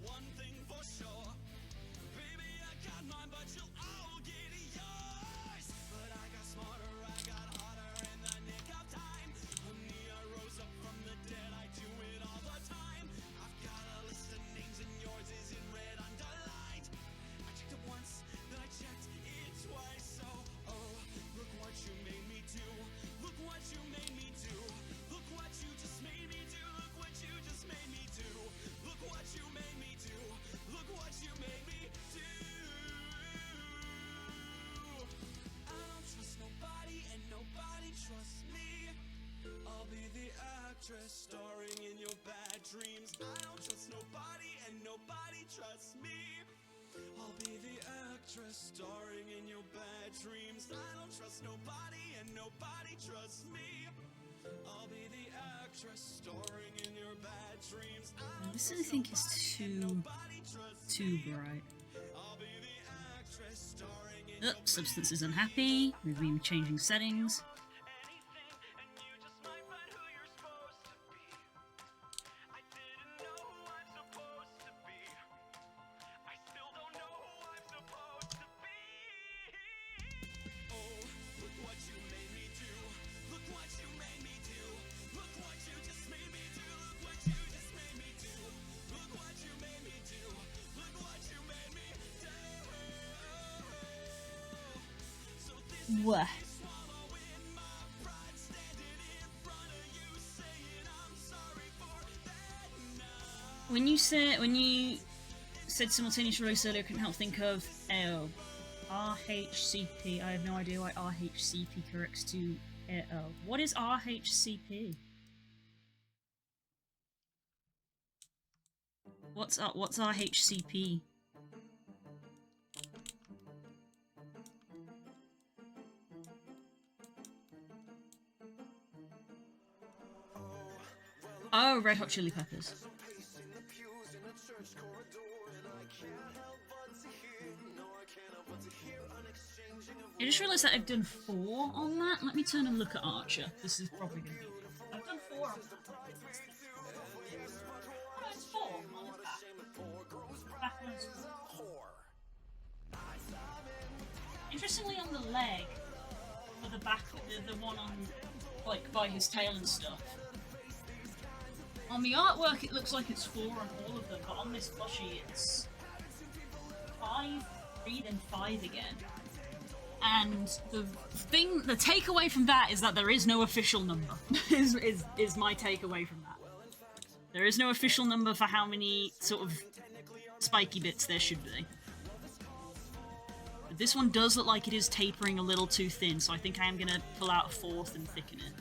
One thing for sure, baby, I got mine, but you'll all get trust me. I'll be the actress starring in your bad dreams. I don't trust nobody and nobody trusts me. I'll be the actress starring in your bad dreams. This I think is too bright. I'll be the actress starring in Substance is unhappy. We've been changing settings. anything, and you just might find who you're supposed to be. I didn't know who I'm supposed to be. I still don't know who I'm supposed to be. Oh, look what you made me do. Look what you made me do. Look what you just made me do. Look what you just made me do. Look what you made me do. Look what you made me do. So this Wah. swallowing my pride, standing in front of you, saying I'm sorry for that now. When you said simultaneous release earlier, I couldn't help think of RHCP. I have no idea why RHCP corrects to L. What is RHCP? What's RHCP? Oh, Red Hot Chili Peppers. I just realised that I've done 4 on that. Let me turn and look at Archer. This is probably going to be enough. I've done 4 on that. Oh, it's 4 on the back. Back one's 4. Interestingly, on the leg, for the back, the one on, like, by his tail and stuff. On the artwork, it looks like it's 4 on all of them, but on this plushie, it's 5, 3, then 5 again. And the takeaway from that is that there is no official number. is my takeaway from that. There is no official number for how many sort of spiky bits there should be. But this one does look like it is tapering a little too thin, so I think I am going to pull out a 4th and thicken it.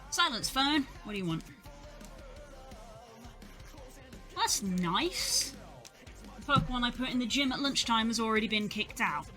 Silence, phone. What do you want? That's nice. The Pokemon I put in the gym at lunchtime has already been kicked out.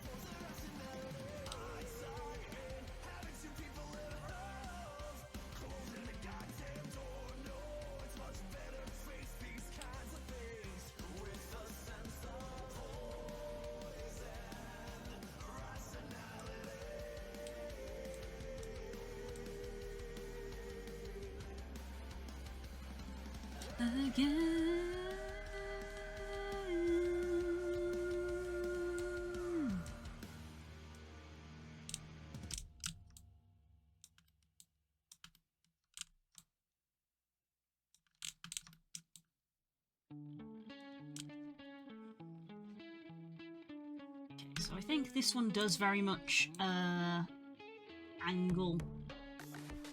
So I think this one does very much angle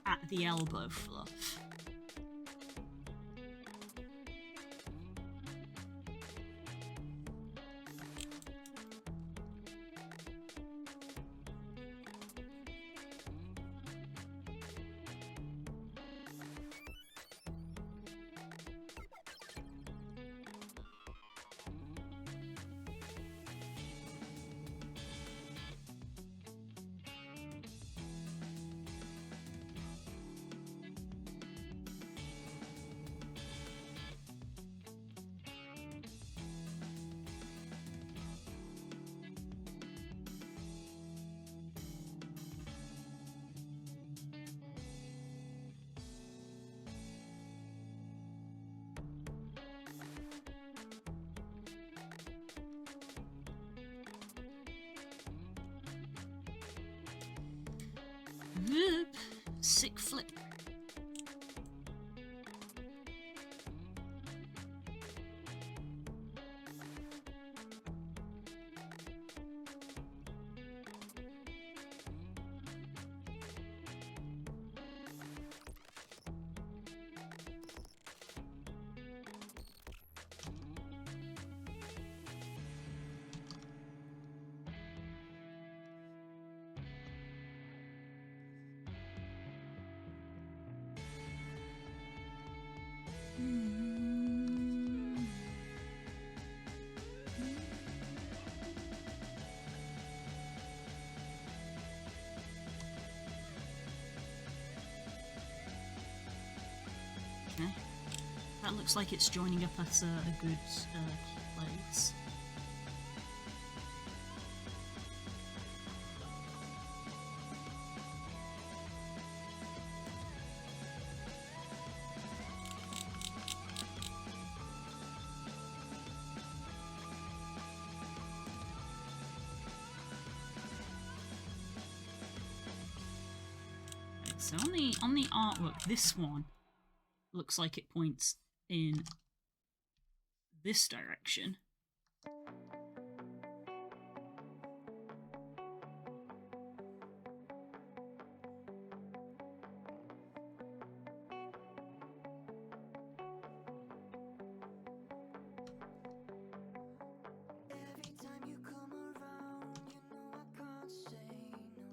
at the elbow fluff. Whoop. Sick flip. Okay. That looks like it's joining up at a good place. So on the artwork, this one looks like it points in this direction. Every time you come around, you know I can't say no.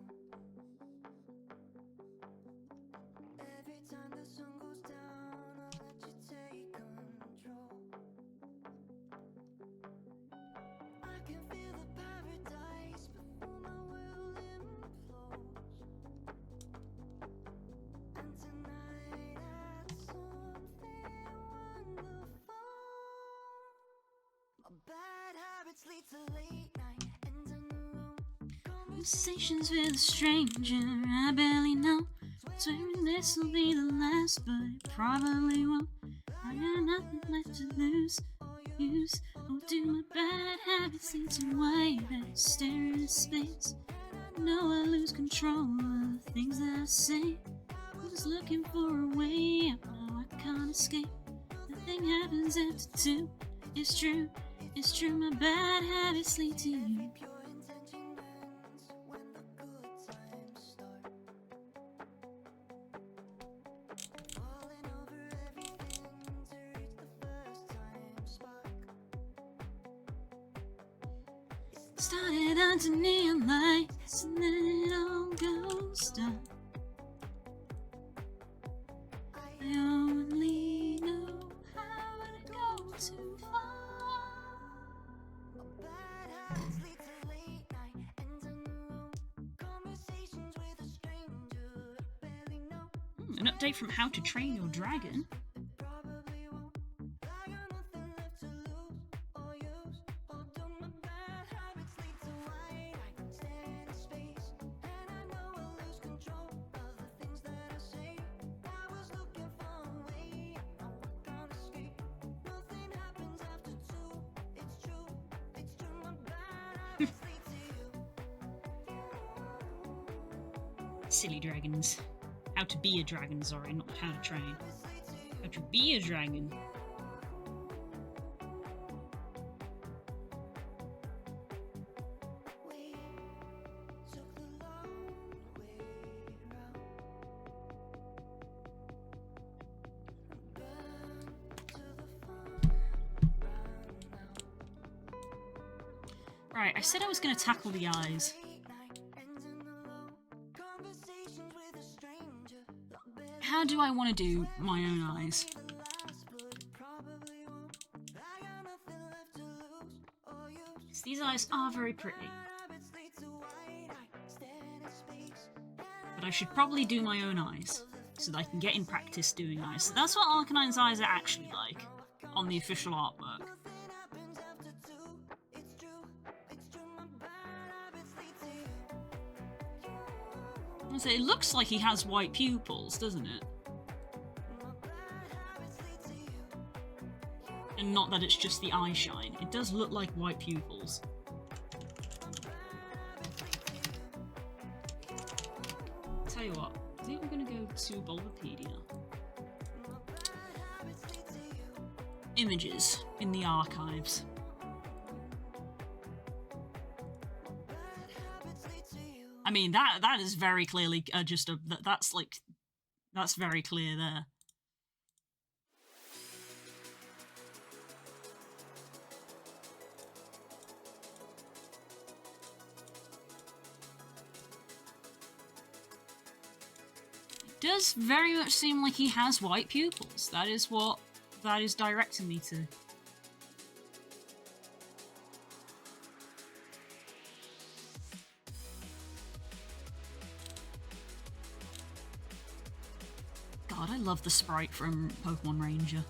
Every time the sun goes down, I'll let you take control. I can feel the paradise before my world implodes. And tonight that's something wonderful. My bad habits lead to late night ending alone. Conversations with a stranger I barely know. Swearing this will be the last, but it probably won't. I got nothing left to lose. Oh, do my bad habits lead to white that stare into space? I know I lose control of the things that I say. I'm just looking for a way out. Now I can't escape. Nothing happens after 2. It's true. My bad habits lead to you. Pure intention ends when the good times start. Falling over everything to reach the first time spark. Started under neon lights and then it all goes down. I only know how to go too far. Bad habits lead to late night ending alone. Conversations with a stranger I barely know. An update from How to Train Your Dragon. Probably won't. I got nothing left to lose or use. Oh, do my bad habits lead to white? I stand in space, and I know I'll lose control of the things that I say. I was looking for a way, now I can't escape. Nothing happens after 2. It's true, my bad habits lead to you. Silly dragons. How to be a dragon, sorry, not how to train. How to be a dragon. We took the long way round. Burn to the fun round now. Right, I said I was going to tackle the eyes. Late night ending alone. Conversations with a stranger. How do I want to do my own eyes? The last, but it probably won't. I got nothing left to lose or use. 'Cause these eyes are very pretty, Habits lead to white. I stand in space. but I should probably do my own eyes so that I can get in practice doing eyes. So that's what Arcanine's eyes are actually like on the official artwork. Nothing happens after 2. It's true, my bad habits lead to you. So it looks like he has white pupils, doesn't it? And not that it's just the eye shine. It does look like white pupils. So tell you what, I think we're gonna go to Bulbapedia. Images in the archives. I mean, that is very clearly just a... That's very clear there. It does very much seem like he has white pupils. That is what that is directing me to. God, I love the sprite from Pokemon Ranger.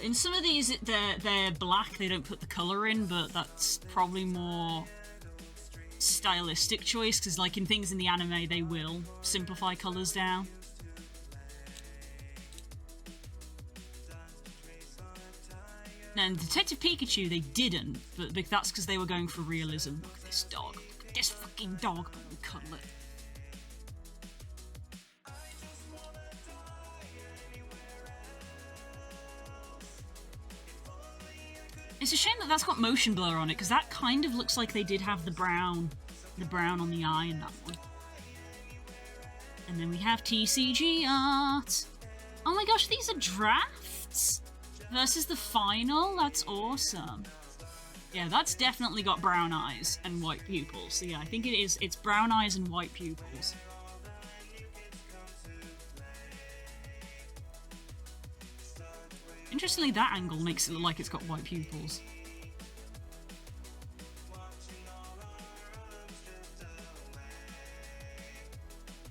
In some of these, they're black, they don't put the colour in, but that's probably more stylistic choice, because like in things in the anime, they will simplify colours down. Now, in Detective Pikachu, they didn't, but that's because they were going for realism. Look at this dog. Look at this fucking dog. I'm gonna cuddle it. It's a shame that that's got motion blur on it, because that kind of looks like they did have the brown on the eye in that one. And then we have TCG art. Oh my gosh, these are drafts versus the final. That's awesome. Yeah, that's definitely got brown eyes and white pupils. So yeah, I think it's brown eyes and white pupils. Interestingly, that angle makes it look like it's got white pupils.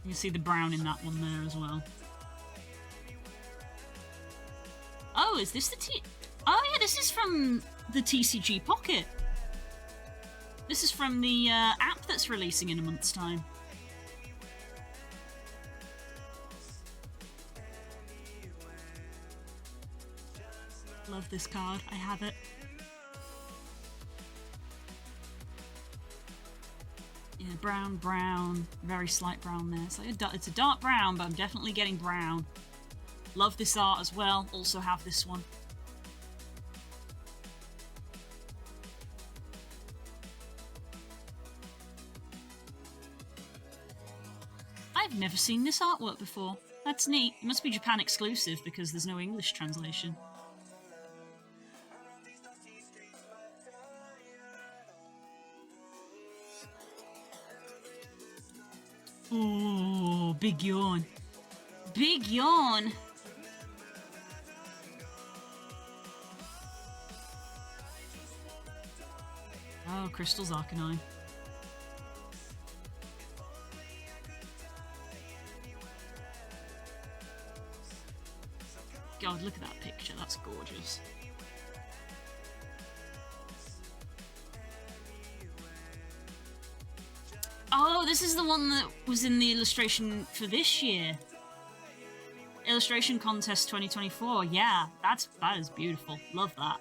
You can see the brown in that one there as well. Oh, is this the Oh yeah, this is from the TCG Pocket. This is from the app that's releasing in a month's time. Love this card. I have it. Yeah, brown, very slight brown there. So it's a dark brown, but I'm definitely getting brown. Love this art as well. Also have this one. I've never seen this artwork before. That's neat. It must be Japan exclusive because there's no English translation. Oh, big yawn. Big yawn. Oh, Crystal's Arcanine. God, look at that picture. That's gorgeous. Oh, this is the one that was in the illustration for this year. Illustration Contest 2024. Yeah, that is beautiful. Love that.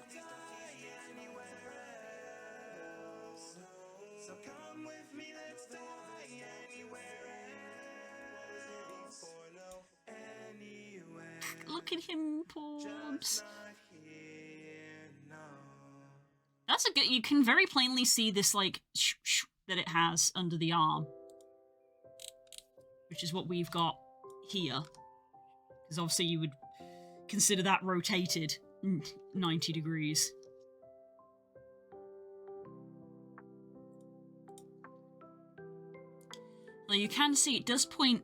Look at him, Porbs. That's a good... You can very plainly see this, like, that it has under the arm. Which is what we've got here. Because obviously you would consider that rotated 90 degrees. Well, you can see it does point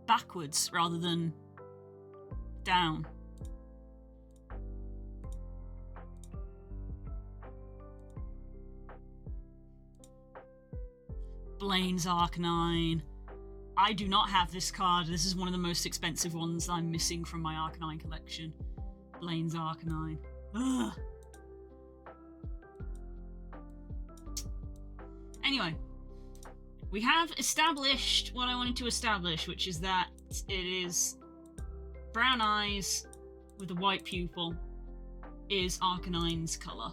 backwards rather than down. Blaine's Arcanine. I do not have this card. This is one of the most expensive ones I'm missing from my Arcanine collection. Blaine's Arcanine. Ugh. Anyway, we have established what I wanted to establish, which is that it is brown eyes with a white pupil is Arcanine's colour.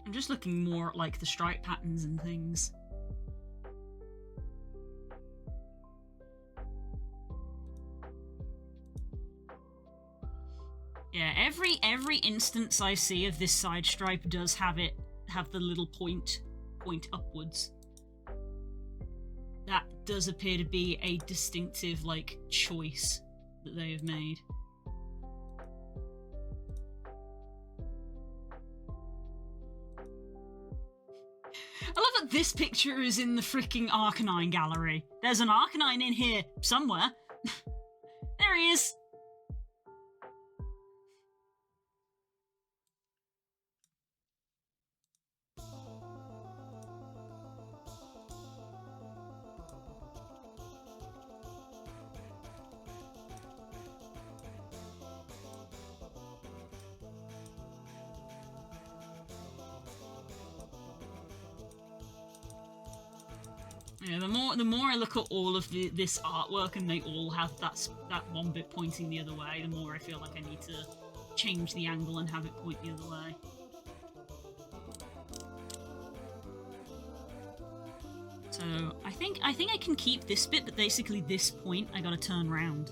I'm just looking more at like the stripe patterns and things. Yeah, every instance I see of this side stripe does have the little point upwards. That does appear to be a distinctive like choice that they have made. I love that this picture is in the freaking Arcanine gallery. There's an Arcanine in here somewhere. There he is. Yeah, the more I look at all of this artwork and they all have that one bit pointing the other way, the more I feel like I need to change the angle and have it point the other way. So I think I can keep this bit, but basically this point I gotta turn round.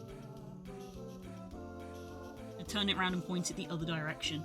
I turn it round and point it the other direction.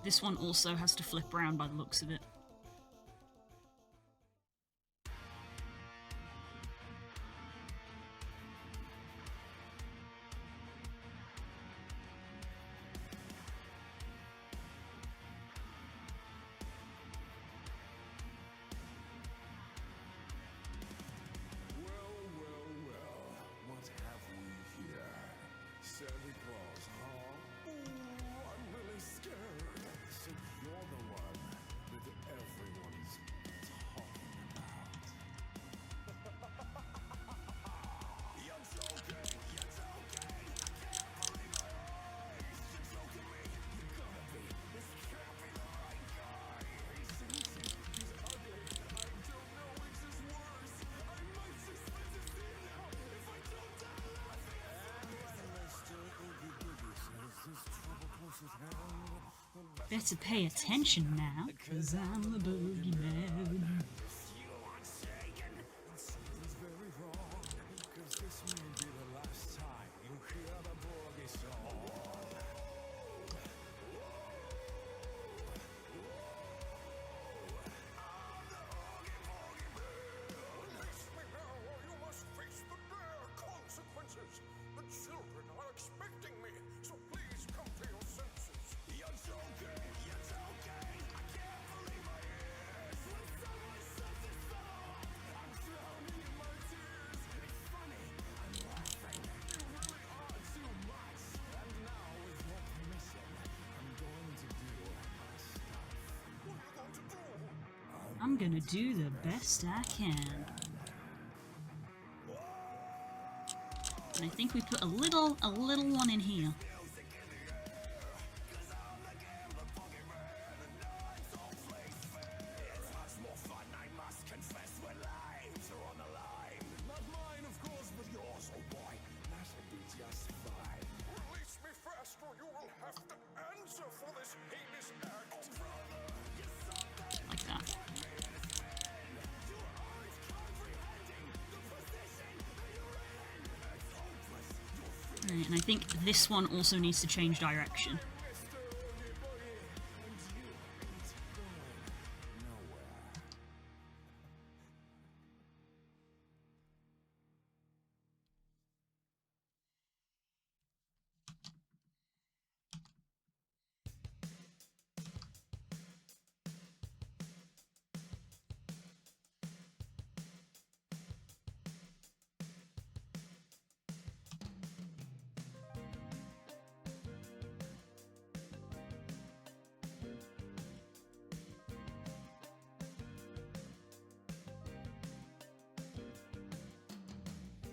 This one also has to flip around by the looks of it. What have we here? Santa Claus, huh? Ooh, I'm really scared. So you're the one with Better pay attention now, cause I'm the boogeyman. I'm gonna do the best I can. And I think we put a little one in here. Like that. Right, and I think this one also needs to change direction.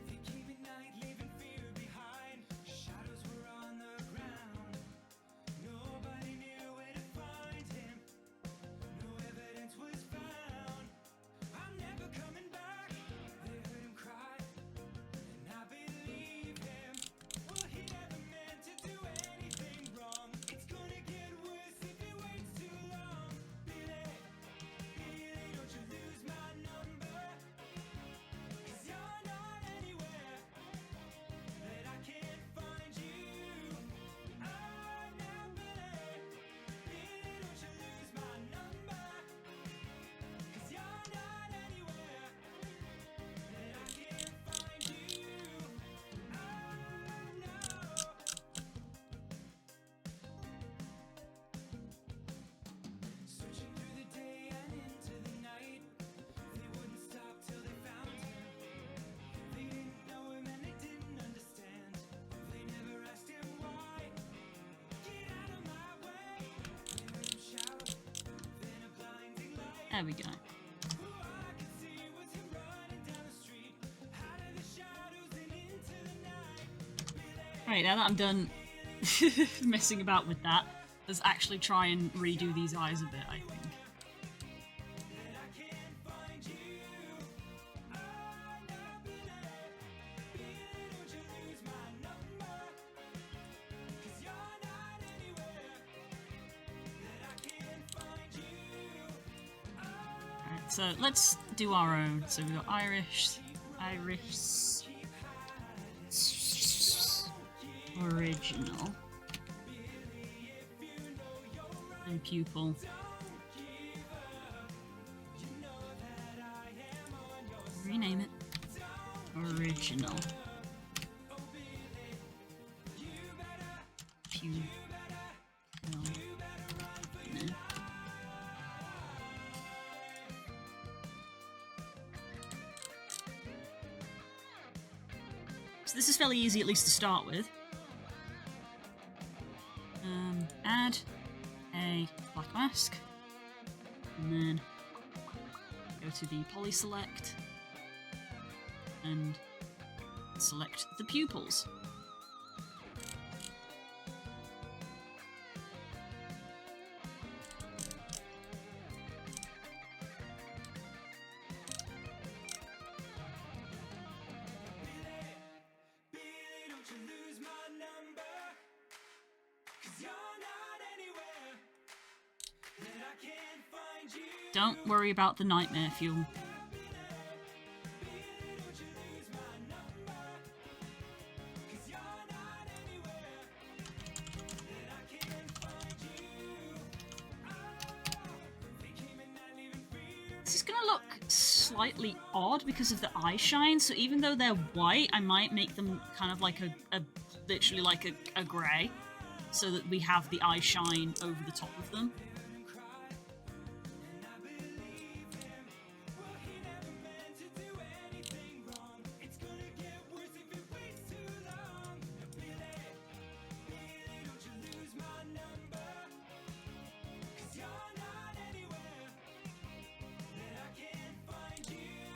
They came at night, leaving fear behind. Shadows were on the ground. Nobody knew where to find him. No evidence was found. I'm never coming back. They heard him cry, and I believe him. Well, he never meant to do anything wrong. It's gonna get worse if he waits too long. Billy, Billy, don't you lose my number. 'Cause you're not anywhere that I can't find you. Oh, now, Billy, Billy, don't you lose my number. 'Cause you're not anywhere that I can't find you. Oh, no. Searching through the day and into the night, they wouldn't stop till they found him. They didn't know him and they didn't understand. They never asked him why. Get out of my way. They heard him shout, then a blinding light. There we go. Who I could see was him running down the street, out of the shadows and into the night. Right, now that I'm done messing about with that, let's actually try and redo these eyes a bit, I think. That I can't find you. Oh, no, Billy, Billy, don't you lose my number. 'Cause you're not anywhere that I can't find you. Alright, so let's do our own. So we've got Irish, original, and pupil. Rename it. Original. Pupil. No. So this is fairly easy, at least to start with. Add a black mask, and then go to the poly select and select the pupils. Billy, don't you lose my number. 'Cause you're not anywhere Don't worry about the nightmare fuel. This is gonna look slightly odd because of the eye shine, so even though they're white, I might make them kind of like literally like a grey, so that we have the eye shine over the top of them.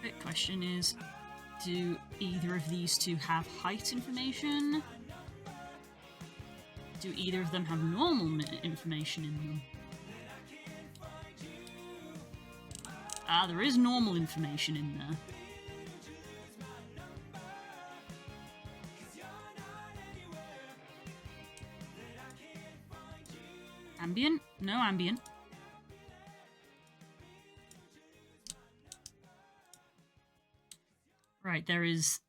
The question is, do either of these two have height information? Do either of them have normal information in them? Ah, there is normal information in there. Ambient? No ambient. Right, there is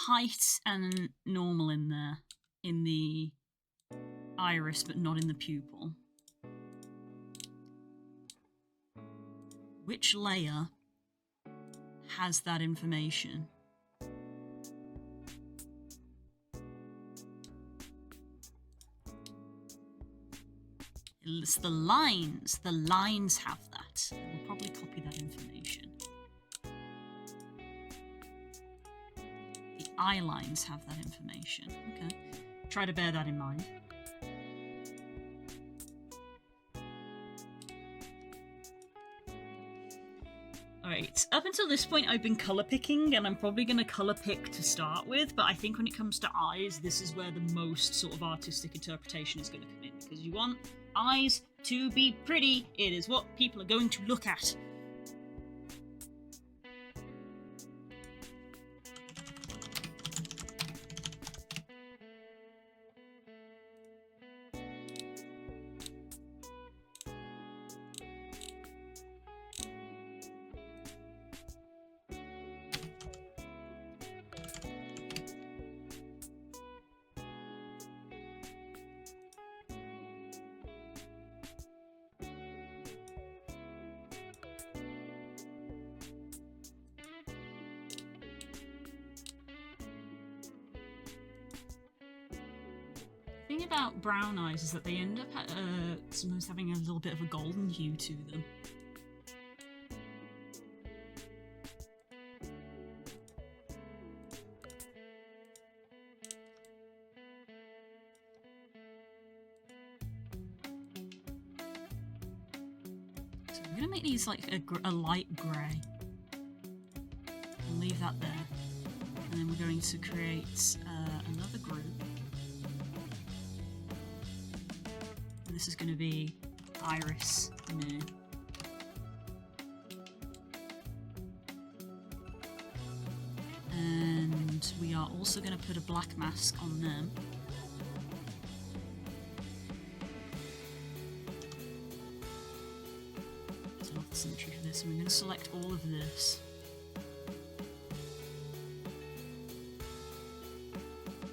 height and normal in there, in the iris, but not in the pupil. Which layer has that information? It's the lines. The lines have that. We'll probably copy that information. The eye lines have that information. Okay. Try to bear that in mind. Alright, up until this point I've been colour picking, and I'm probably going to colour pick to start with, but I think when it comes to eyes, this is where the most sort of artistic interpretation is going to come in, because you want eyes to be pretty. It is what people are going to look at. The thing about brown eyes is that they end up sometimes having a little bit of a golden hue to them. So I'm going to make these like a light grey. And leave that there. And then we're going to create another group. This is going to be iris moon. And we are also going to put a black mask on them. Turn off the symmetry for this, and we're going to select all of this.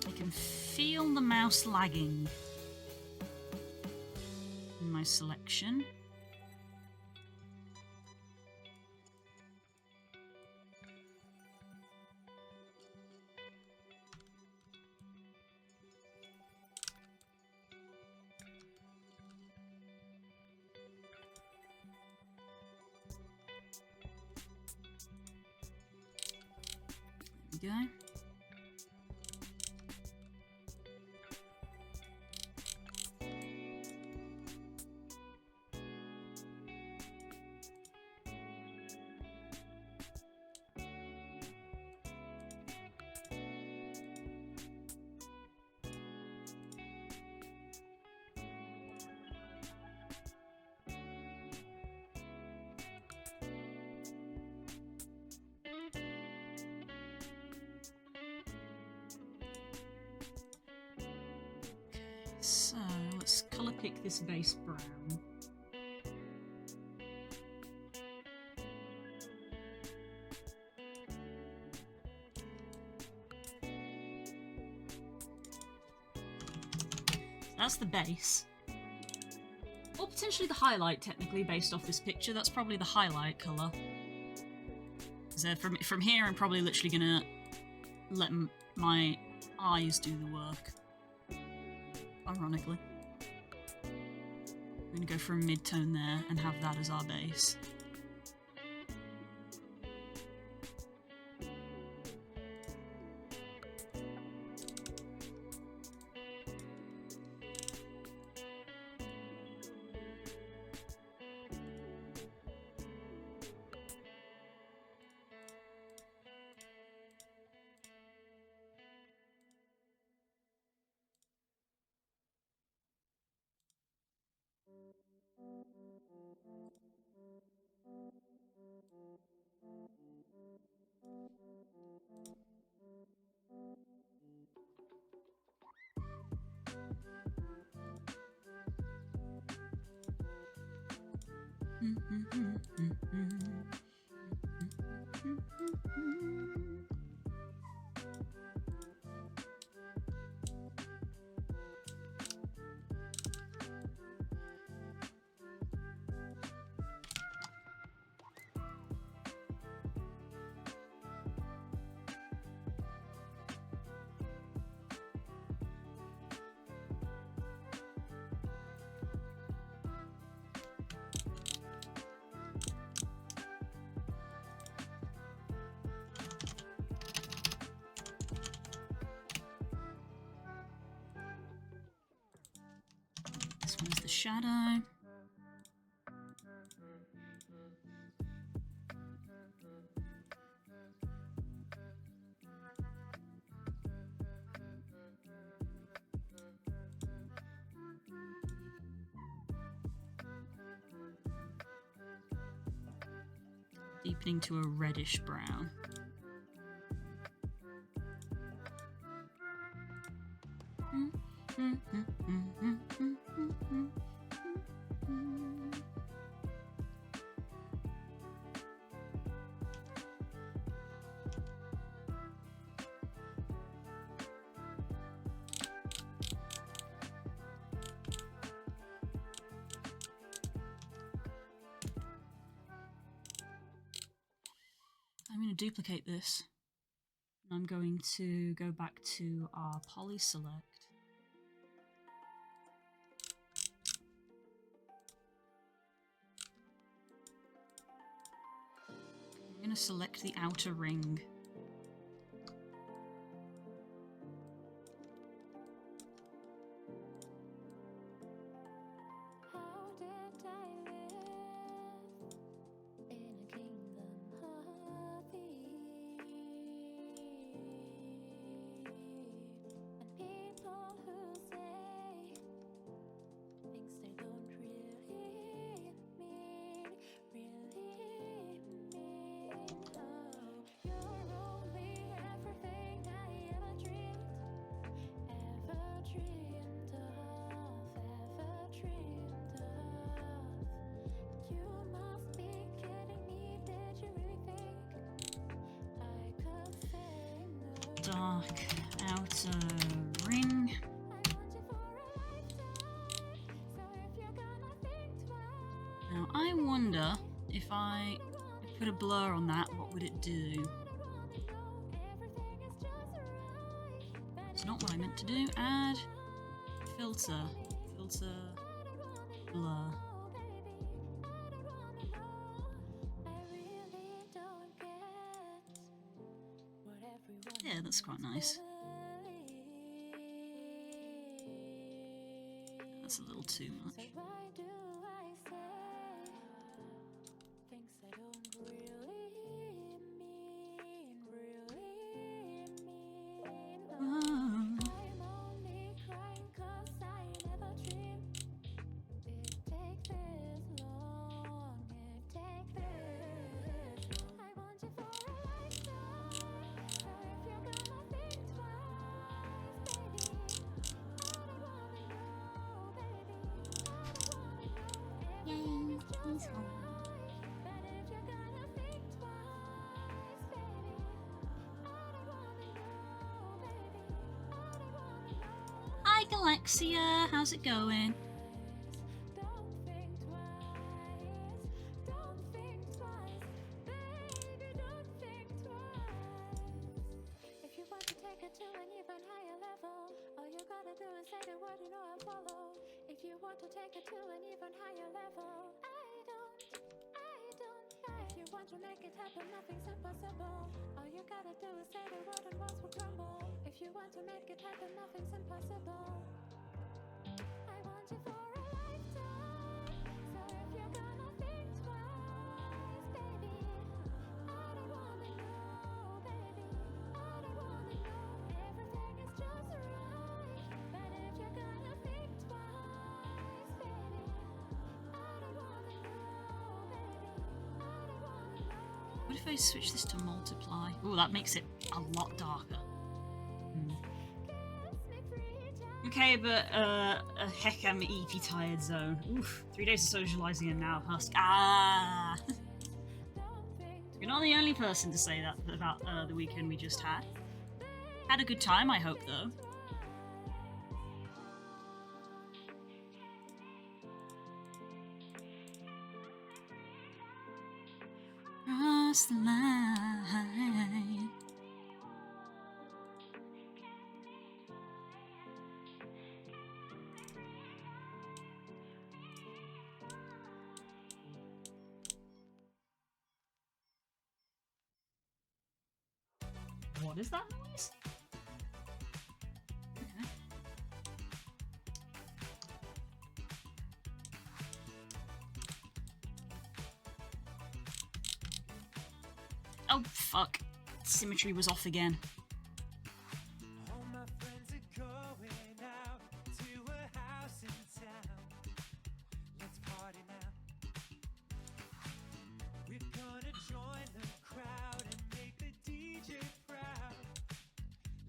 I can feel the mouse lagging. My selection. There we go. So let's colour pick this base brown. That's the base. Or potentially the highlight, technically, based off this picture. That's probably the highlight colour. So from here, I'm probably literally gonna let my eyes do the work. Ironically. I'm gonna go for a mid-tone there and have that as our base. This one's the shadow. Deepening to a reddish brown. I'm going to duplicate this. And I'm going to go back to our poly select. I'm going to select the outer ring. How did I live in a kingdom of Eve? And people who say things they don't really mean. Oh, you're only everything I ever dreamed of. You must be kidding me. Did you really think I could say no? Dark outer ring. I want you for a lifetime. So if you're gonna think twice, Now I wonder if I put a blur on that, what would it do? I don't wanna know everything is just right. But It's not what I meant to do. Add filter. Filter blur. oh, baby, I don't wanna know. I really don't get what everyone Yeah, that's quite nice. That's a little too So much. why do I say things I don't really mean? Oh, Oh. I'm only crying 'cause I never dreamed it'd take this long. It'd take this long. I want you for a lifetime. So if you're gonna think twice, baby, I don't wanna know, baby. I don't Hi, Galexia. How's it going? Don't think twice. Don't think twice. Baby, don't think twice. If you want to take it to an even higher level, all you gotta do is say the word, you know I follow. If you want to take it to an even higher level, I don't. If you want to make it happen, nothing's impossible. All you gotta do is say the word and walls will crumble. If you want to make it happen, nothing's impossible. I want you for a lifetime. So if you're gonna think twice, baby, I don't wanna know, baby. I don't wanna know. Everything is just right. But if you're gonna think twice, baby, I don't wanna know, baby. I don't wanna know. What if I switch this to multiply? Oh, that makes it a lot darker. Okay, but heck, I'm EP tired zone. Oof, 3 days of socializing and now husk. Ah! You're not the only person to say that about the weekend we just had. Had a good time, I hope, though. Cross the line. What is that noise? Okay. Oh, fuck. Symmetry was off again. All my friends are going out to a house in town. Let's party now. We're gonna join the crowd and make the DJ proud.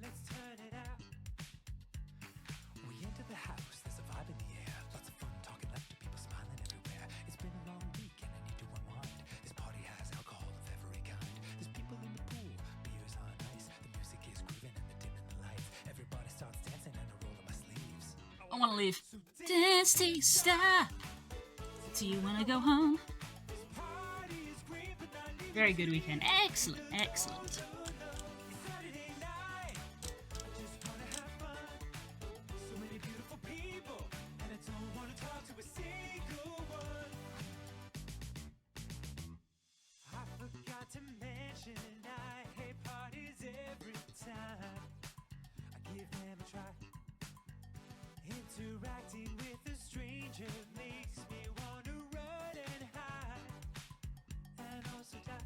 Let's turn it out. We enter the house, there's a vibe in the air. Lots of fun talking laughter, people smiling everywhere. It's been a long week and I need to unwind. This party has alcohol of every kind. There's people in the pool, beers on ice. The music is grooving and the dimming the lights. Everybody starts dancing and I roll up my sleeves. I want to leave. Dance till you stop. Do you want to go home? Party is great, but not leaving. Very good weekend. Excellent, excellent. Saturday night, I just wanna have fun. So many beautiful people, and I don't wanna talk to a single one. I forgot to mention I hate parties every time I give them a try. Interacting with a stranger makes me wanna run and hide, and also die.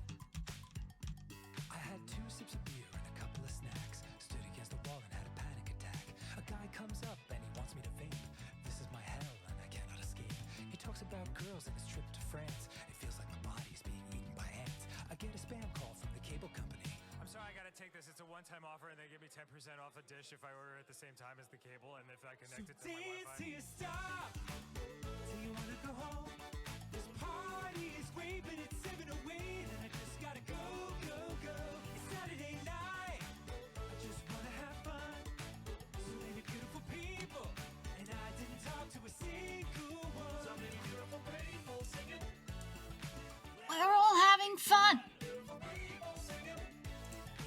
I had 2 sips of beer and a couple of snacks. Stood against the wall and had a panic attack. A guy comes up and he wants me to vape. This is my hell and I cannot escape. He talks about girls and his trip to France. It feels like my body's being eaten by ants. I get a spam call from the cable company. I'm sorry, I gotta take this. It's a one-time offer, and they give me 10% off a dish if I order at the same time as the cable, and if I connect it to my Dance Wi-Fi. till you stop. Do you wanna go home? This party is great, but it's 7 away, and I just gotta go, go, go. It's Saturday night. I just wanna have fun. So many beautiful people, and I didn't talk to a single one. So many beautiful people singing. We're all having fun.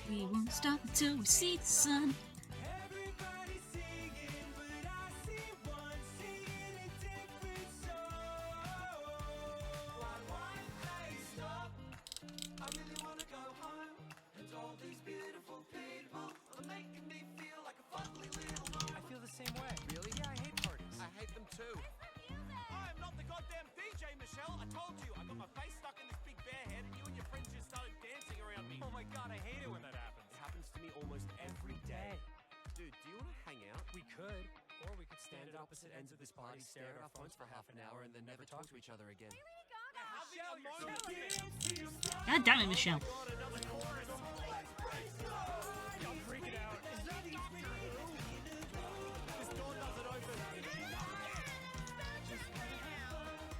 We won't stop until we see the sun. Everybody singing, but I see one singing a different song. Why they stop? I really wanna go home. And all these beautiful people are making me feel like a fugly little boy. I feel the same way. Really? Yeah, I hate parties. I hate them too. I am not the goddamn DJ, Michelle. I told you. I got my face stuck in this big bear head, and you and your friends just started dancing around me. Oh my god, I hate it when that happens. It happens to me almost every day. Dude, do you want to hang out? We could, or we could Stand at opposite ends of this party, stare at our phones for half an hour, and then never talk to each other again. Michelle, you're so cute. God damn it, Michelle. I'm freaking out. This door doesn't open.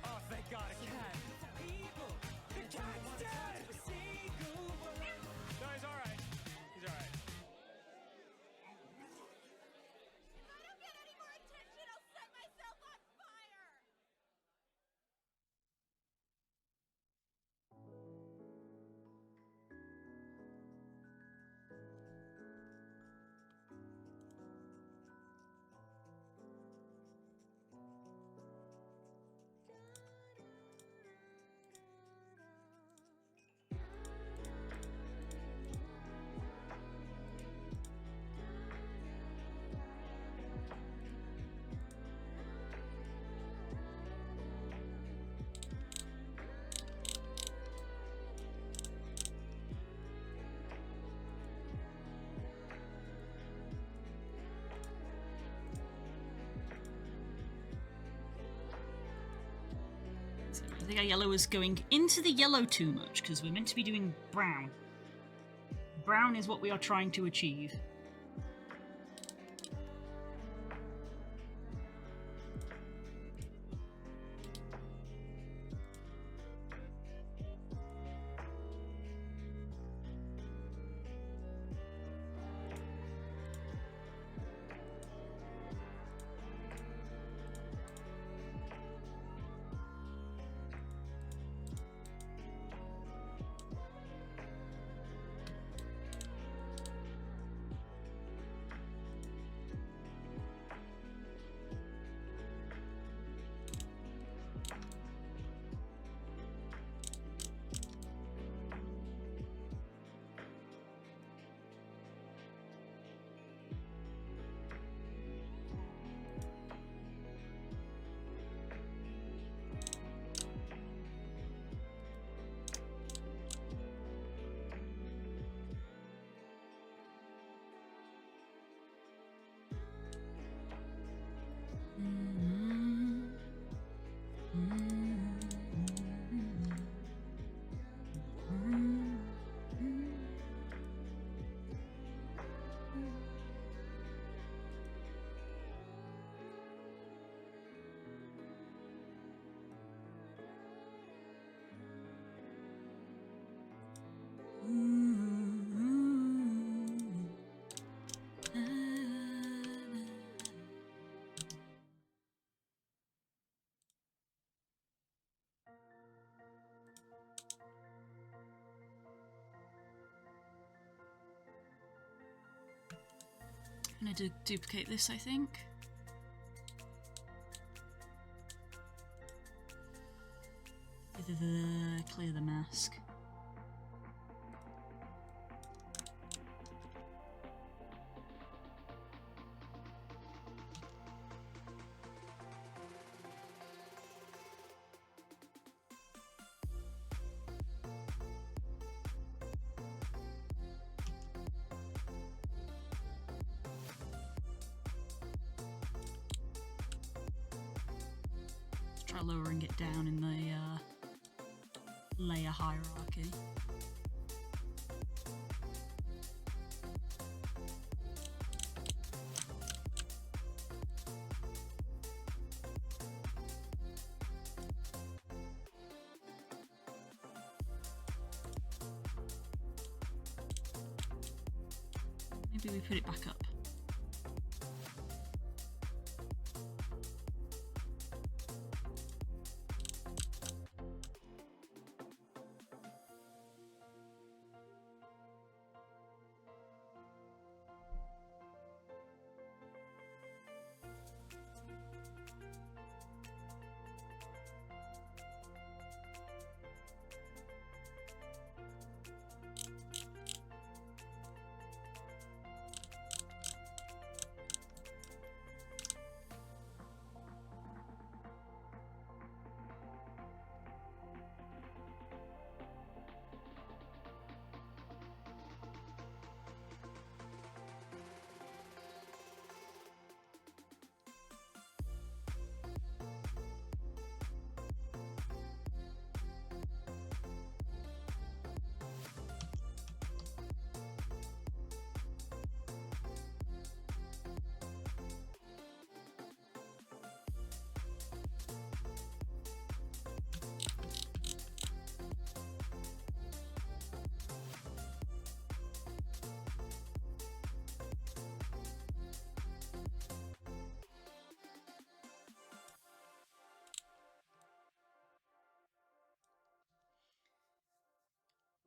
Oh, thank God, a cat. No, he's alright. He's alright. If I don't get any more So I think our yellow is going into the yellow too much, because we're meant to be doing brown. Brown is what we are trying to achieve. I'm gonna duplicate this, I think. Clear the mask. Try lowering it down in the layer hierarchy. Maybe we put it back up.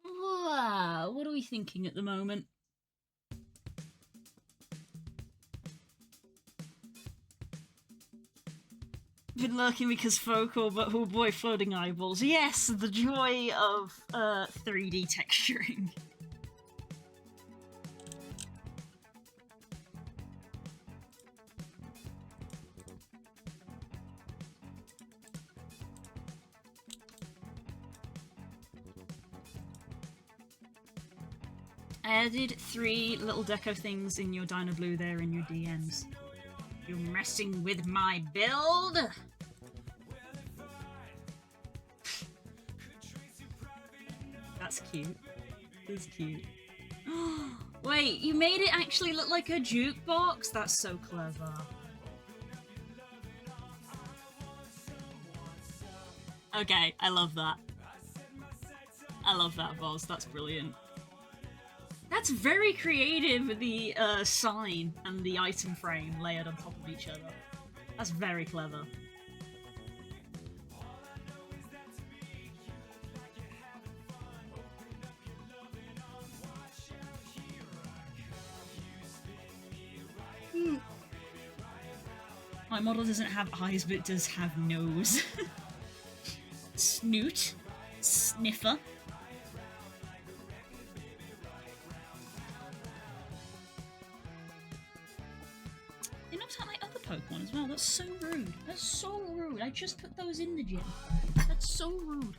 Wow, what are we thinking at the moment? Been lurking because focal, but oh boy, floating eyeballs. Yes, the joy of 3D texturing. I added 3 little deco things in your Dyna Blue there in your DMs. You're messing with my build? That's cute. That's cute. Wait, you made it actually look like a jukebox? That's so clever. Okay, I love that. I love that, Voz. That's brilliant. That's very creative with the sign and the item frame layered on top of each other. That's very clever. My model doesn't have eyes, but it does have nose. Snoot. Sniffer. They knocked out my other Pokemon as well. That's so rude. That's so rude. I just put those in the gym. That's so rude.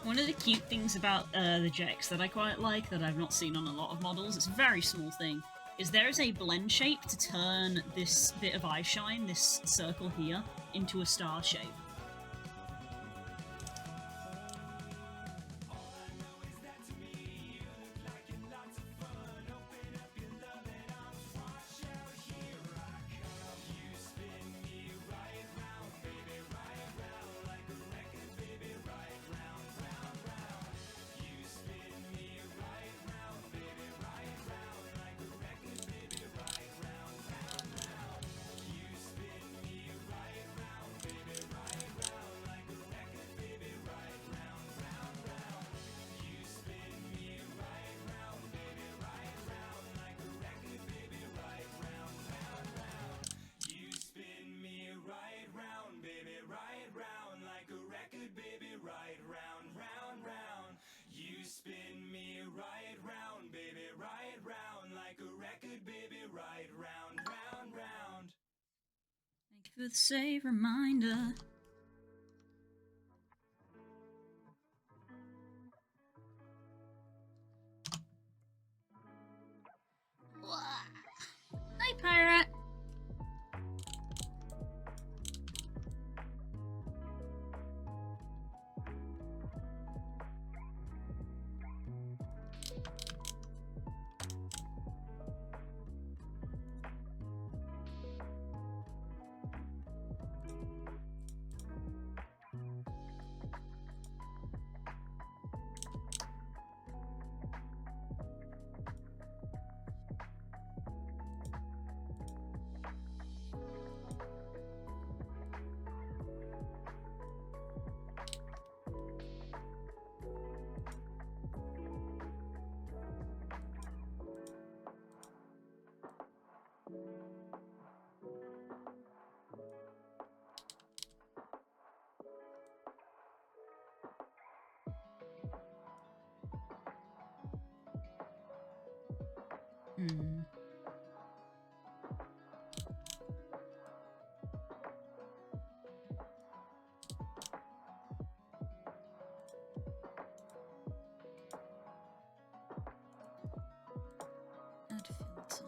One of the cute things about the Jex that I quite like, that I've not seen on a lot of models, it's a very small thing, is there is a blend shape to turn this bit of eye shine, this circle here, into a star shape. Thank you for the save reminder. Hi, pirate. Add filter.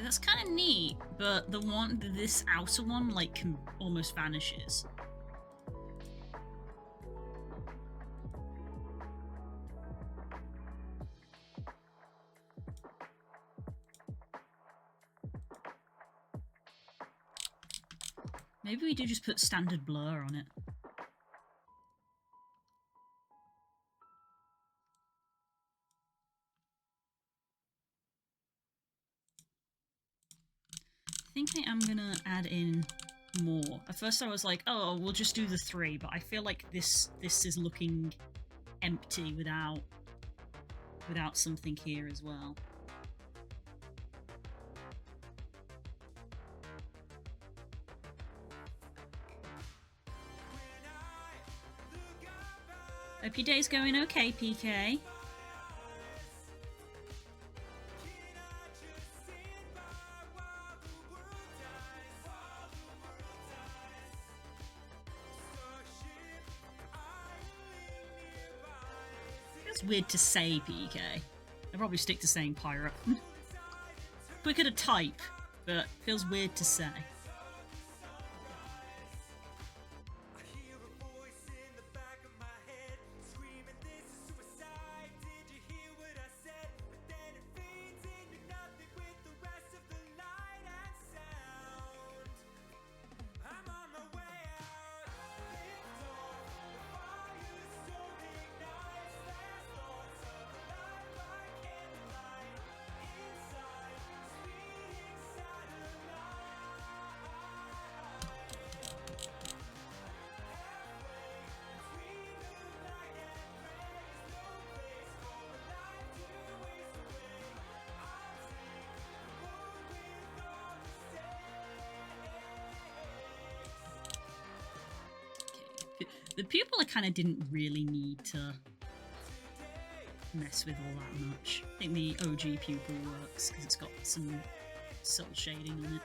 That's kind of neat, but this outer one, like, almost vanishes. Maybe we do just put standard blur on it. I think I am gonna add in more. At first I was like, oh, we'll just do the 3, but I feel like this is looking empty without something here as well. Hope your day's going okay, PK. It's weird to say PK. I'd probably stick to saying pirate. Quicker to type, but feels weird to say. The pupil I kind of didn't really need to mess with all that much. I think the OG pupil works because it's got some subtle shading on it.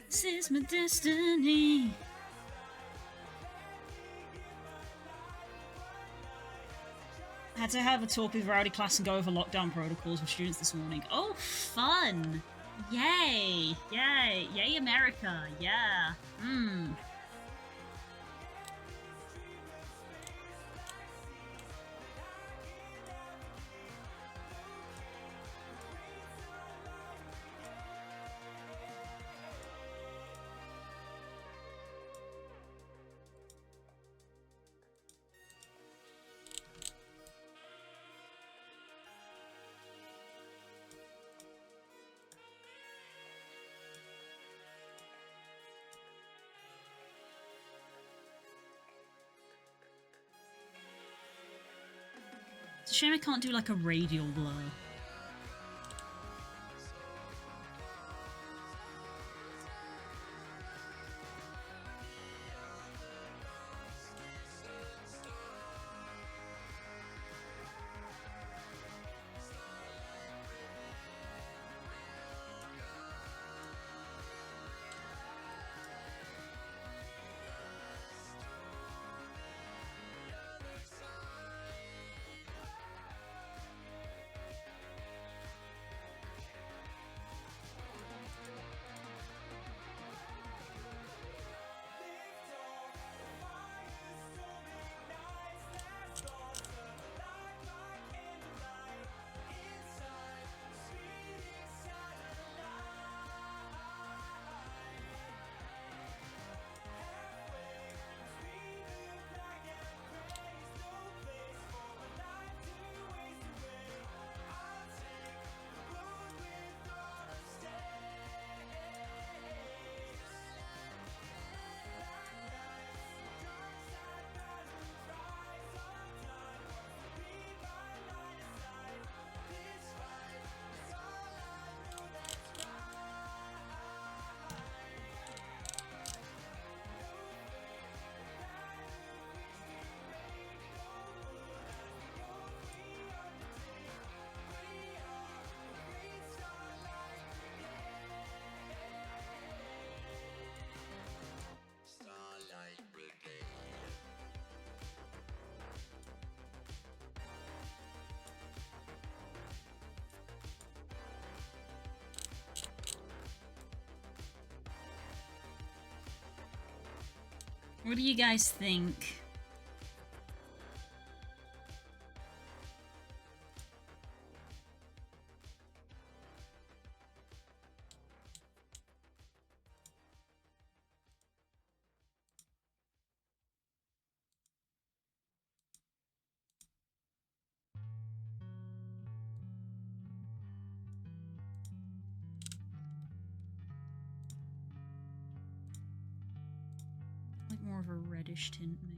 This is my destiny. I had to have a talk with variety class and go over lockdown protocols with students this morning. Oh, fun! Yay! Yay! Yay, America! Yeah! It's a shame I can't do like a radial blur. What do you guys think? Like more of a reddish tint, maybe.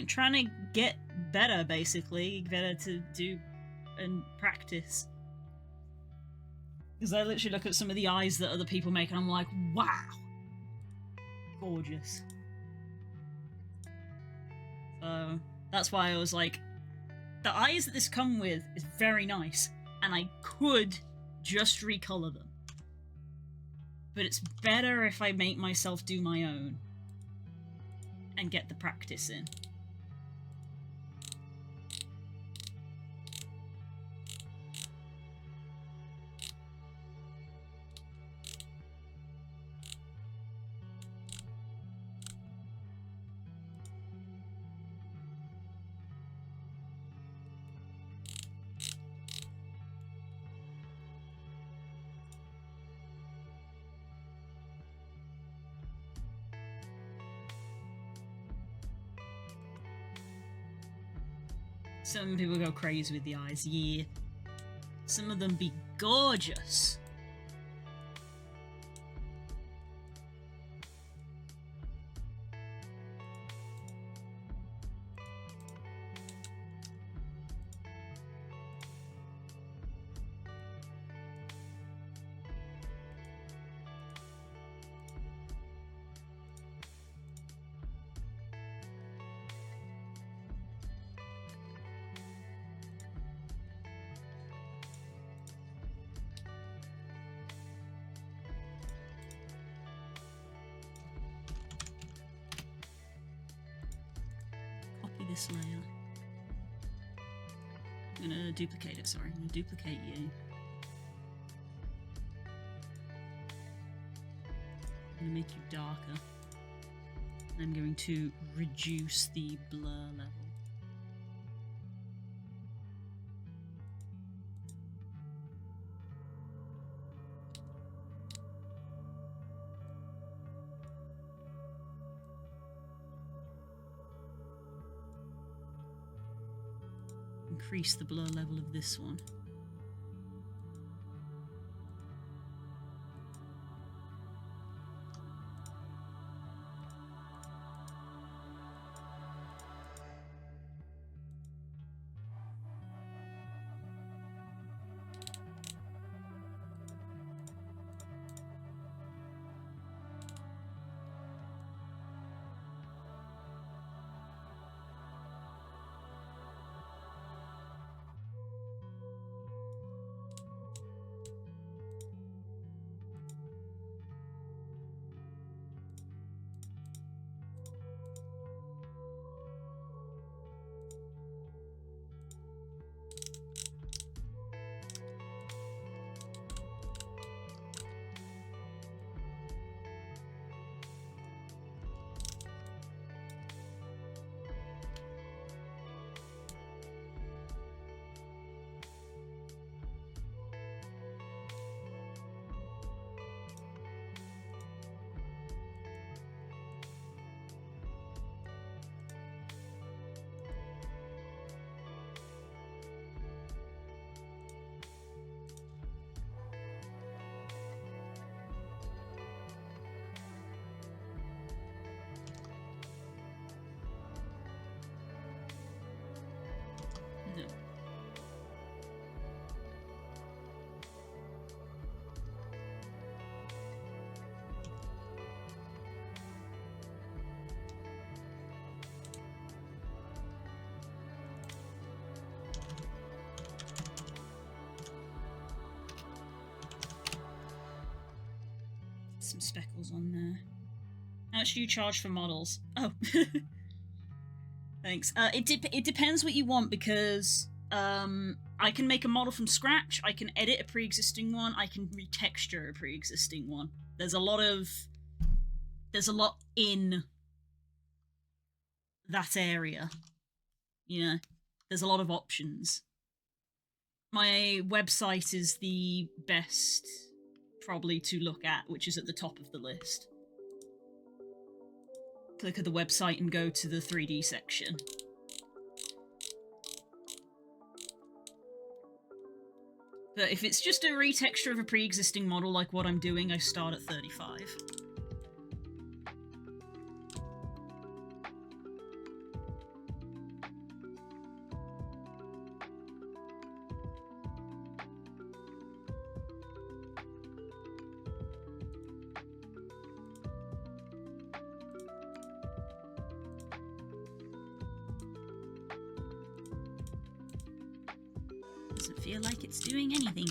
Trying to get better, basically. Better to do and practice. Because I literally look at some of the eyes that other people make and I'm like, wow! Gorgeous. So, that's why I was like, the eyes that this come with is very nice, and I could just recolor them. But it's better if I make myself do my own and get the practice in. Some people go crazy with the eyes, yeah. Some of them be gorgeous. This layer. I'm gonna duplicate it, sorry. I'm gonna duplicate you. I'm gonna make you darker. I'm going to reduce the blur level. Increase the blur level of this one. No. Some speckles on there. How much do you charge for models? Oh. Thanks. It depends what you want, because I can make a model from scratch, I can edit a pre-existing one, I can retexture a pre-existing one. There's a lot in that area. You know, there's a lot of options. My website is the best probably to look at, which is at the top of the list. Click at the website and go to the 3D section. But if it's just a retexture of a pre-existing model like what I'm doing, I start at 35. Doesn't feel like it's doing anything.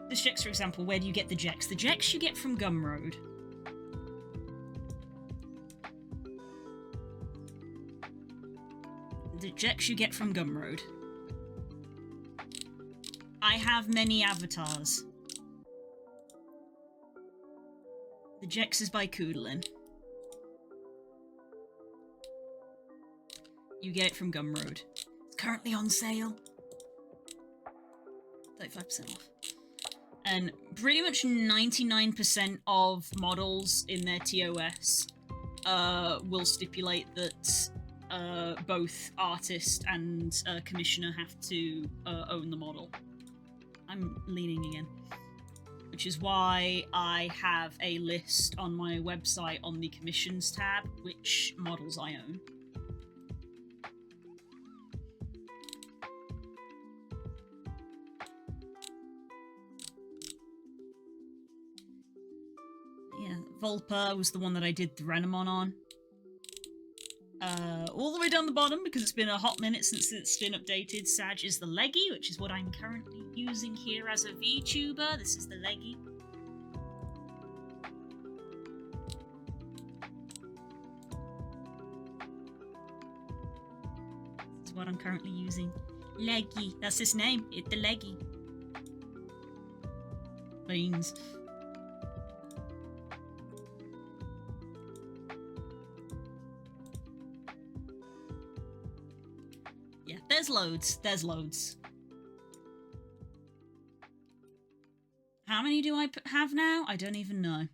This Jex, for example, where do you get the Jex? The Jex you get from Gumroad. The Jex you get from Gumroad. I have many avatars. The Jex is by Koodlin. You get it from Gumroad. It's currently on sale. 35% off. And pretty much 99% of models in their TOS will stipulate that both artist and commissioner have to own the model. I'm leaning again. Which is why I have a list on my website on the commissions tab, which models I own. Yeah, Volpa was the one that I did the Renamon on. All the way down the bottom, because it's been a hot minute since it's been updated, Sag is the Leggy, which is what I'm currently using here as a VTuber. This is the Leggy. This is what I'm currently using. Leggy. That's his name. It's the Leggy. Beans. Yeah, there's loads. There's loads. How many do I have now? I don't even know.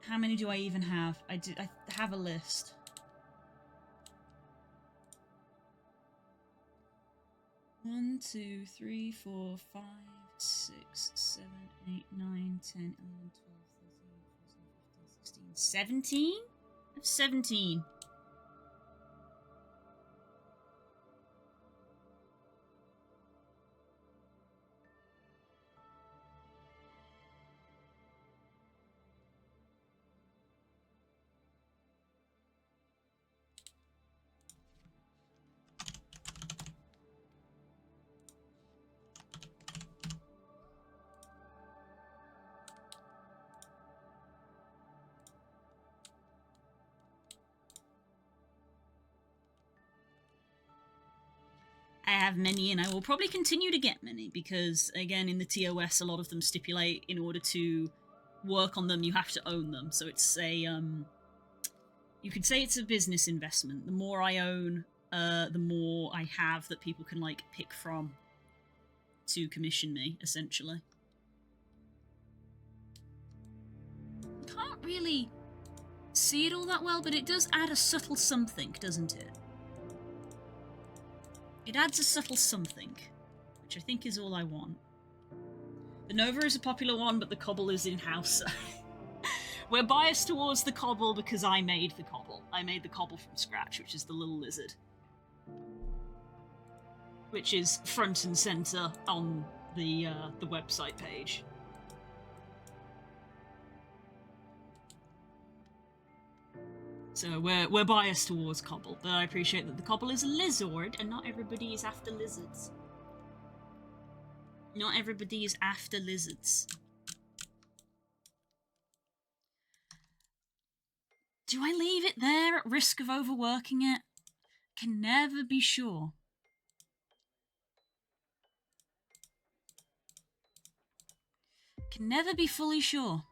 How many do I even have? I have a list. One, 2, 3, 4, 5, 6, 7, 8, 9, 10, 11, 12, 13, 14, 15, 16, 17? I have 17. I have many, and I will probably continue to get many, because, again, in the TOS, a lot of them stipulate in order to work on them, you have to own them. So it's a, you could say it's a business investment. The more I own, the more I have that people can, like, pick from to commission me, essentially. Can't really see it all that well, but it does add a subtle something, doesn't it? It adds a subtle something, which I think is all I want. The Nova is a popular one, but the Cobble is in-house. We're biased towards the Cobble because I made the Cobble. I made the cobble from scratch, which is the little lizard. Which is front and center on the website page. So we're biased towards cobble, but I appreciate that the cobble is a lizard, and not everybody is after lizards. Not everybody is after lizards. Do I leave it there at risk of overworking it? Can never be sure. Can never be fully sure.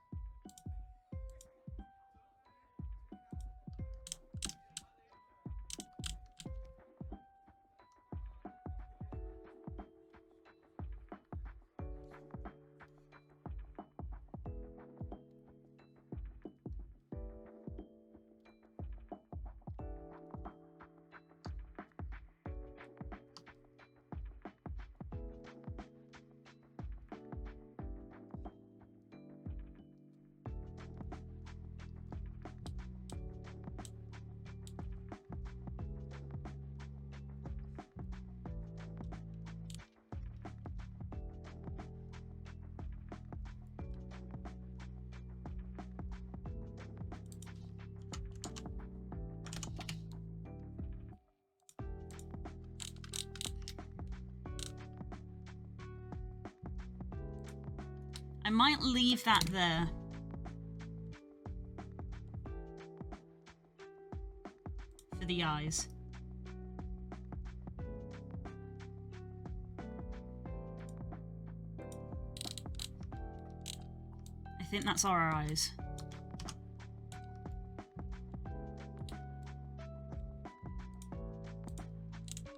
I might leave that there. For the eyes. I think that's our eyes.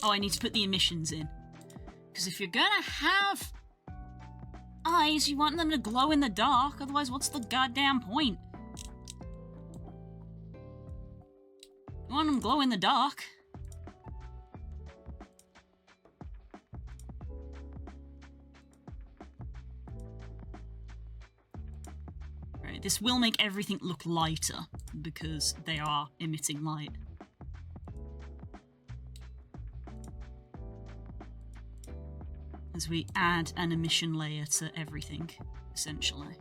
Oh, I need to put the emissions in. Because if you're gonna have eyes, you want them to glow in the dark, otherwise what's the goddamn point? You want them to glow in the dark. Right, this will make everything look lighter, because they are emitting light. As we add an emission layer to everything, essentially.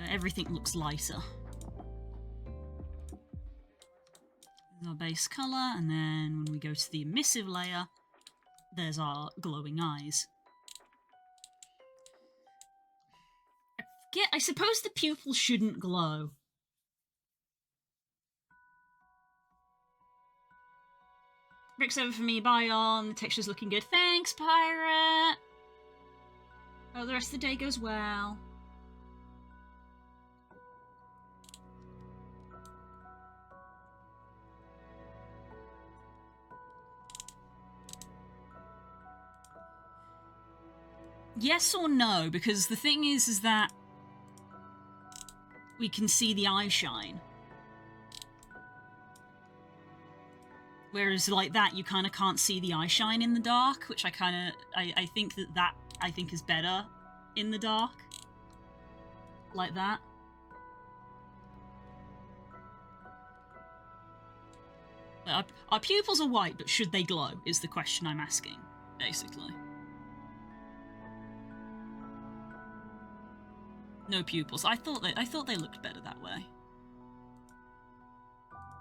Everything looks lighter. There's our base colour, and then when we go to the emissive layer, there's our glowing eyes. I suppose the pupils shouldn't glow. Rick's over for me, bye on. The texture's looking good. Thanks, Pirate! Oh, the rest of the day goes well. Yes or no, because the thing is that we can see the eye shine. Whereas like that, you kind of can't see the eye shine in the dark, which I think that is better in the dark. Like that. Our pupils are white, but should they glow, is the question I'm asking, basically. No pupils. I thought they looked better that way.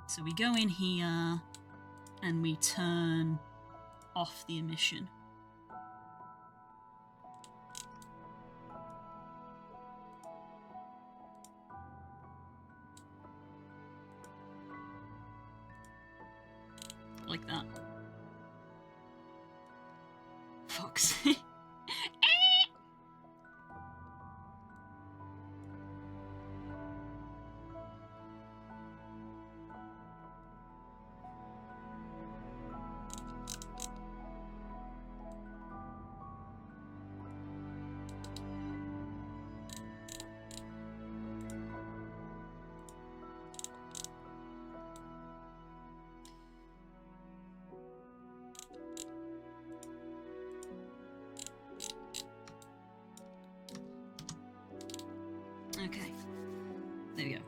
So we go in here and we turn off the emission. Like that. Fuck's sake.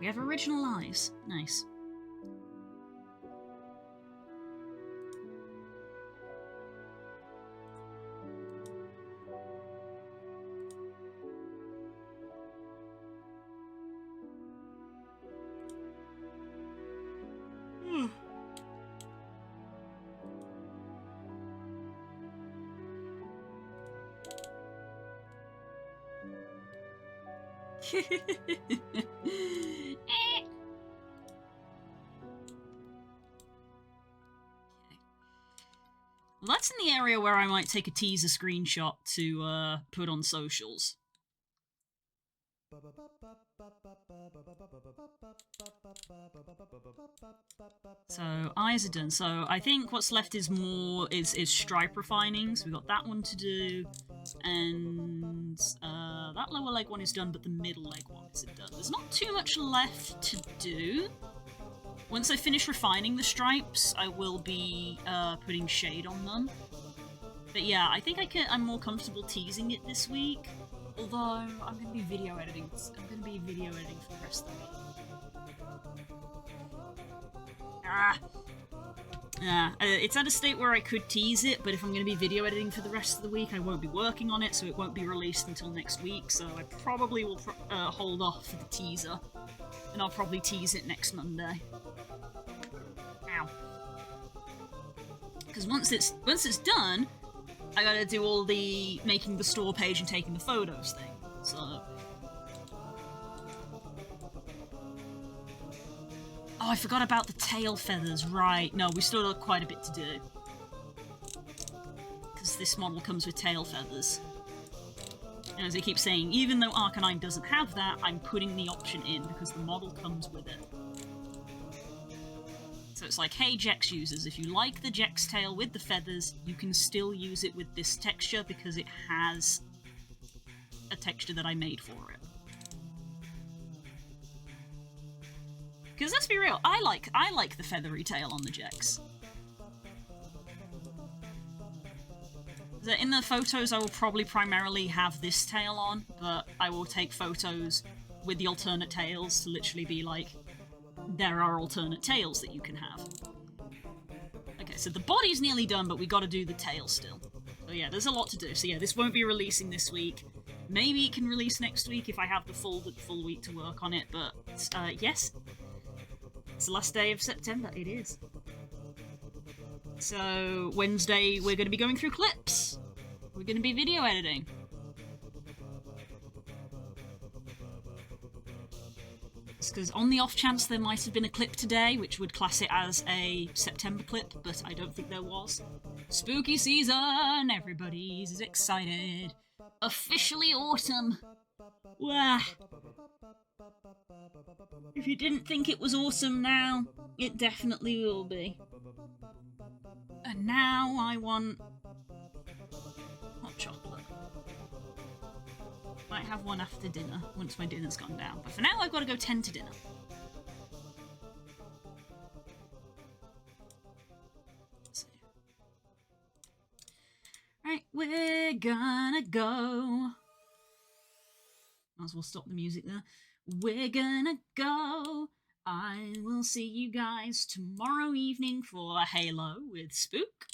We have original eyes. Nice. Well, that's in the area where I might take a teaser screenshot to put on socials. So eyes are done. So I think what's left is more is stripe refining. So we got that one to do, and that lower leg one is done, but the middle leg one isn't done. There's not too much left to do. Once I finish refining the stripes, I will be putting shade on them. But yeah, I think I'm more comfortable teasing it this week. Although I'm going to be video editing. I'm going to be video editing for the rest of the week. It's at a state where I could tease it, but if I'm going to be video editing for the rest of the week, I won't be working on it, so it won't be released until next week. So I probably will hold off for the teaser, and I'll probably tease it next Monday. Ow. Because once it's done, I gotta do all the making the store page and taking the photos thing. So. Oh, I forgot about the tail feathers, right. No, we still got quite a bit to do. Because this model comes with tail feathers. And as I keep saying, even though Arcanine doesn't have that, I'm putting the option in because the model comes with it. So it's like, hey Jex users, if you like the Jex tail with the feathers, you can still use it with this texture because it has a texture that I made for it. Because let's be real, I like the feathery tail on the Jex. So in the photos, I will probably primarily have this tail on, but I will take photos with the alternate tails to literally be like, there are alternate tails that you can have. Okay, so the body's nearly done, but we gotta do the tail still. So yeah, there's a lot to do. So yeah, this won't be releasing this week. Maybe it can release next week if I have the full week to work on it, but yes. It's the last day of September, it is. So Wednesday, we're gonna be going through clips. We're gonna be video editing. Because on the off chance there might have been a clip today, which would class it as a September clip, but I don't think there was. Spooky season! Everybody's excited. Officially autumn. Wah. If you didn't think it was autumn now, it definitely will be. And now I want hot chocolate. Might have one after dinner, once my dinner's gone down. But for now, I've got to go tend to dinner. Right, we're gonna go. Might as well stop the music there. We're gonna go. I will see you guys tomorrow evening for Halo with Spook.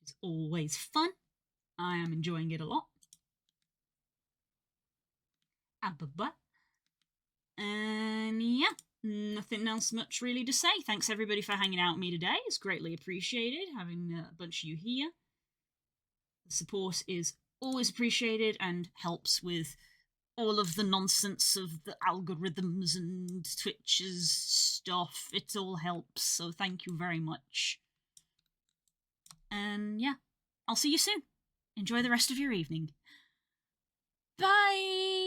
Which is always fun. I am enjoying it a lot. Bye-bye. And yeah, nothing else much really to say. Thanks everybody for hanging out with me today. It's greatly appreciated having a bunch of you here. The support is always appreciated and helps with all of the nonsense of the algorithms and Twitch's stuff. It all helps, so thank you very much. And yeah, I'll see you soon. Enjoy the rest of your evening. Bye!